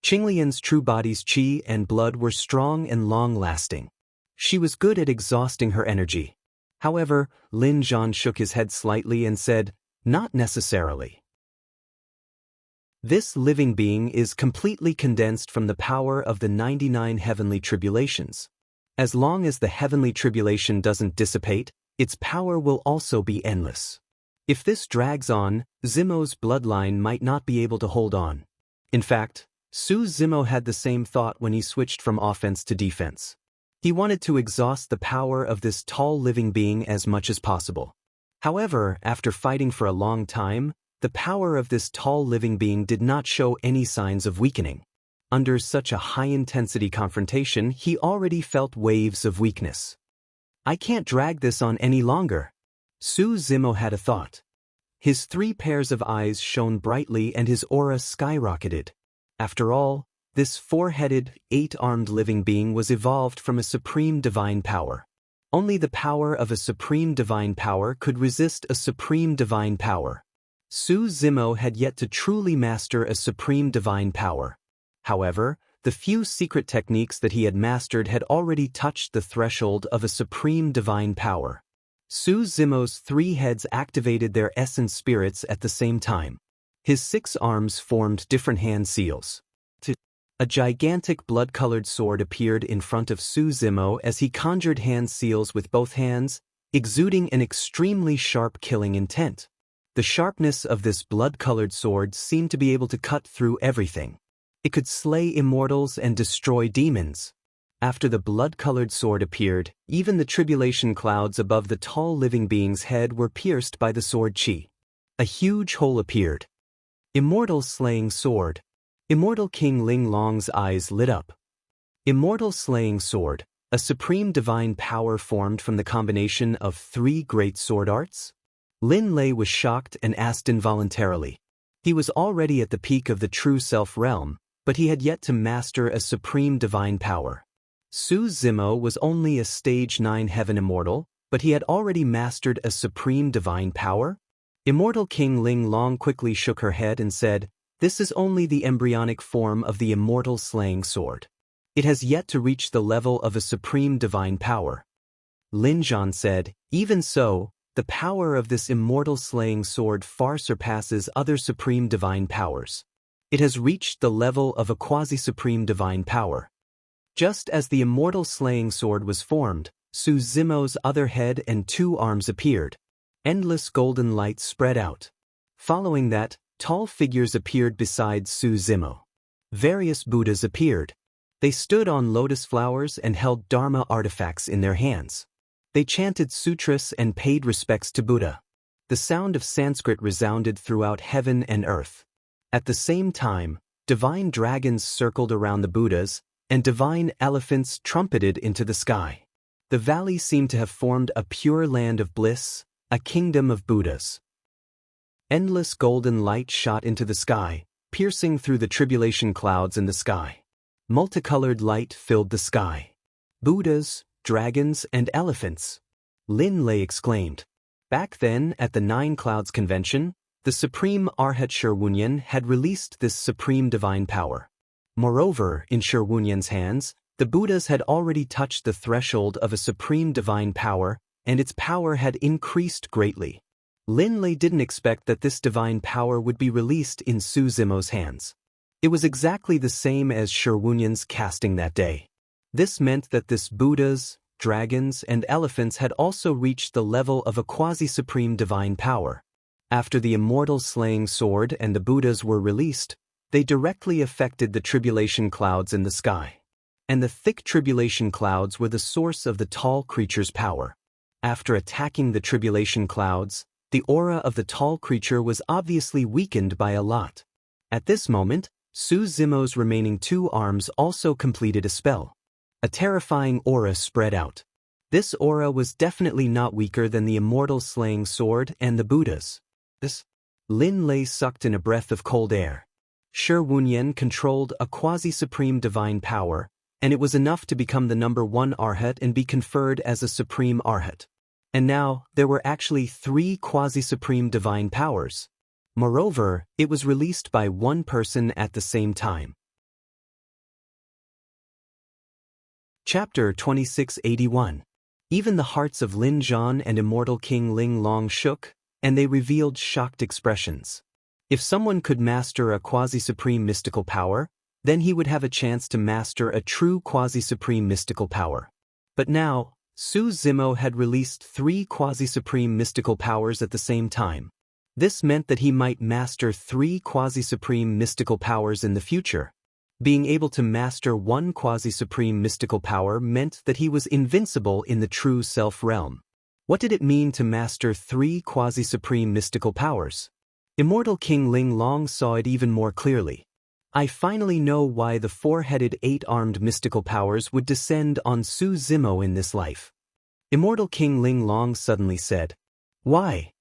Qinglian's true body's qi and blood were strong and long-lasting. She was good at exhausting her energy. However, Lin Zhan shook his head slightly and said, not necessarily. This living being is completely condensed from the power of the 99 heavenly tribulations. As long as the heavenly tribulation doesn't dissipate, its power will also be endless. If this drags on, Zimo's bloodline might not be able to hold on. In fact, Su Zimo had the same thought when he switched from offense to defense. He wanted to exhaust the power of this tall living being as much as possible. However, after fighting for a long time, the power of this tall living being did not show any signs of weakening. Under such a high-intensity confrontation, he already felt waves of weakness. I can't drag this on any longer. Su Zimo had a thought. His 3 pairs of eyes shone brightly and his aura skyrocketed. After all, this 4-headed, 8-armed living being was evolved from a supreme divine power. Only the power of a supreme divine power could resist a supreme divine power. Su Zimo had yet to truly master a supreme divine power. However, the few secret techniques that he had mastered had already touched the threshold of a supreme divine power. Su Zimo's 3 heads activated their essence spirits at the same time. His 6 arms formed different hand seals. A gigantic blood-colored sword appeared in front of Su Zimo as he conjured hand seals with both hands, exuding an extremely sharp killing intent. The sharpness of this blood-colored sword seemed to be able to cut through everything. It could slay immortals and destroy demons. After the blood-colored sword appeared, even the tribulation clouds above the tall living being's head were pierced by the sword chi. A huge hole appeared. Immortal slaying sword. Immortal King Linglong's eyes lit up. Immortal slaying sword, a supreme divine power formed from the combination of 3 great sword arts? Lin Lei was shocked and asked involuntarily. He was already at the peak of the true self realm, but he had yet to master a supreme divine power. Su Zimo was only a stage 9 heaven immortal, but he had already mastered a supreme divine power? Immortal King Linglong quickly shook her head and said, this is only the embryonic form of the immortal slaying sword. It has yet to reach the level of a supreme divine power. Lin Zhan said, even so, the power of this immortal slaying sword far surpasses other supreme divine powers. It has reached the level of a quasi-supreme divine power. Just as the immortal slaying sword was formed, Su Zimo's other head and 2 arms appeared. Endless golden light spread out. Following that, tall figures appeared beside Su Zimo. Various Buddhas appeared. They stood on lotus flowers and held Dharma artifacts in their hands. They chanted sutras and paid respects to Buddha. The sound of Sanskrit resounded throughout heaven and earth. At the same time, divine dragons circled around the Buddhas, and divine elephants trumpeted into the sky. The valley seemed to have formed a pure land of bliss, a kingdom of Buddhas. Endless golden light shot into the sky, piercing through the tribulation clouds in the sky. Multicolored light filled the sky. Buddhas, dragons, and elephants. Lin Lei exclaimed. Back then, at the 9 Clouds Convention, the Supreme Arhat Shirwunyan had released this supreme divine power. Moreover, in Shirwunyan's hands, the Buddhas had already touched the threshold of a supreme divine power, and its power had increased greatly. Lin Lei didn't expect that this divine power would be released in Su Zimo's hands. It was exactly the same as Shirwunyan's casting that day. This meant that this Buddhas, dragons, and elephants had also reached the level of a quasi-supreme divine power. After the immortal slaying sword and the Buddhas were released, they directly affected the tribulation clouds in the sky. And the thick tribulation clouds were the source of the tall creature's power. After attacking the tribulation clouds, the aura of the tall creature was obviously weakened by a lot. At this moment, Su Zimo's remaining 2 arms also completed a spell. A terrifying aura spread out. This aura was definitely not weaker than the immortal slaying sword and the Buddha's. Lin Lei sucked in a breath of cold air. Shi Wunyan controlled a quasi-supreme divine power, and it was enough to become the #1 arhat and be conferred as a supreme arhat. And now, there were actually 3 quasi-supreme divine powers. Moreover, it was released by one person at the same time. Chapter 2681. Even the hearts of Lin Zhan and immortal King Ling Long shook, and they revealed shocked expressions. If someone could master a quasi-supreme mystical power, then he would have a chance to master a true quasi-supreme mystical power. But now, Su Zimo had released 3 quasi-supreme mystical powers at the same time. This meant that he might master 3 quasi-supreme mystical powers in the future. Being able to master one quasi-supreme mystical power meant that he was invincible in the true self realm. What did it mean to master 3 quasi-supreme mystical powers? Immortal King Ling Long saw it even more clearly. I finally know why the 4-headed 8-armed mystical powers would descend on Su Zimo in this life. Immortal King Ling Long suddenly said. Why?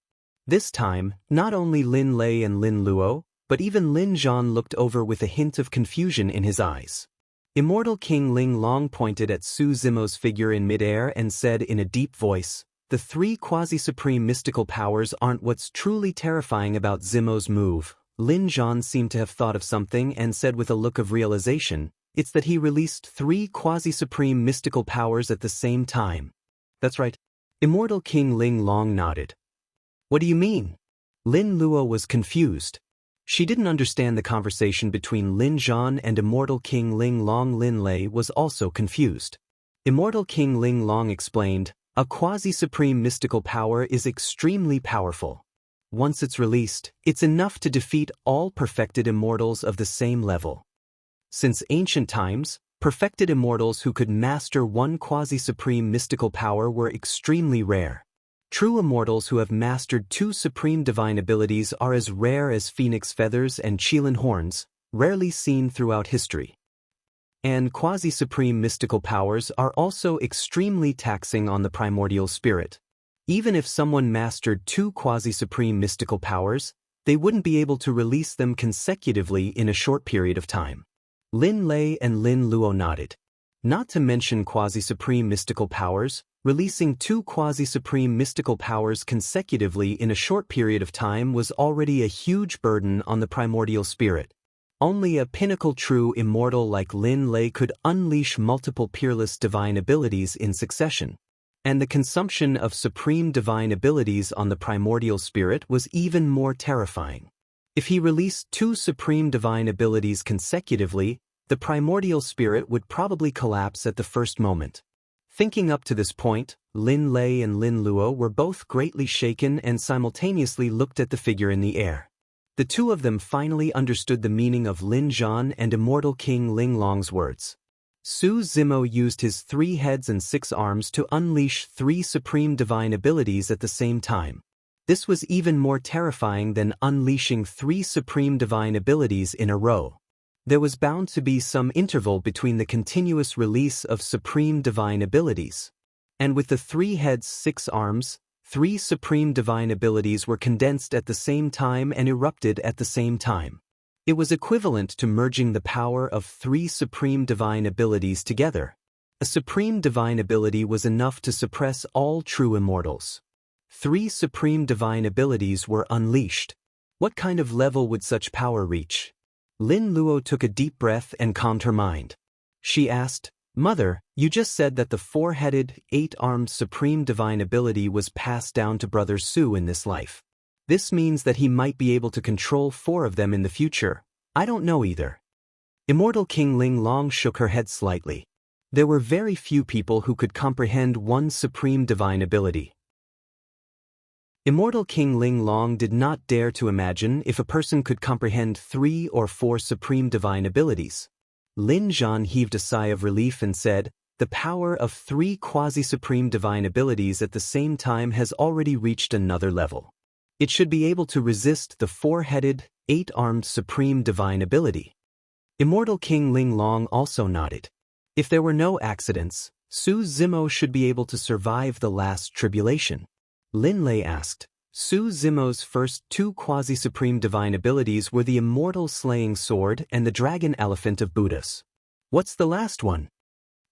This time, not only Lin Lei and Lin Luo, but even Lin Zhan looked over with a hint of confusion in his eyes. Immortal King Ling Long pointed at Su Zimo's figure in midair and said in a deep voice, "The 3 quasi-supreme mystical powers aren't what's truly terrifying about Zimo's move." Lin Zhan seemed to have thought of something and said with a look of realization, "It's that he released 3 quasi-supreme mystical powers at the same time." That's right. Immortal King Ling Long nodded. What do you mean? Lin Luo was confused. She didn't understand the conversation between Lin Zhan and Immortal King Ling Long. Lin Lei was also confused. Immortal King Ling Long explained, "A quasi-supreme mystical power is extremely powerful. Once it's released, it's enough to defeat all perfected immortals of the same level. Since ancient times, perfected immortals who could master one quasi-supreme mystical power were extremely rare. True immortals who have mastered 2 supreme divine abilities are as rare as phoenix feathers and qilin horns, rarely seen throughout history. And quasi-supreme mystical powers are also extremely taxing on the primordial spirit. Even if someone mastered 2 quasi-supreme mystical powers, they wouldn't be able to release them consecutively in a short period of time." Lin Lei and Lin Luo nodded. Not to mention quasi-supreme mystical powers, releasing 2 quasi-supreme mystical powers consecutively in a short period of time was already a huge burden on the primordial spirit. Only a pinnacle true immortal like Lin Lei could unleash multiple peerless divine abilities in succession. And the consumption of supreme divine abilities on the primordial spirit was even more terrifying. If he released 2 supreme divine abilities consecutively, the primordial spirit would probably collapse at the first moment. Thinking up to this point, Lin Lei and Lin Luo were both greatly shaken and simultaneously looked at the figure in the air. The 2 of them finally understood the meaning of Lin Zhan and Immortal King Ling Long's words. Su Zimo used his 3 heads and 6 arms to unleash 3 supreme divine abilities at the same time. This was even more terrifying than unleashing 3 supreme divine abilities in a row. There was bound to be some interval between the continuous release of supreme divine abilities. And with the 3 heads, 6 arms, 3 supreme divine abilities were condensed at the same time and erupted at the same time. It was equivalent to merging the power of 3 supreme divine abilities together. A supreme divine ability was enough to suppress all true immortals. 3 supreme divine abilities were unleashed. What kind of level would such power reach? Lin Luo took a deep breath and calmed her mind. She asked, "Mother, you just said that the 4-headed, 8-armed supreme divine ability was passed down to Brother Su in this life. This means that he might be able to control 4 of them in the future. I don't know either." Immortal King Ling Long shook her head slightly. There were very few people who could comprehend one supreme divine ability. Immortal King Ling Long did not dare to imagine if a person could comprehend 3 or 4 supreme divine abilities. Lin Zhan heaved a sigh of relief and said, "The power of 3 quasi-supreme divine abilities at the same time has already reached another level. It should be able to resist the 4-headed, 8-armed supreme divine ability." Immortal King Ling Long also nodded. If there were no accidents, Su Zimo should be able to survive the last tribulation. Lin Lei asked. Su Zimo's first two quasi-supreme divine abilities were the immortal slaying sword and the dragon elephant of Buddhas. What's the last one?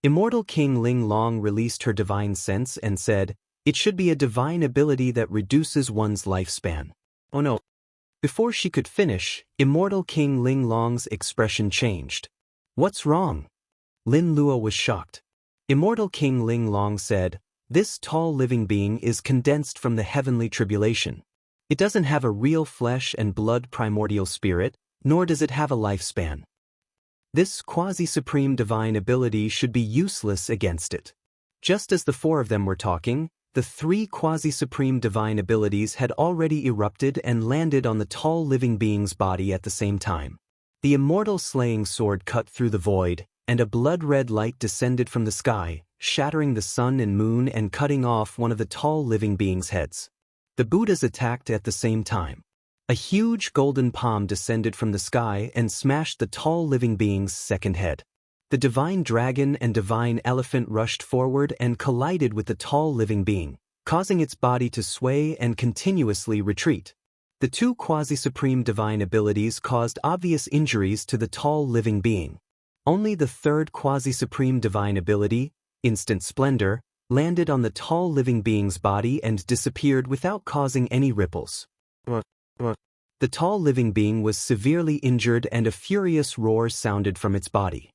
Immortal King Ling Long released her divine sense and said, it should be a divine ability that reduces one's lifespan. Oh no. Before she could finish, Immortal King Ling Long's expression changed. What's wrong? Lin Luo was shocked. Immortal King Ling Long said, this tall living being is condensed from the heavenly tribulation. It doesn't have a real flesh and blood primordial spirit, nor does it have a lifespan. This quasi-supreme divine ability should be useless against it. Just as the four of them were talking, the three quasi-supreme divine abilities had already erupted and landed on the tall living being's body at the same time. The immortal slaying sword cut through the void, and a blood-red light descended from the sky, shattering the sun and moon and cutting off one of the tall living being's heads. The Buddhas attacked at the same time. A huge golden palm descended from the sky and smashed the tall living being's second head. The divine dragon and divine elephant rushed forward and collided with the tall living being, causing its body to sway and continuously retreat. The two quasi-supreme divine abilities caused obvious injuries to the tall living being. Only the third quasi-supreme divine ability, Instant Splendor, landed on the tall living being's body and disappeared without causing any ripples. The tall living being was severely injured and a furious roar sounded from its body.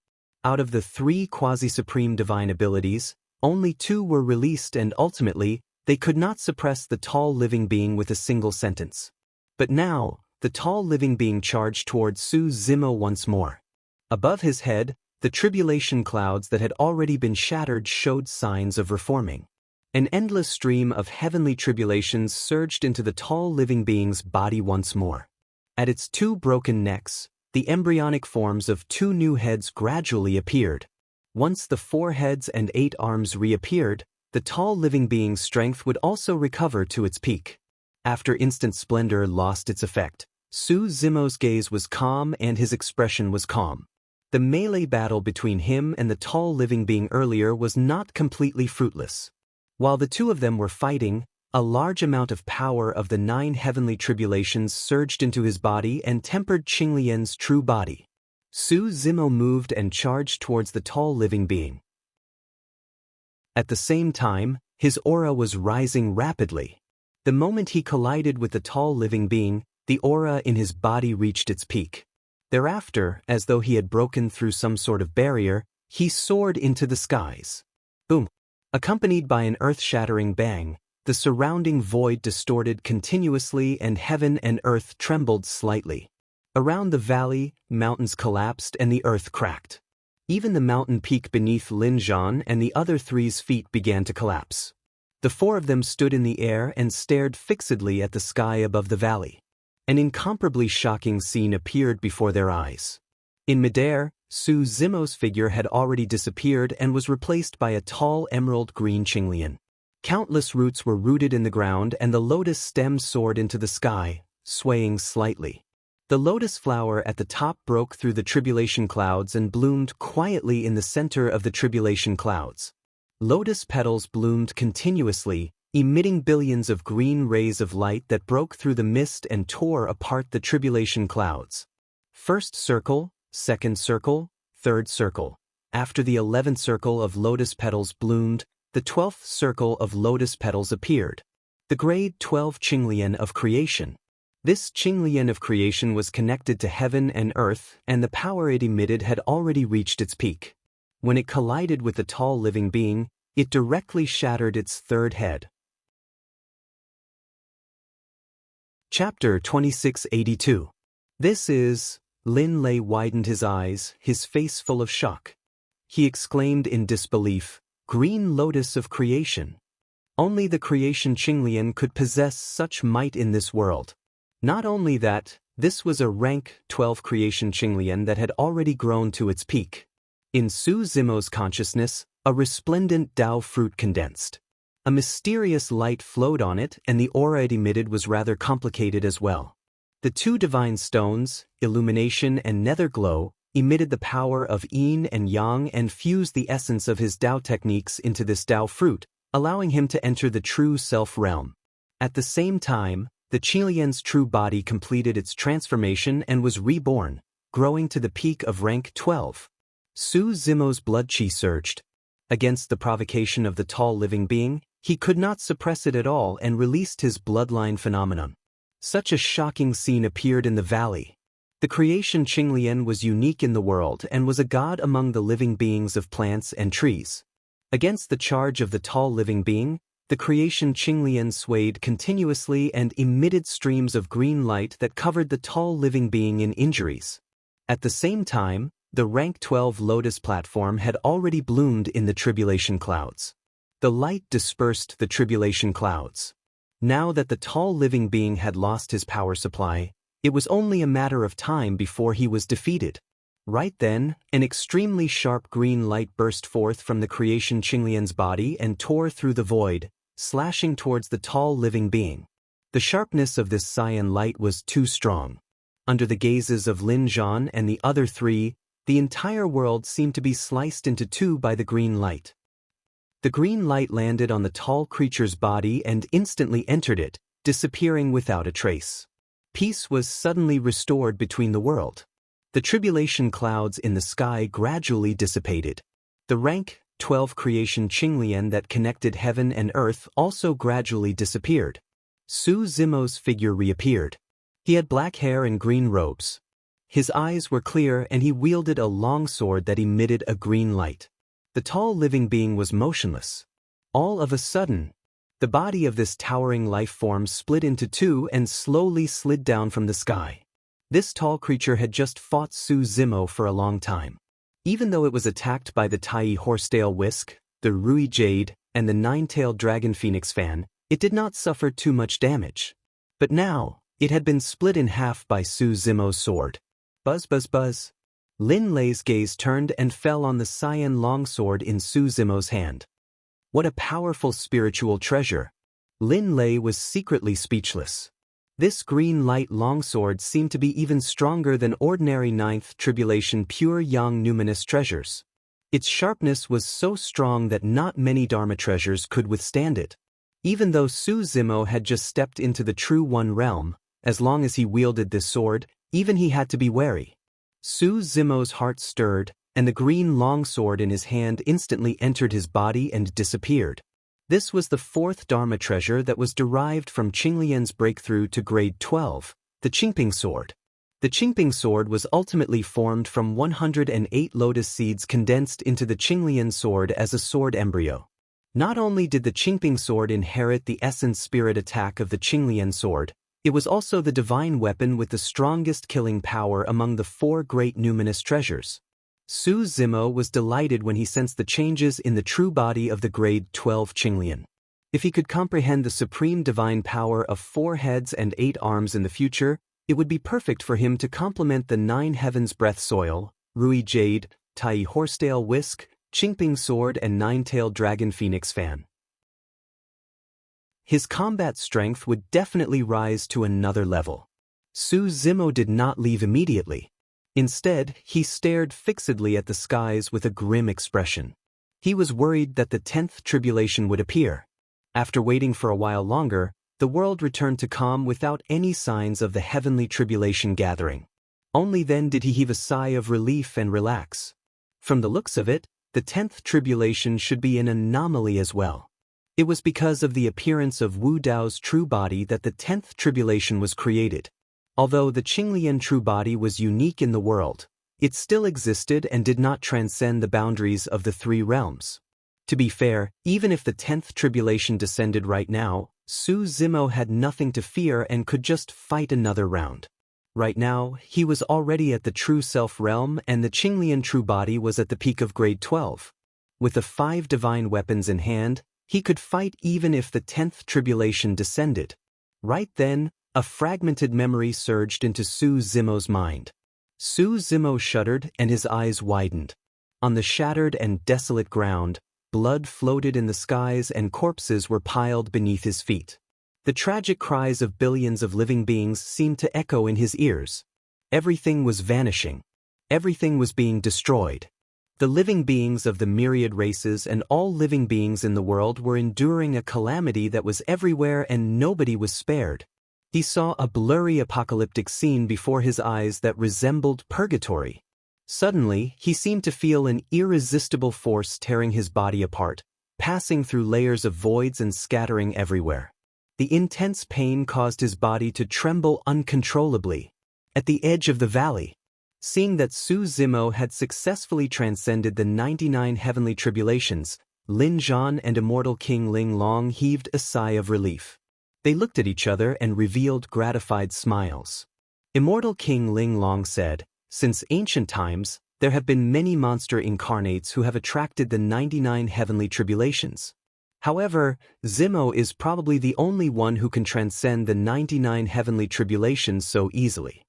Out of the three quasi-supreme divine abilities, only two were released and ultimately, they could not suppress the tall living being with a single sentence. But now, the tall living being charged towards Su Zimo once more. Above his head, the tribulation clouds that had already been shattered showed signs of reforming. An endless stream of heavenly tribulations surged into the tall living being's body once more. At its two broken necks, the embryonic forms of two new heads gradually appeared. Once the 4 heads and 8 arms reappeared, the tall living being's strength would also recover to its peak. After Instant Splendor lost its effect, Su Zimo's gaze was calm and his expression was calm. The melee battle between him and the tall living being earlier was not completely fruitless. While the two of them were fighting, a large amount of power of the 9 heavenly tribulations surged into his body and tempered Qinglian's true body. Su Zimo moved and charged towards the tall living being. At the same time, his aura was rising rapidly. The moment he collided with the tall living being, the aura in his body reached its peak. Thereafter, as though he had broken through some sort of barrier, he soared into the skies. Boom! Accompanied by an earth-shattering bang, the surrounding void distorted continuously and heaven and earth trembled slightly. Around the valley, mountains collapsed and the earth cracked. Even the mountain peak beneath Linzhan and the other 3's feet began to collapse. The 4 of them stood in the air and stared fixedly at the sky above the valley. An incomparably shocking scene appeared before their eyes. In midair, Su Zimo's figure had already disappeared and was replaced by a tall emerald green Qinglian. Countless roots were rooted in the ground and the lotus stem soared into the sky, swaying slightly. The lotus flower at the top broke through the tribulation clouds and bloomed quietly in the center of the tribulation clouds. Lotus petals bloomed continuously, emitting billions of green rays of light that broke through the mist and tore apart the tribulation clouds. First circle, second circle, third circle. After the 11th circle of lotus petals bloomed, the 12th circle of lotus petals appeared. The grade 12 Qinglian of creation. This Qinglian of creation was connected to heaven and earth, and the power it emitted had already reached its peak. When it collided with the tall living being, it directly shattered its third head. Chapter 2682. This is... Lin Lei widened his eyes, his face full of shock. He exclaimed in disbelief, "Green lotus of creation. Only the creation Qinglian could possess such might in this world." Not only that, this was a rank 12 creation Qinglian that had already grown to its peak. In Su Zimo's consciousness, a resplendent Tao fruit condensed. A mysterious light flowed on it and the aura it emitted was rather complicated as well. The 2 divine stones, illumination and nether glow, emitted the power of yin and yang and fused the essence of his Tao techniques into this Tao fruit, allowing him to enter the true self realm. At the same time, the Qilian's true body completed its transformation and was reborn, growing to the peak of rank 12. Su Zimo's blood qi surged. Against the provocation of the tall living being, he could not suppress it at all and released his bloodline phenomenon. Such a shocking scene appeared in the valley. The creation Qinglian was unique in the world and was a god among the living beings of plants and trees. Against the charge of the tall living being, the creation Qinglian swayed continuously and emitted streams of green light that covered the tall living being in injuries. At the same time, the rank 12 lotus platform had already bloomed in the tribulation clouds. The light dispersed the tribulation clouds. Now that the tall living being had lost his power supply, it was only a matter of time before he was defeated. Right then, an extremely sharp green light burst forth from the creation Qinglian's body and tore through the void, slashing towards the tall living being. The sharpness of this cyan light was too strong. Under the gazes of Lin Zhan and the other three, the entire world seemed to be sliced into two by the green light. The green light landed on the tall creature's body and instantly entered it, disappearing without a trace. Peace was suddenly restored between the world. The tribulation clouds in the sky gradually dissipated. The rank 12 creation Qinglian that connected heaven and earth also gradually disappeared. Su Zimo's figure reappeared. He had black hair and green robes. His eyes were clear and he wielded a long sword that emitted a green light. The tall living being was motionless. All of a sudden, the body of this towering life form split into two and slowly slid down from the sky. This tall creature had just fought Su Zimo for a long time. Even though it was attacked by the Tai horsetail whisk, the Rui jade, and the nine-tailed dragon phoenix fan, it did not suffer too much damage. But now, it had been split in half by Su Zimo's sword. Buzz buzz buzz. Lin Lei's gaze turned and fell on the cyan longsword in Su Zimo's hand. What a powerful spiritual treasure. Lin Lei was secretly speechless. This green light longsword seemed to be even stronger than ordinary ninth tribulation pure yang numinous treasures. Its sharpness was so strong that not many Dharma treasures could withstand it. Even though Su Zimo had just stepped into the true One realm, as long as he wielded this sword, even he had to be wary. Su Zimo's heart stirred, and the green longsword in his hand instantly entered his body and disappeared. This was the fourth Dharma treasure that was derived from Qinglian's breakthrough to grade 12, the Qingping sword. The Qingping sword was ultimately formed from 108 lotus seeds condensed into the Qinglian sword as a sword embryo. Not only did the Qingping sword inherit the essence spirit attack of the Qinglian sword, it was also the divine weapon with the strongest killing power among the four great numinous treasures. Su Zimo was delighted when he sensed the changes in the true body of the grade 12 Qinglian. If he could comprehend the supreme divine power of 4 heads and 8 arms in the future, it would be perfect for him to complement the 9 heavens breath soil, Rui jade, Tai horsetail whisk, Qingping sword and 9-tailed dragon phoenix fan. His combat strength would definitely rise to another level. Su Zimo did not leave immediately. Instead, he stared fixedly at the skies with a grim expression. He was worried that the 10th tribulation would appear. After waiting for a while longer, the world returned to calm without any signs of the heavenly tribulation gathering. Only then did he heave a sigh of relief and relax. From the looks of it, the 10th tribulation should be an anomaly as well. It was because of the appearance of Wu Dao's true body that the 10th tribulation was created. Although the Qinglian true body was unique in the world, it still existed and did not transcend the boundaries of the 3 realms. To be fair, even if the 10th tribulation descended right now, Su Zimo had nothing to fear and could just fight another round. Right now, he was already at the true self realm and the Qinglian true body was at the peak of grade 12. With the 5 divine weapons in hand, he could fight even if the 10th tribulation descended. Right then, a fragmented memory surged into Su Zimo's mind. Su Zimo shuddered and his eyes widened. On the shattered and desolate ground, blood floated in the skies and corpses were piled beneath his feet. The tragic cries of billions of living beings seemed to echo in his ears. Everything was vanishing. Everything was being destroyed. The living beings of the myriad races and all living beings in the world were enduring a calamity that was everywhere and nobody was spared. He saw a blurry apocalyptic scene before his eyes that resembled purgatory. Suddenly, he seemed to feel an irresistible force tearing his body apart, passing through layers of voids and scattering everywhere. The intense pain caused his body to tremble uncontrollably. At the edge of the valley, seeing that Su Zimo had successfully transcended the 99 heavenly tribulations, Lin Zhan and immortal King Ling Long heaved a sigh of relief. They looked at each other and revealed gratified smiles. Immortal King Ling Long said, "Since ancient times, there have been many monster incarnates who have attracted the 99 heavenly tribulations. However, Zimo is probably the only one who can transcend the 99 heavenly tribulations so easily."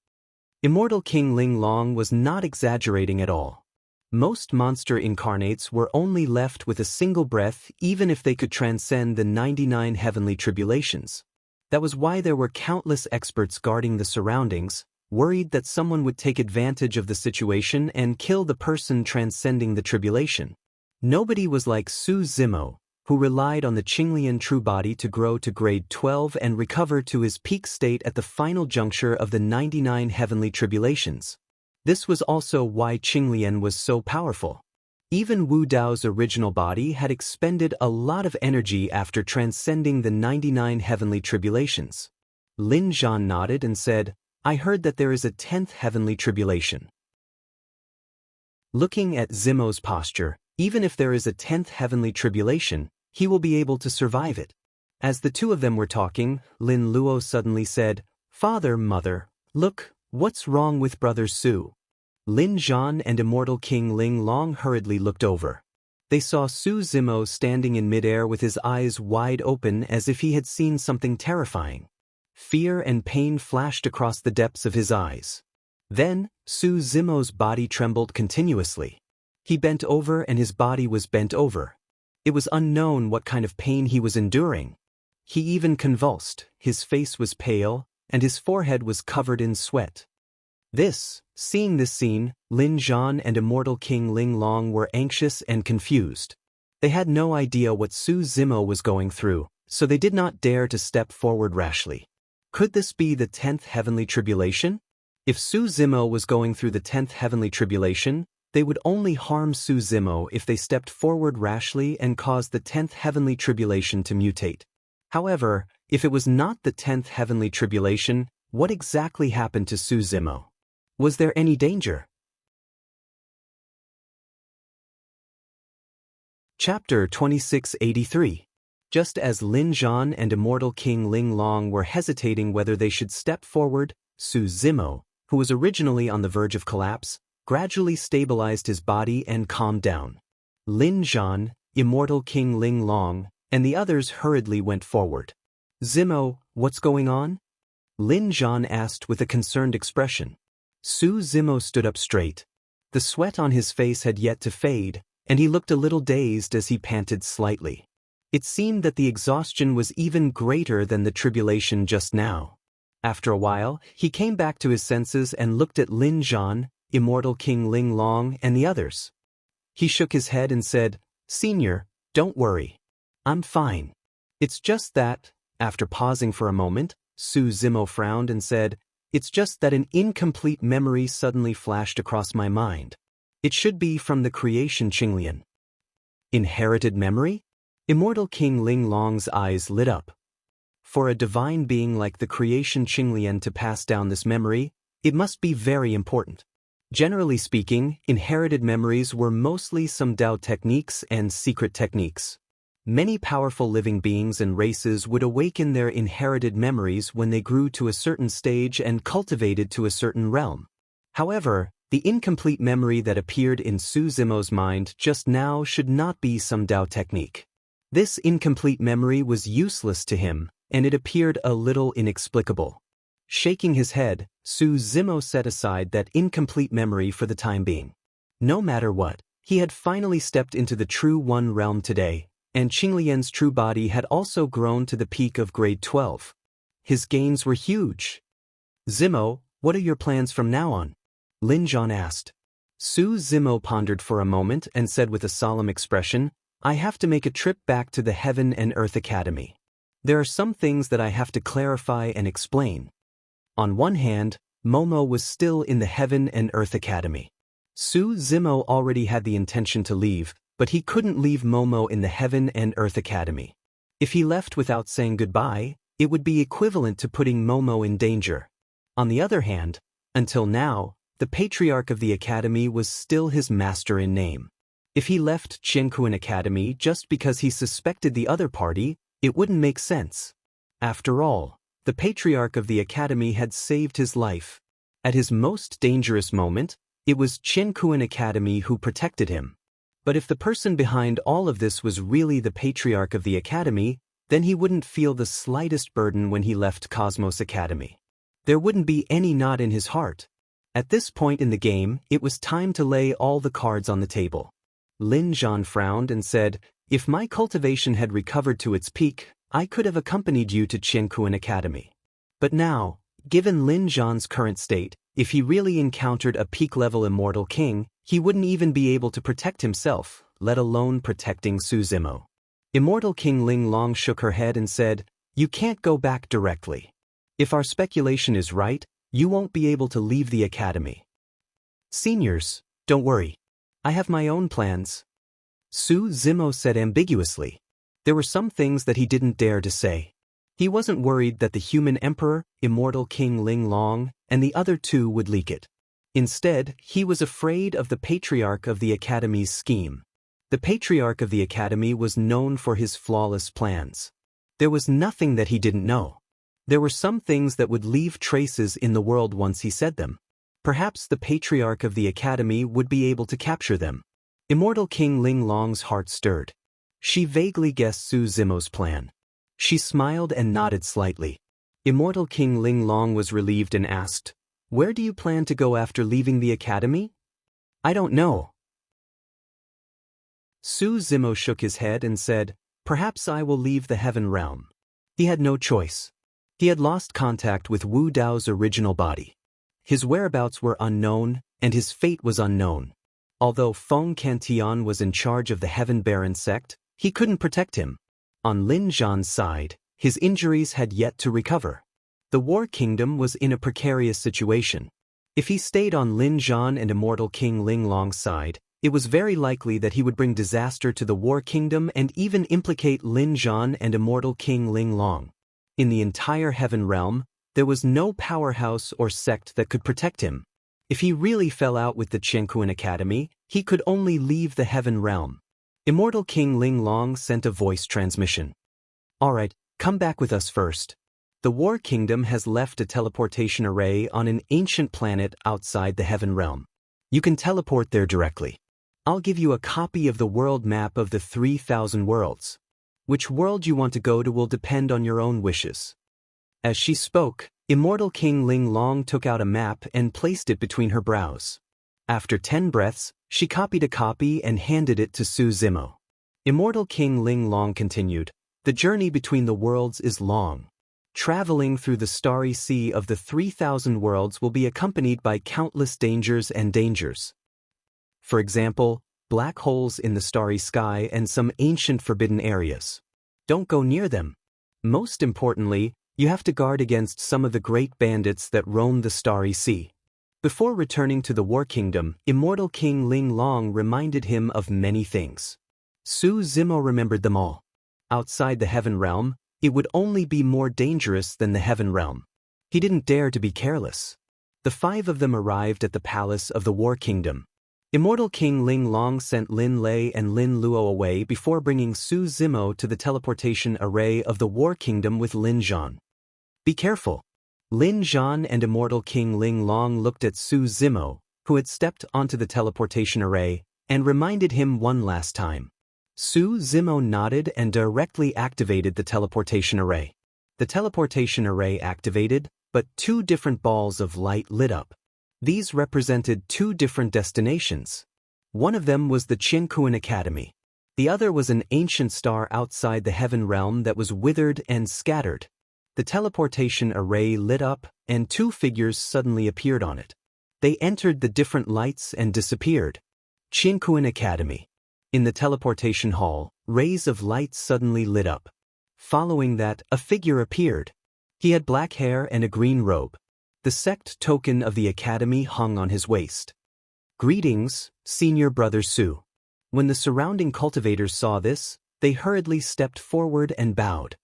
Immortal King Ling Long was not exaggerating at all. Most monster incarnates were only left with a single breath even if they could transcend the 99 heavenly tribulations. That was why there were countless experts guarding the surroundings, worried that someone would take advantage of the situation and kill the person transcending the tribulation. Nobody was like Su Zimo, who relied on the Qinglian true body to grow to grade 12 and recover to his peak state at the final juncture of the 99 heavenly tribulations. This was also why Qinglian was so powerful. Even Wu Dao's original body had expended a lot of energy after transcending the 99 heavenly tribulations. Lin Zhan nodded and said, "I heard that there is a 10th heavenly tribulation." Looking at Zimo's posture, even if there is a 10th heavenly tribulation, he will be able to survive it. As the two of them were talking, Lin Luo suddenly said, "Father, Mother, look, what's wrong with Brother Su?" Lin Zhan and immortal King Ling Long hurriedly looked over. They saw Su Zimo standing in midair with his eyes wide open as if he had seen something terrifying. Fear and pain flashed across the depths of his eyes. Then, Su Zimo's body trembled continuously. He bent over and his body was bent over. It was unknown what kind of pain he was enduring. He even convulsed, his face was pale, and his forehead was covered in sweat. Seeing this scene, Lin Zhan and immortal King Ling Long were anxious and confused. They had no idea what Su Zimo was going through, so they did not dare to step forward rashly. Could this be the 10th heavenly tribulation? If Su Zimo was going through the 10th heavenly tribulation, they would only harm Su Zimo if they stepped forward rashly and caused the 10th heavenly tribulation to mutate. However, if it was not the 10th heavenly tribulation, what exactly happened to Su Zimo? Was there any danger? Chapter 2683. Just as Lin Zhan and immortal King Ling Long were hesitating whether they should step forward, Su Zimo, who was originally on the verge of collapse, gradually stabilized his body and calmed down. Lin Zhan, immortal King Ling Long, and the others hurriedly went forward. "Zimo, what's going on?" Lin Zhan asked with a concerned expression. Su Zimo stood up straight. The sweat on his face had yet to fade, and he looked a little dazed as he panted slightly. It seemed that the exhaustion was even greater than the tribulation just now. After a while, he came back to his senses and looked at Lin Zhan, immortal King Ling Long, and the others. He shook his head and said, "Senior, don't worry. I'm fine. It's just that," after pausing for a moment, Su Zimo frowned and said, "It's just that an incomplete memory suddenly flashed across my mind. It should be from the creation Qinglian." Inherited memory? Immortal King Ling Long's eyes lit up. For a divine being like the creation Qinglian to pass down this memory, it must be very important. Generally speaking, inherited memories were mostly some Dao techniques and secret techniques. Many powerful living beings and races would awaken their inherited memories when they grew to a certain stage and cultivated to a certain realm. However, the incomplete memory that appeared in Su Zimo's mind just now should not be some Dao technique. This incomplete memory was useless to him, and it appeared a little inexplicable. Shaking his head, Su Zimo set aside that incomplete memory for the time being. No matter what, he had finally stepped into the True One realm today, and Qinglian's true body had also grown to the peak of grade 12. His gains were huge. "Zimo, what are your plans from now on?" Lin Zhan asked. Su Zimo pondered for a moment and said with a solemn expression, "I have to make a trip back to the Heaven and Earth Academy. There are some things that I have to clarify and explain." On one hand, Momo was still in the Heaven and Earth Academy. Su Zimo already had the intention to leave, but he couldn't leave Momo in the Heaven and Earth Academy. If he left without saying goodbye, it would be equivalent to putting Momo in danger. On the other hand, until now, the Patriarch of the Academy was still his master in name. If he left Qiankuan Academy just because he suspected the other party, it wouldn't make sense. After all, the Patriarch of the Academy had saved his life. At his most dangerous moment, it was Qiankuan Academy who protected him. But if the person behind all of this was really the Patriarch of the Academy, then he wouldn't feel the slightest burden when he left Cosmos Academy. There wouldn't be any knot in his heart. At this point in the game, it was time to lay all the cards on the table. Lin Zhan frowned and said, "If my cultivation had recovered to its peak, I could have accompanied you to Qiankuan Academy. But now, given Lin Zhan's current state, if he really encountered a peak-level immortal king, he wouldn't even be able to protect himself, let alone protecting Su Zimo." Immortal King Ling Long shook her head and said, "You can't go back directly. If our speculation is right, you won't be able to leave the academy. Seniors, don't worry. I have my own plans." Su Zimo said ambiguously. There were some things that he didn't dare to say. He wasn't worried that the human emperor, Immortal King Ling Long, and the other two would leak it. Instead, he was afraid of the Patriarch of the Academy's scheme. The Patriarch of the Academy was known for his flawless plans. There was nothing that he didn't know. There were some things that would leave traces in the world once he said them. Perhaps the Patriarch of the Academy would be able to capture them. Immortal King Ling Long's heart stirred. She vaguely guessed Su Zimo's plan. She smiled and nodded slightly. Immortal King Ling Long was relieved and asked, "Where do you plan to go after leaving the academy?" "I don't know." Su Zimo shook his head and said, "Perhaps I will leave the Heaven Realm." He had no choice. He had lost contact with Wu Dao's original body. His whereabouts were unknown, and his fate was unknown. Although Feng Cantian was in charge of the Heaven Baron sect, he couldn't protect him. On Lin Zhan's side, his injuries had yet to recover. The War Kingdom was in a precarious situation. If he stayed on Lin Zhan and Immortal King Ling Long's side, it was very likely that he would bring disaster to the War Kingdom and even implicate Lin Zhan and Immortal King Ling Long. In the entire Heaven Realm, there was no powerhouse or sect that could protect him. If he really fell out with the Qiankuan Academy, he could only leave the Heaven Realm. Immortal King Ling Long sent a voice transmission. "Alright, come back with us first. The War Kingdom has left a teleportation array on an ancient planet outside the Heaven Realm. You can teleport there directly. I'll give you a copy of the world map of the 3,000 worlds. Which world you want to go to will depend on your own wishes." As she spoke, Immortal King Ling Long took out a map and placed it between her brows. After 10 breaths, she copied a copy and handed it to Su Zimo. Immortal King Ling Long continued, "The journey between the worlds is long. Traveling through the starry sea of the 3,000 worlds will be accompanied by countless dangers and dangers. For example, black holes in the starry sky and some ancient forbidden areas. Don't go near them. Most importantly, you have to guard against some of the great bandits that roam the starry sea." Before returning to the War Kingdom, Immortal King Ling Long reminded him of many things. Su Zimo remembered them all. Outside the Heaven Realm, it would only be more dangerous than the Heaven Realm. He didn't dare to be careless. The 5 of them arrived at the palace of the War Kingdom. Immortal King Ling Long sent Lin Lei and Lin Luo away before bringing Su Zimo to the teleportation array of the War Kingdom with Lin Zhan. "Be careful." Lin Zhan and Immortal King Ling Long looked at Su Zimo, who had stepped onto the teleportation array, and reminded him one last time. Su Zimo nodded and directly activated the teleportation array. The teleportation array activated, but 2 different balls of light lit up. These represented 2 different destinations. One of them was the Qiankuan Academy. The other was an ancient star outside the Heaven Realm that was withered and scattered. The teleportation array lit up, and 2 figures suddenly appeared on it. They entered the different lights and disappeared. Qianquan Academy. In the teleportation hall, rays of light suddenly lit up. Following that, a figure appeared. He had black hair and a green robe. The sect token of the academy hung on his waist. Greetings, Senior Brother Su. When the surrounding cultivators saw this, they hurriedly stepped forward and bowed.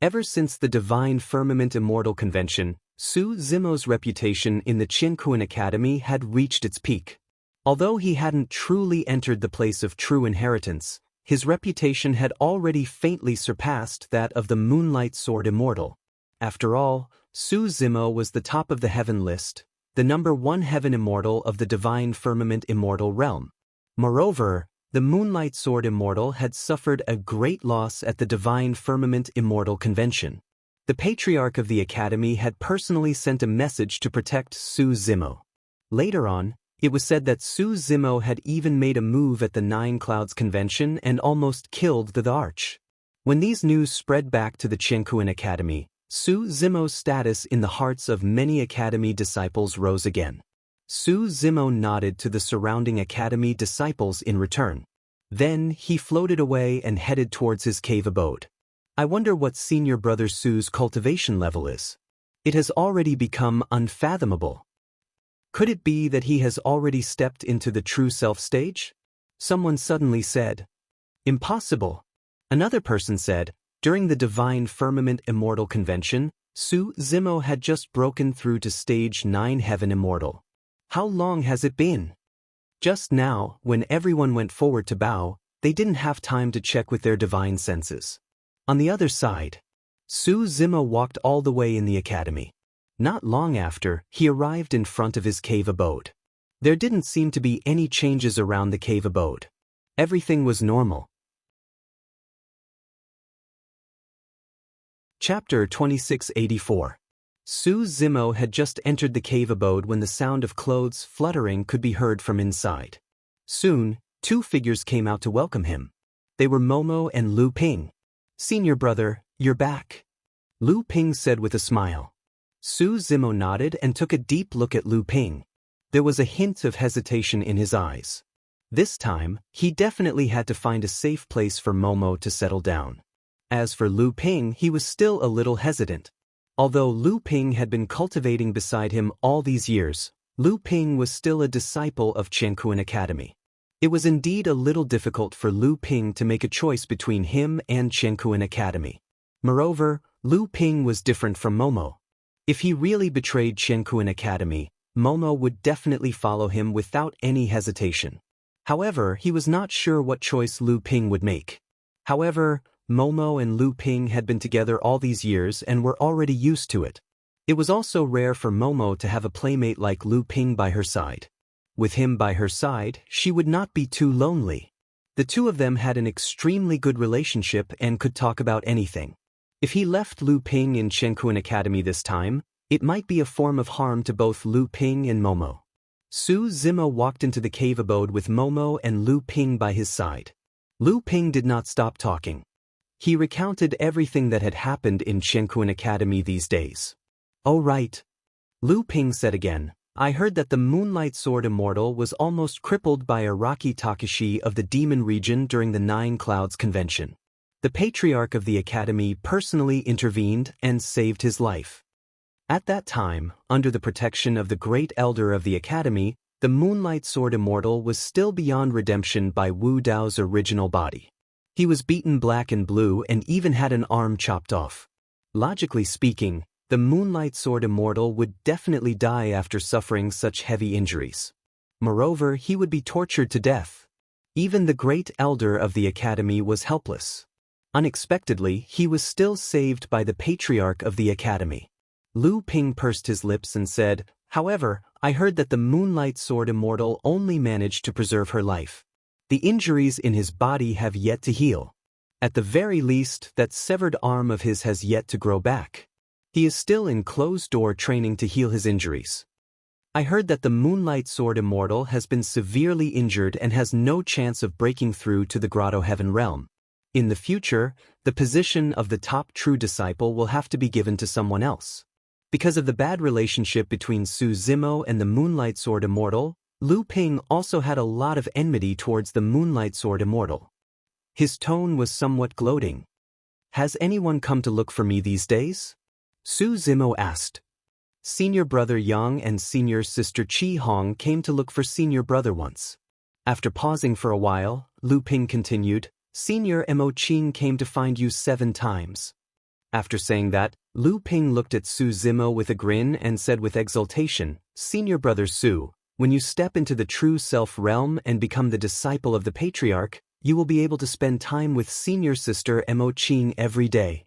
Ever since the Divine Firmament Immortal Convention, Su Zimo's reputation in the Qianquan Academy had reached its peak. Although he hadn't truly entered the place of true inheritance, his reputation had already faintly surpassed that of the Moonlight Sword Immortal. After all, Su Zimo was the top of the heaven list, the #1 heaven immortal of the Divine Firmament Immortal realm. Moreover, the Moonlight Sword Immortal had suffered a great loss at the Divine Firmament Immortal Convention. The Patriarch of the Academy had personally sent a message to protect Su Zimo. Later on, it was said that Su Zimo had even made a move at the Nine Clouds Convention and almost killed the Arch. When these news spread back to the Qianquan Academy, Su Zimo's status in the hearts of many Academy disciples rose again. Su Zimo nodded to the surrounding Academy disciples in return. Then he floated away and headed towards his cave abode. I wonder what Senior Brother Su's cultivation level is. It has already become unfathomable. Could it be that he has already stepped into the true self stage? Someone suddenly said. Impossible. Another person said, during the Divine Firmament Immortal Convention, Su Zimo had just broken through to stage 9 Heaven Immortal. How long has it been? Just now, when everyone went forward to bow, they didn't have time to check with their divine senses. On the other side, Su Zimo walked all the way in the academy. Not long after, he arrived in front of his cave abode. There didn't seem to be any changes around the cave abode. Everything was normal. Chapter 2684. Su Zimo had just entered the cave abode when the sound of clothes fluttering could be heard from inside. Soon, two figures came out to welcome him. They were Momo and Lu Ping. Senior brother, you're back, Lu Ping said with a smile. Su Zimo nodded and took a deep look at Lu Ping. There was a hint of hesitation in his eyes. This time, he definitely had to find a safe place for Momo to settle down. As for Lu Ping, he was still a little hesitant. Although Lu Ping had been cultivating beside him all these years, Lu Ping was still a disciple of Qianquan Academy. It was indeed a little difficult for Lu Ping to make a choice between him and Qianquan Academy. Moreover, Lu Ping was different from Momo. If he really betrayed Qianquan Academy, Momo would definitely follow him without any hesitation. However, he was not sure what choice Lu Ping would make. However, Momo and Lu Ping had been together all these years and were already used to it. It was also rare for Momo to have a playmate like Lu Ping by her side. With him by her side, she would not be too lonely. The two of them had an extremely good relationship and could talk about anything. If he left Lu Ping in Qianquan Academy this time, it might be a form of harm to both Lu Ping and Momo. Su Zimo walked into the cave abode with Momo and Lu Ping by his side. Lu Ping did not stop talking. He recounted everything that had happened in Qianquan Academy these days. Oh right, Lu Ping said again. I heard that the Moonlight Sword Immortal was almost crippled by Araki Takashi of the Demon Region during the Nine Clouds Convention. The Patriarch of the Academy personally intervened and saved his life. At that time, under the protection of the Great Elder of the Academy, the Moonlight Sword Immortal was still beyond redemption by Wu Dao's original body. He was beaten black and blue and even had an arm chopped off. Logically speaking, the Moonlight Sword Immortal would definitely die after suffering such heavy injuries. Moreover, he would be tortured to death. Even the Great Elder of the Academy was helpless. Unexpectedly, he was still saved by the Patriarch of the Academy. Lu Ping pursed his lips and said, however, I heard that the Moonlight Sword Immortal only managed to preserve her life. The injuries in his body have yet to heal. At the very least, that severed arm of his has yet to grow back. He is still in closed-door training to heal his injuries. I heard that the Moonlight Sword Immortal has been severely injured and has no chance of breaking through to the Grotto Heaven realm. In the future, the position of the top true disciple will have to be given to someone else. Because of the bad relationship between Su Zimo and the Moonlight Sword Immortal, Lu Ping also had a lot of enmity towards the Moonlight Sword Immortal. His tone was somewhat gloating. "Has anyone come to look for me these days?" Su Zimo asked. Senior brother Yang and senior sister Qi Hong came to look for senior brother once. After pausing for a while, Lu Ping continued, "Senior Mo Qing came to find you 7 times. After saying that, Lu Ping looked at Su Zimo with a grin and said with exultation, "Senior brother Su, when you step into the true self realm and become the disciple of the patriarch, you will be able to spend time with senior sister Mo Qing every day.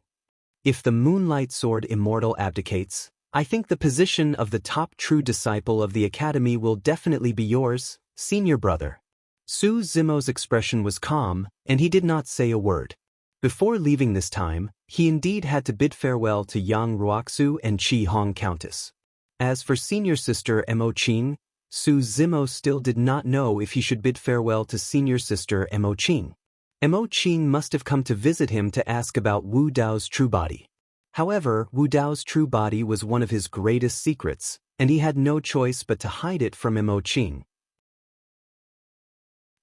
If the Moonlight Sword Immortal abdicates, I think the position of the top true disciple of the academy will definitely be yours, senior brother." Su Zimo's expression was calm, and he did not say a word. Before leaving this time, he indeed had to bid farewell to Yang Ruoxu and Qi Hong Countess. As for senior sister Mo Qing, Su Zimo still did not know if he should bid farewell to senior sister Mo Qing. Mo Qing must have come to visit him to ask about Wu Dao's true body. However, Wu Dao's true body was one of his greatest secrets, and he had no choice but to hide it from Mo Qing.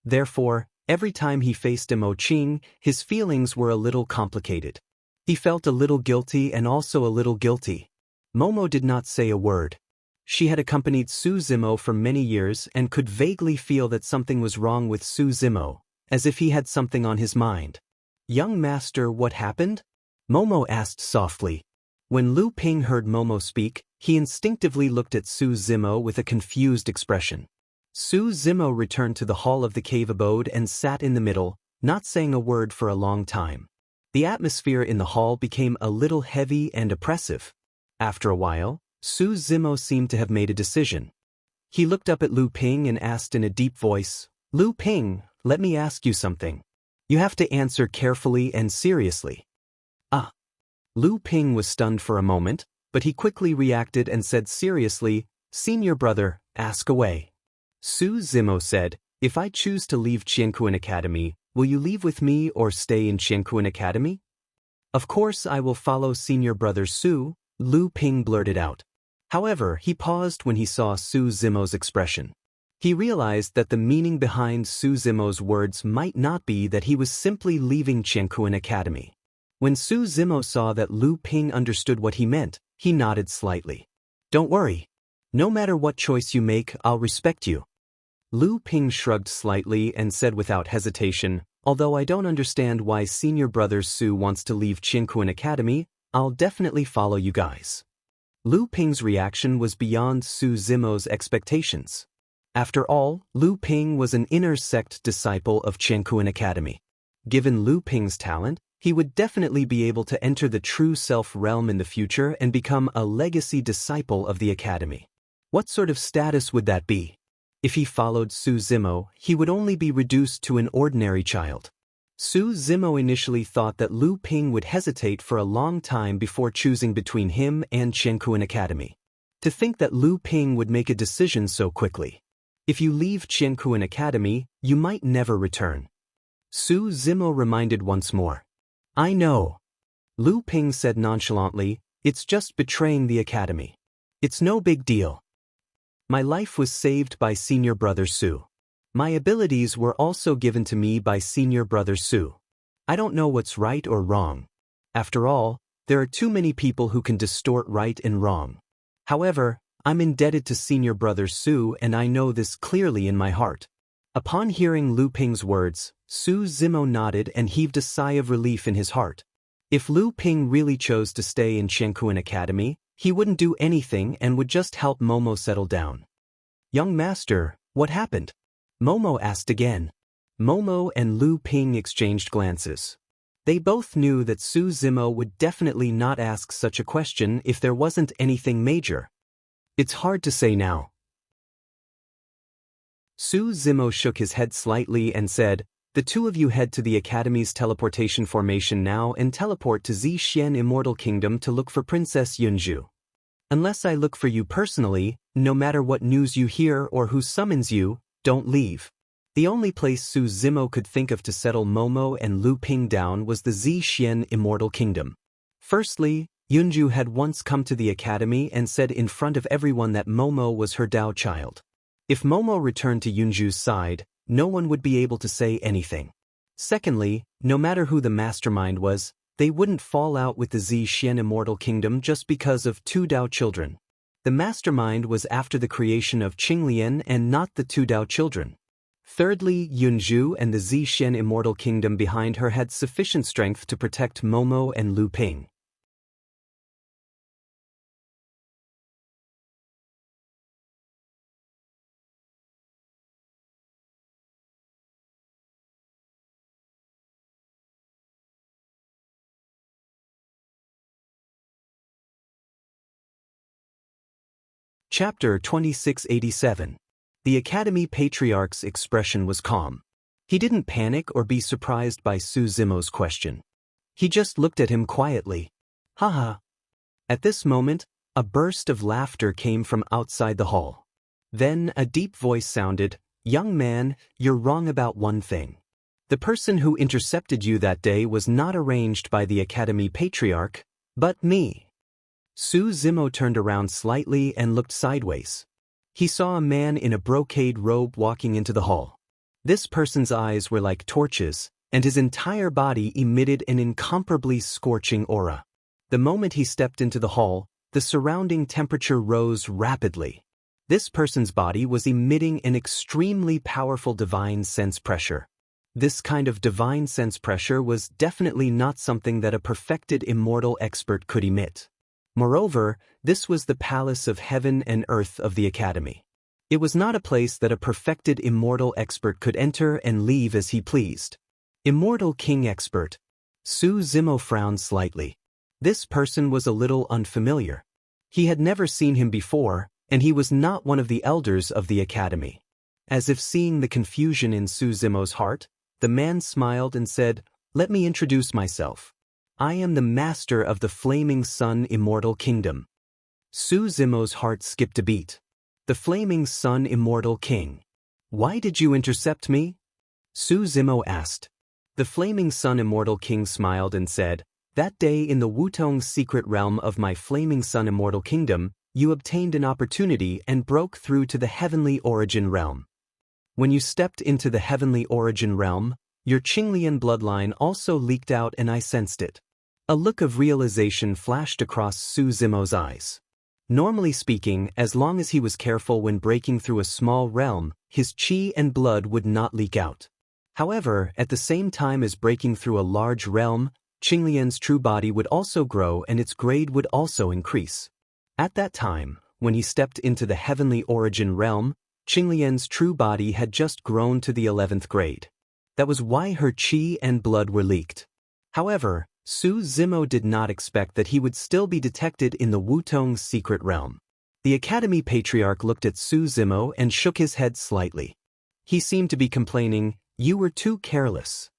Therefore, every time he faced Mo Qing, his feelings were a little complicated. He felt a little guilty and also a little guilty. Momo did not say a word. She had accompanied Su Zimo for many years and could vaguely feel that something was wrong with Su Zimo, as if he had something on his mind. "Young master, what happened?" Momo asked softly. When Lu Ping heard Momo speak, he instinctively looked at Su Zimo with a confused expression. Su Zimo returned to the hall of the cave abode and sat in the middle, not saying a word for a long time. The atmosphere in the hall became a little heavy and oppressive. After a while, Su Zimo seemed to have made a decision. He looked up at Lu Ping and asked in a deep voice, "Lu Ping, let me ask you something. You have to answer carefully and seriously." "Ah." Lu Ping was stunned for a moment, but he quickly reacted and said seriously, "Senior brother, ask away." Su Zimo said, "If I choose to leave Qiankuan Academy, will you leave with me or stay in Qiankuan Academy?" "Of course I will follow senior brother Su," Lu Ping blurted out. However, he paused when he saw Su Zimo's expression. He realized that the meaning behind Su Zimo's words might not be that he was simply leaving Qiankuan Academy. When Su Zimo saw that Lu Ping understood what he meant, he nodded slightly. "Don't worry. No matter what choice you make, I'll respect you." Lu Ping shrugged slightly and said without hesitation, "Although I don't understand why senior brother Su wants to leave Qiankuan Academy, I'll definitely follow you guys." Lu Ping's reaction was beyond Su Zimo's expectations. After all, Lu Ping was an inner sect disciple of Qiankuan Academy. Given Lu Ping's talent, he would definitely be able to enter the true self realm in the future and become a legacy disciple of the academy. What sort of status would that be? If he followed Su Zimo, he would only be reduced to an ordinary child. Su Zimo initially thought that Lu Ping would hesitate for a long time before choosing between him and Qiankuan Academy. To think that Lu Ping would make a decision so quickly. If you leave Qiankuan Academy, you might never return. Su Zimo reminded once more. "I know." Lu Ping said nonchalantly, "It's just betraying the academy. It's no big deal. My life was saved by senior brother Su. My abilities were also given to me by senior brother Su. I don't know what's right or wrong. After all, there are too many people who can distort right and wrong. However, I'm indebted to senior brother Su and I know this clearly in my heart." Upon hearing Lu Ping's words, Su Zimo nodded and heaved a sigh of relief in his heart. If Lu Ping really chose to stay in Qiankuan Academy, he wouldn't do anything and would just help Momo settle down. "Young master, what happened?" Momo asked again. Momo and Lu Ping exchanged glances. They both knew that Su Zimo would definitely not ask such a question if there wasn't anything major. "It's hard to say now." Su Zimo shook his head slightly and said, "The two of you head to the Academy's teleportation formation now and teleport to Zhixian Immortal Kingdom to look for Princess Yunju. Unless I look for you personally, no matter what news you hear or who summons you, don't leave." The only place Su Zimo could think of to settle Momo and Lu Ping down was the Zhixian Immortal Kingdom. Firstly, Yunju had once come to the academy and said in front of everyone that Momo was her Dao child. If Momo returned to Yunju's side, no one would be able to say anything. Secondly, no matter who the mastermind was, they wouldn't fall out with the Zhixian Immortal Kingdom just because of two Dao children. The mastermind was after the creation of Qinglian and not the two Dao children. Thirdly, Yunju and the Zhixian Immortal Kingdom behind her had sufficient strength to protect Momo and Lu Ping. Chapter 2687. The Academy Patriarch's expression was calm. He didn't panic or be surprised by Su Zimo's question. He just looked at him quietly. Haha. At this moment, a burst of laughter came from outside the hall. Then a deep voice sounded, "Young man, you're wrong about one thing. The person who intercepted you that day was not arranged by the Academy Patriarch, but me." Su Zimo turned around slightly and looked sideways. He saw a man in a brocade robe walking into the hall. This person's eyes were like torches, and his entire body emitted an incomparably scorching aura. The moment he stepped into the hall, the surrounding temperature rose rapidly. This person's body was emitting an extremely powerful divine sense pressure. This kind of divine sense pressure was definitely not something that a perfected immortal expert could emit. Moreover, this was the palace of heaven and earth of the Academy. It was not a place that a perfected immortal expert could enter and leave as he pleased. Immortal King Expert. Su Zimo frowned slightly. This person was a little unfamiliar. He had never seen him before, and he was not one of the elders of the Academy. As if seeing the confusion in Su Zimo's heart, the man smiled and said, "Let me introduce myself. I am the master of the Flaming Sun Immortal Kingdom." Su Zimo's heart skipped a beat. The Flaming Sun Immortal King. Why did you intercept me? Su Zimo asked. The Flaming Sun Immortal King smiled and said, "That day in the Wutong's secret realm of my Flaming Sun Immortal Kingdom, you obtained an opportunity and broke through to the Heavenly Origin Realm. When you stepped into the Heavenly Origin Realm, your Qinglian bloodline also leaked out and I sensed it." A look of realization flashed across Su Zimo's eyes. Normally speaking, as long as he was careful when breaking through a small realm, his qi and blood would not leak out. However, at the same time as breaking through a large realm, Qinglian's true body would also grow and its grade would also increase. At that time, when he stepped into the Heavenly Origin Realm, Qinglian's true body had just grown to the 11th grade. That was why her qi and blood were leaked. However, Su Zimo did not expect that he would still be detected in the Wutong's secret realm. The Academy Patriarch looked at Su Zimo and shook his head slightly. He seemed to be complaining, "You were too careless."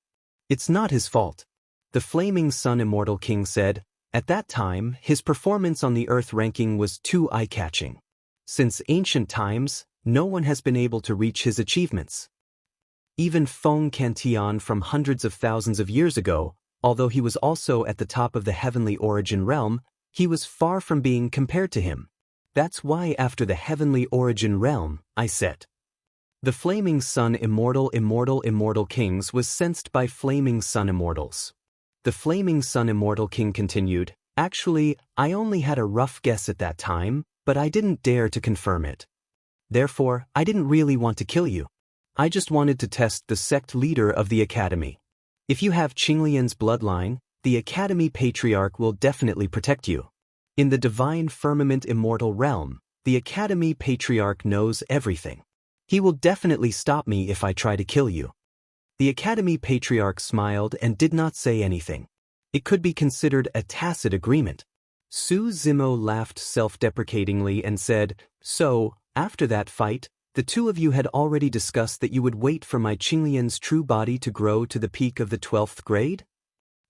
It's not his fault. The Flaming Sun Immortal King said, at that time, his performance on the Earth ranking was too eye-catching. Since ancient times, no one has been able to reach his achievements. Even Feng Cantian from hundreds of thousands of years ago, although he was also at the top of the Heavenly Origin Realm, he was far from being compared to him. That's why after the Heavenly Origin Realm, I said. The Flaming Sun Immortal Kings was sensed by Flaming Sun Immortals. The Flaming Sun Immortal King continued, "Actually, I only had a rough guess at that time, but I didn't dare to confirm it. Therefore, I didn't really want to kill you. I just wanted to test the sect leader of the Academy. If you have Qinglian's bloodline, the Academy Patriarch will definitely protect you. In the Divine Firmament Immortal Realm, the Academy Patriarch knows everything. He will definitely stop me if I try to kill you." The Academy Patriarch smiled and did not say anything. It could be considered a tacit agreement. Su Zimo laughed self-deprecatingly and said, "So, after that fight, the two of you had already discussed that you would wait for my Qinglian's true body to grow to the peak of the 12th grade?"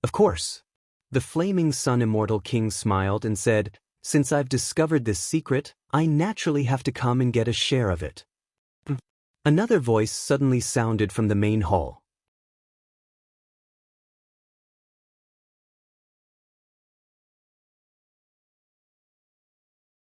"Of course." The Flaming Sun Immortal King smiled and said, "Since I've discovered this secret, I naturally have to come and get a share of it." Another voice suddenly sounded from the main hall.